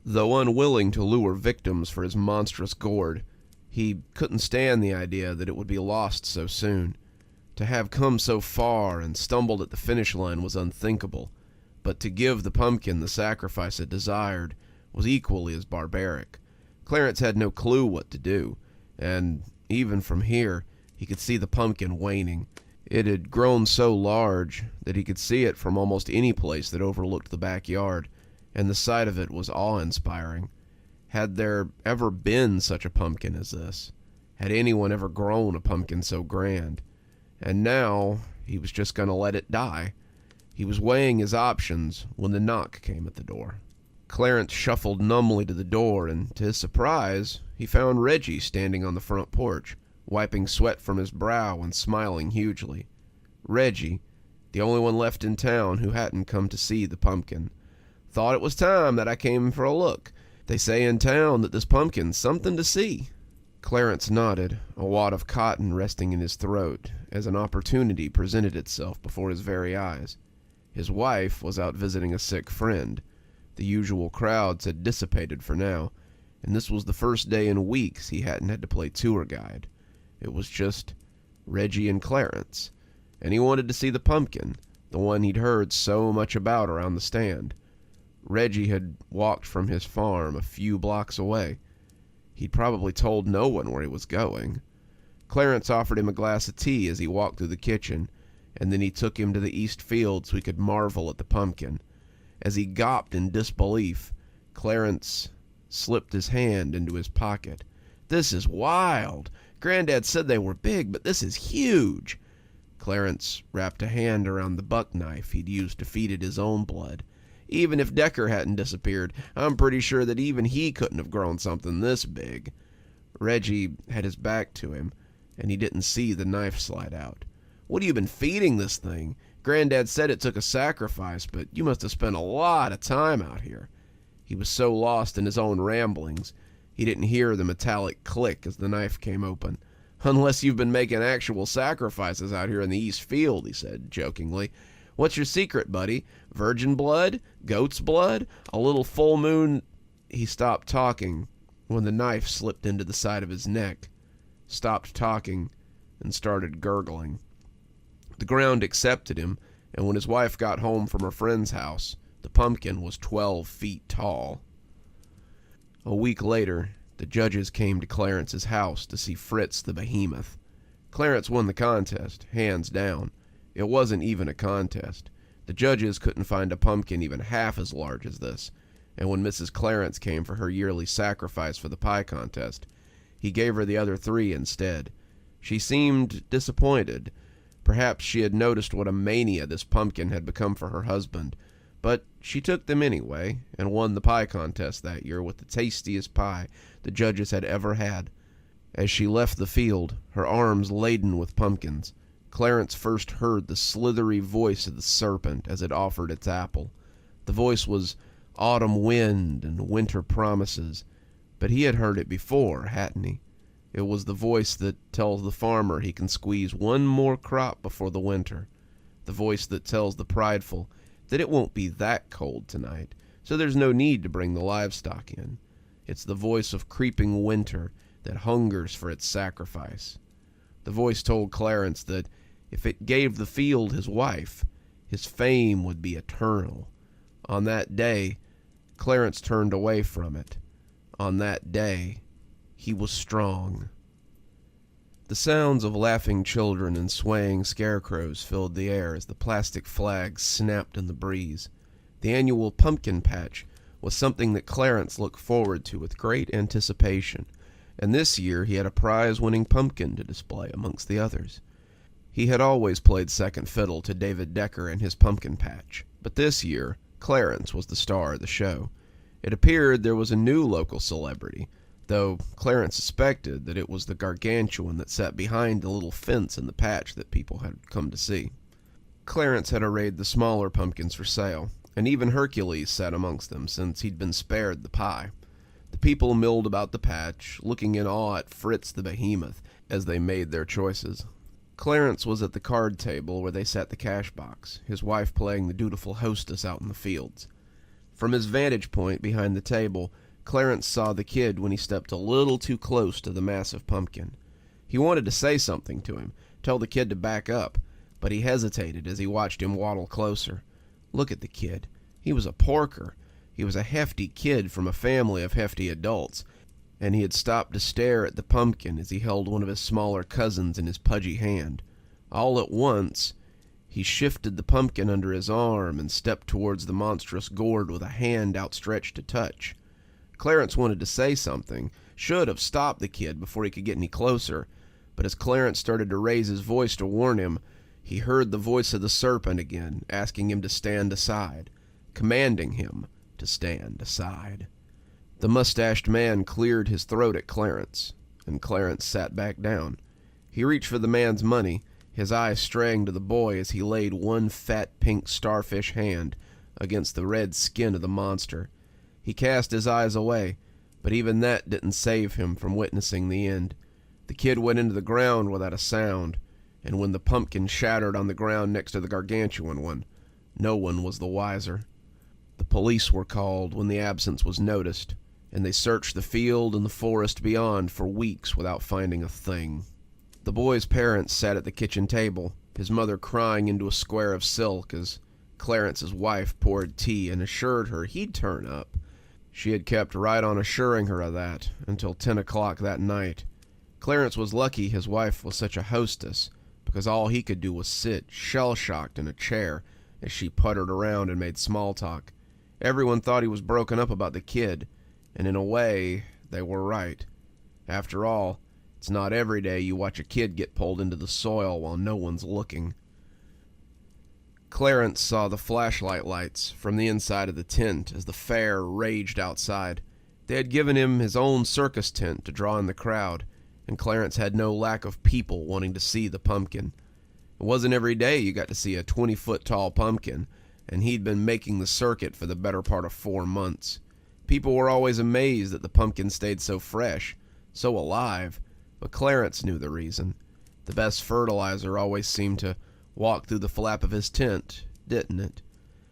C: Though unwilling to lure victims for his monstrous gourd, he couldn't stand the idea that it would be lost so soon. To have come so far and stumbled at the finish line was unthinkable, but to give the pumpkin the sacrifice it desired was equally as barbaric. Clarence had no clue what to do, and even from here, he could see the pumpkin waning. It had grown so large that he could see it from almost any place that overlooked the backyard, and the sight of it was awe-inspiring. Had there ever been such a pumpkin as this? Had anyone ever grown a pumpkin so grand? And now, he was just going to let it die. He was weighing his options when the knock came at the door. Clarence shuffled numbly to the door, and to his surprise, he found Reggie standing on the front porch, wiping sweat from his brow and smiling hugely. Reggie, the only one left in town who hadn't come to see the pumpkin. "Thought it was time that I came for a look. They say in town that this pumpkin's something to see." Clarence nodded, a wad of cotton resting in his throat, as an opportunity presented itself before his very eyes. His wife was out visiting a sick friend. The usual crowds had dissipated for now, and this was the first day in weeks he hadn't had to play tour guide. It was just Reggie and Clarence, and he wanted to see the pumpkin, the one he'd heard so much about around the stand. Reggie had walked from his farm a few blocks away. He'd probably told no one where he was going. Clarence offered him a glass of tea as he walked through the kitchen, and then he took him to the east field so he could marvel at the pumpkin. As he gawped in disbelief, Clarence slipped his hand into his pocket. "This is wild. Granddad said they were big, but this is huge." Clarence wrapped a hand around the buck knife he'd used to feed it his own blood. Even if Decker hadn't disappeared, I'm pretty sure that even he couldn't have grown something this big. Reggie had his back to him, and he didn't see the knife slide out. "What have you been feeding this thing? Granddad said it took a sacrifice, but you must have spent a lot of time out here." He was so lost in his own ramblings, he didn't hear the metallic click as the knife came open. "Unless you've been making actual sacrifices out here in the East Field," he said, jokingly. "What's your secret, buddy? Virgin blood? Goat's blood? A little full moon?" He stopped talking when the knife slipped into the side of his neck, stopped talking, and started gurgling. The ground accepted him, and when his wife got home from her friend's house, the pumpkin was 12 feet tall. A week later, the judges came to Clarence's house to see Fritz the behemoth. Clarence won the contest, hands down. It wasn't even a contest. The judges couldn't find a pumpkin even half as large as this, and when Mrs. Clarence came for her yearly sacrifice for the pie contest, he gave her the other 3 instead. She seemed disappointed. Perhaps she had noticed what a mania this pumpkin had become for her husband, but she took them anyway, and won the pie contest that year with the tastiest pie the judges had ever had. As she left the field, her arms laden with pumpkins, Clarence first heard the slithery voice of the serpent as it offered its apple. The voice was autumn wind and winter promises, but he had heard it before, hadn't he? It was the voice that tells the farmer he can squeeze one more crop before the winter. The voice that tells the prideful that it won't be that cold tonight, so there's no need to bring the livestock in. It's the voice of creeping winter that hungers for its sacrifice. The voice told Clarence that if it gave the field his wife, his fame would be eternal. On that day, Clarence turned away from it. On that day, he was strong. The sounds of laughing children and swaying scarecrows filled the air as the plastic flags snapped in the breeze. The annual pumpkin patch was something that Clarence looked forward to with great anticipation, and this year he had a prize-winning pumpkin to display amongst the others. He had always played second fiddle to David Decker and his pumpkin patch, but this year, Clarence was the star of the show. It appeared there was a new local celebrity, though Clarence suspected that it was the gargantuan that sat behind the little fence in the patch that people had come to see. Clarence had arrayed the smaller pumpkins for sale, and even Hercules sat amongst them since he'd been spared the pie. The people milled about the patch, looking in awe at Fritz the behemoth as they made their choices. Clarence was at the card table where they sat the cash box, his wife playing the dutiful hostess out in the fields. From his vantage point behind the table, Clarence saw the kid when he stepped a little too close to the massive pumpkin. He wanted to say something to him, tell the kid to back up, but he hesitated as he watched him waddle closer. Look at the kid. He was a porker. He was a hefty kid from a family of hefty adults, and he had stopped to stare at the pumpkin as he held one of his smaller cousins in his pudgy hand. All at once, he shifted the pumpkin under his arm and stepped towards the monstrous gourd with a hand outstretched to touch. Clarence wanted to say something, should have stopped the kid before he could get any closer, but as Clarence started to raise his voice to warn him, he heard the voice of the serpent again, asking him to stand aside, commanding him to stand aside. The mustached man cleared his throat at Clarence, and Clarence sat back down. He reached for the man's money, his eyes straying to the boy as he laid one fat pink starfish hand against the red skin of the monster. He cast his eyes away, but even that didn't save him from witnessing the end. The kid went into the ground without a sound, and when the pumpkin shattered on the ground next to the gargantuan one, no one was the wiser. The police were called when the absence was noticed, and they searched the field and the forest beyond for weeks without finding a thing. The boy's parents sat at the kitchen table, his mother crying into a square of silk as Clarence's wife poured tea and assured her he'd turn up. She had kept right on assuring her of that until 10 o'clock that night. Clarence was lucky his wife was such a hostess, because all he could do was sit, shell-shocked in a chair, as she puttered around and made small talk. Everyone thought he was broken up about the kid, and in a way, they were right. After all, it's not every day you watch a kid get pulled into the soil while no one's looking. Clarence saw the flashlight lights from the inside of the tent as the fair raged outside. They had given him his own circus tent to draw in the crowd, and Clarence had no lack of people wanting to see the pumpkin. It wasn't every day you got to see a 20-foot-tall pumpkin, and he'd been making the circuit for the better part of 4 months. People were always amazed that the pumpkin stayed so fresh, so alive, but Clarence knew the reason. The best fertilizer always seemed to walk through the flap of his tent, didn't it?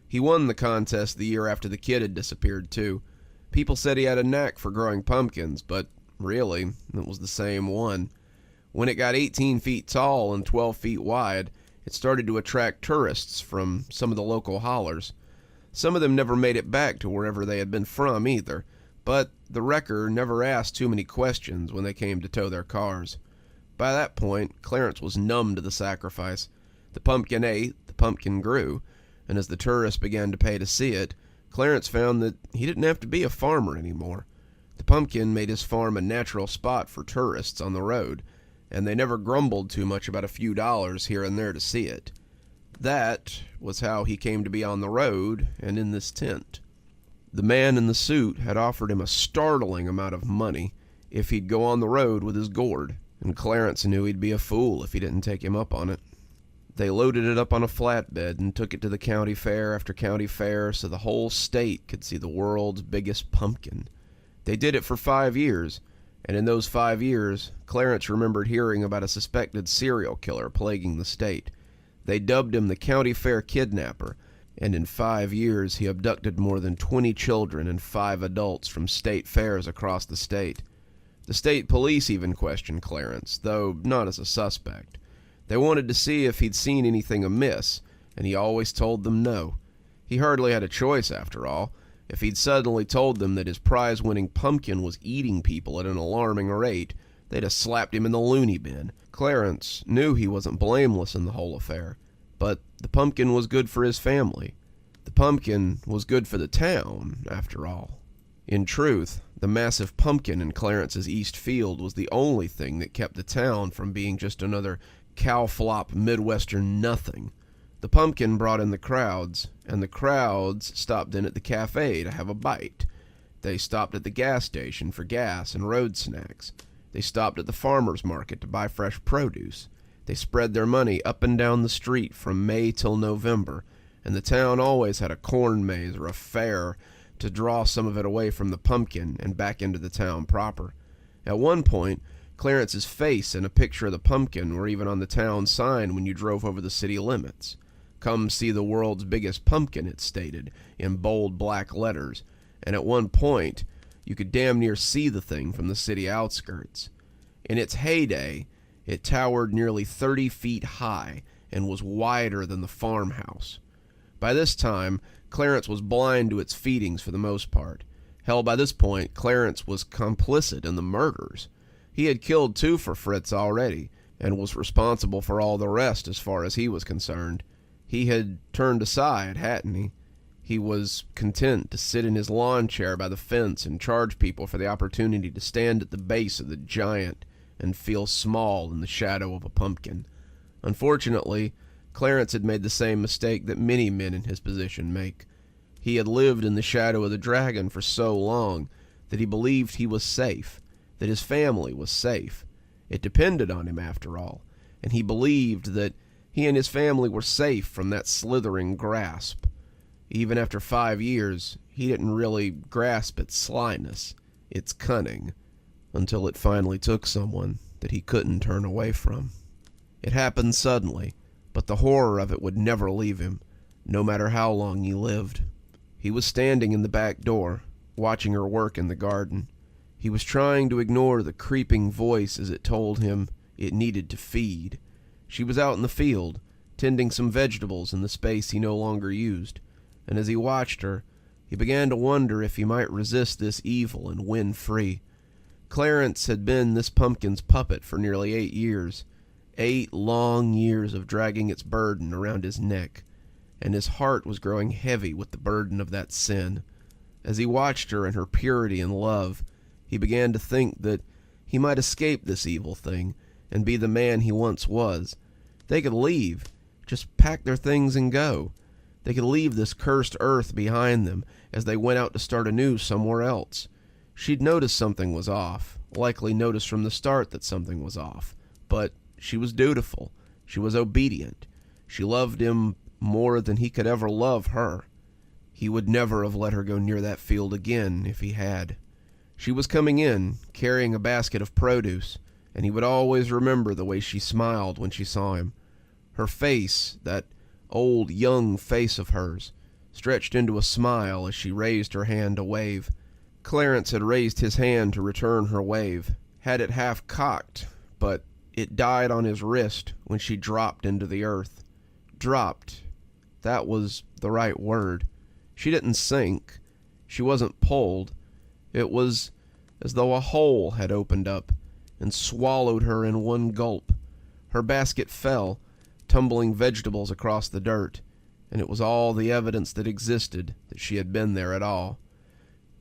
C: He won the contest the year after the kid had disappeared, too. People said he had a knack for growing pumpkins, but really, it was the same one. When it got 18 feet tall and 12 feet wide, it started to attract tourists from some of the local hollers. Some of them never made it back to wherever they had been from either, but the wrecker never asked too many questions when they came to tow their cars. By that point, Clarence was numb to the sacrifice. The pumpkin ate, the pumpkin grew, and as the tourists began to pay to see it, Clarence found that he didn't have to be a farmer anymore. The pumpkin made his farm a natural spot for tourists on the road, and they never grumbled too much about a few dollars here and there to see it. That was how he came to be on the road and in this tent. The man in the suit had offered him a startling amount of money if he'd go on the road with his gourd, and Clarence knew he'd be a fool if he didn't take him up on it. They loaded it up on a flatbed and took it to the county fair after county fair so the whole state could see the world's biggest pumpkin. They did it for 5 years, and in those 5 years, Clarence remembered hearing about a suspected serial killer plaguing the state. They dubbed him the County Fair Kidnapper, and in 5 years he abducted more than 20 children and 5 adults from state fairs across the state. The state police even questioned Clarence, though not as a suspect. They wanted to see if he'd seen anything amiss, and he always told them no. He hardly had a choice, after all. If he'd suddenly told them that his prize-winning pumpkin was eating people at an alarming rate, they'd have slapped him in the loony bin. Clarence knew he wasn't blameless in the whole affair, but the pumpkin was good for his family. The pumpkin was good for the town, after all. In truth, the massive pumpkin in Clarence's east field was the only thing that kept the town from being just another cow-flop Midwestern nothing. The pumpkin brought in the crowds, and the crowds stopped in at the cafe to have a bite. They stopped at the gas station for gas and road snacks. They stopped at the farmer's market to buy fresh produce. They spread their money up and down the street from May till November, and the town always had a corn maze or a fair to draw some of it away from the pumpkin and back into the town proper. At one point, Clarence's face and a picture of the pumpkin were even on the town sign when you drove over the city limits. "Come see the world's biggest pumpkin," it stated, in bold black letters, and at one point, you could damn near see the thing from the city outskirts. In its heyday, it towered nearly 30 feet high and was wider than the farmhouse. By this time, Clarence was blind to its feedings for the most part. Hell, by this point, Clarence was complicit in the murders. He had killed 2 for Fritz already, and was responsible for all the rest as far as he was concerned. He had turned aside, hadn't he? He was content to sit in his lawn chair by the fence and charge people for the opportunity to stand at the base of the giant and feel small in the shadow of a pumpkin. Unfortunately, Clarence had made the same mistake that many men in his position make. He had lived in the shadow of the dragon for so long that he believed he was safe, that his family was safe. It depended on him, after all, and he believed that he and his family were safe from that slithering grasp. Even after 5 years, he didn't really grasp its slyness, its cunning, until it finally took someone that he couldn't turn away from. It happened suddenly, but the horror of it would never leave him, no matter how long he lived. He was standing in the back door, watching her work in the garden. He was trying to ignore the creeping voice as it told him it needed to feed. She was out in the field, tending some vegetables in the space he no longer used, and as he watched her, he began to wonder if he might resist this evil and win free. Clarence had been this pumpkin's puppet for nearly 8 years. 8 long years of dragging its burden around his neck, and his heart was growing heavy with the burden of that sin. As he watched her in her purity and love, he began to think that he might escape this evil thing and be the man he once was. They could leave, just pack their things and go. They could leave this cursed earth behind them as they went out to start anew somewhere else. She'd noticed something was off, likely noticed from the start that something was off, but she was dutiful. She was obedient. She loved him more than he could ever love her. He would never have let her go near that field again if he had. She was coming in, carrying a basket of produce, and he would always remember the way she smiled when she saw him. Her face, that old young face of hers, stretched into a smile as she raised her hand to wave. Clarence had raised his hand to return her wave, had it half cocked, but it died on his wrist when she dropped into the earth. Dropped. That was the right word. She didn't sink. She wasn't pulled. It was as though a hole had opened up and swallowed her in one gulp. Her basket fell, tumbling vegetables across the dirt, and it was all the evidence that existed that she had been there at all.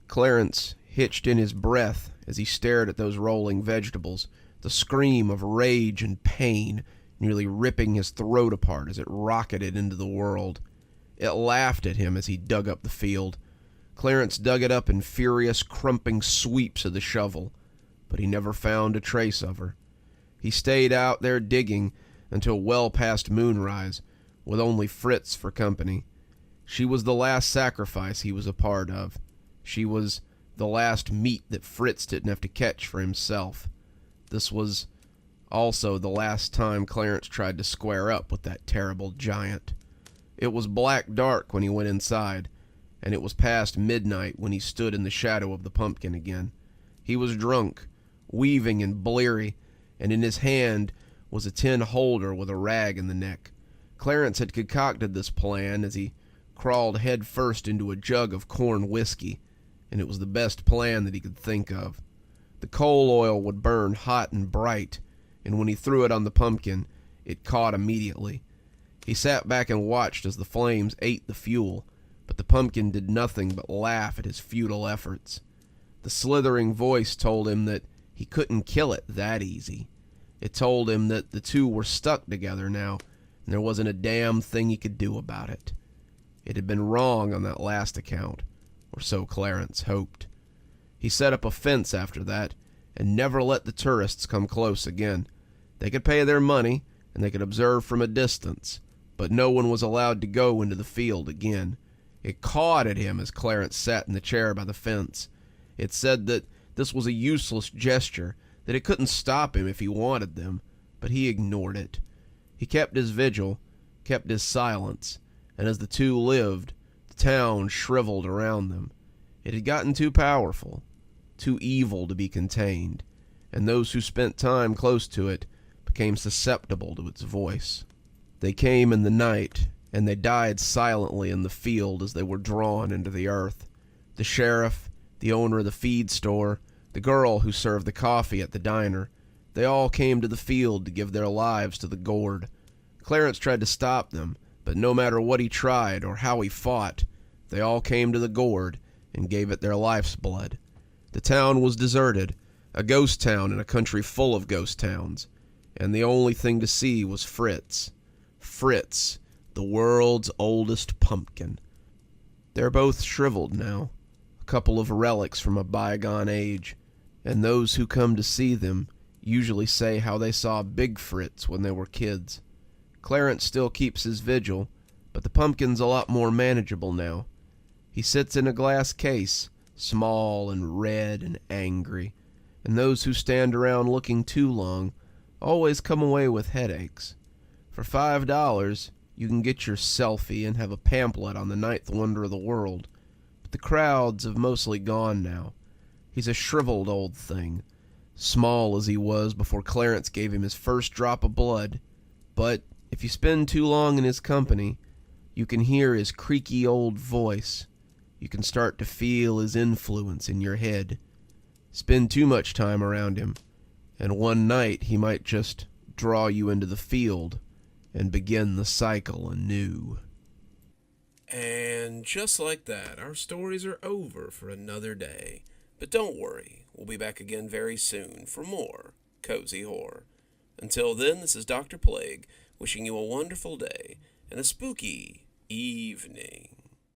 C: Clarence hitched in his breath as he stared at those rolling vegetables, the scream of rage and pain nearly ripping his throat apart as it rocketed into the world. It laughed at him as he dug up the field. Clarence dug it up in furious, crumping sweeps of the shovel, but he never found a trace of her. He stayed out there digging until well past moonrise, with only Fritz for company. She was the last sacrifice he was a part of. She was the last meat that Fritz didn't have to catch for himself. This was also the last time Clarence tried to square up with that terrible giant. It was black dark when he went inside, and it was past midnight when he stood in the shadow of the pumpkin again. He was drunk, weaving and bleary, and in his hand was a tin holder with a rag in the neck. Clarence had concocted this plan as he crawled head first into a jug of corn whiskey, and it was the best plan that he could think of. The coal oil would burn hot and bright, and when he threw it on the pumpkin, it caught immediately. He sat back and watched as the flames ate the fuel, but the pumpkin did nothing but laugh at his futile efforts. The slithering voice told him that he couldn't kill it that easy. It told him that the two were stuck together now, and there wasn't a damn thing he could do about it. It had been wrong on that last account, or so Clarence hoped. He set up a fence after that, and never let the tourists come close again. They could pay their money, and they could observe from a distance, but no one was allowed to go into the field again. It cawed at him as Clarence sat in the chair by the fence. It said that this was a useless gesture, that it couldn't stop him if he wanted them, but he ignored it. He kept his vigil, kept his silence, and as the two lived, the town shriveled around them. It had gotten too powerful, too evil to be contained, and those who spent time close to it became susceptible to its voice. They came in the night, and they died silently in the field as they were drawn into the earth. The sheriff, the owner of the feed store, the girl who served the coffee at the diner, they all came to the field to give their lives to the gourd. Clarence tried to stop them, but no matter what he tried or how he fought, they all came to the gourd and gave it their life's blood. The town was deserted, a ghost town in a country full of ghost towns, and the only thing to see was Fritz. Fritz, the world's oldest pumpkin. They're both shriveled now, a couple of relics from a bygone age, and those who come to see them usually say how they saw Big Fritz when they were kids. Clarence still keeps his vigil, but the pumpkin's a lot more manageable now. He sits in a glass case, small and red and angry, and those who stand around looking too long always come away with headaches. For $5, you can get your selfie and have a pamphlet on the ninth wonder of the world, but the crowds have mostly gone now. He's a shriveled old thing, small as he was before Clarence gave him his first drop of blood, but if you spend too long in his company, you can hear his creaky old voice. You can start to feel his influence in your head. Spend too much time around him, and one night he might just draw you into the field and begin the cycle anew.
A: And just like that, our stories are over for another day. But don't worry, we'll be back again very soon for more Cozy Horror. Until then, this is Dr. Plague, wishing you a wonderful day and a spooky evening.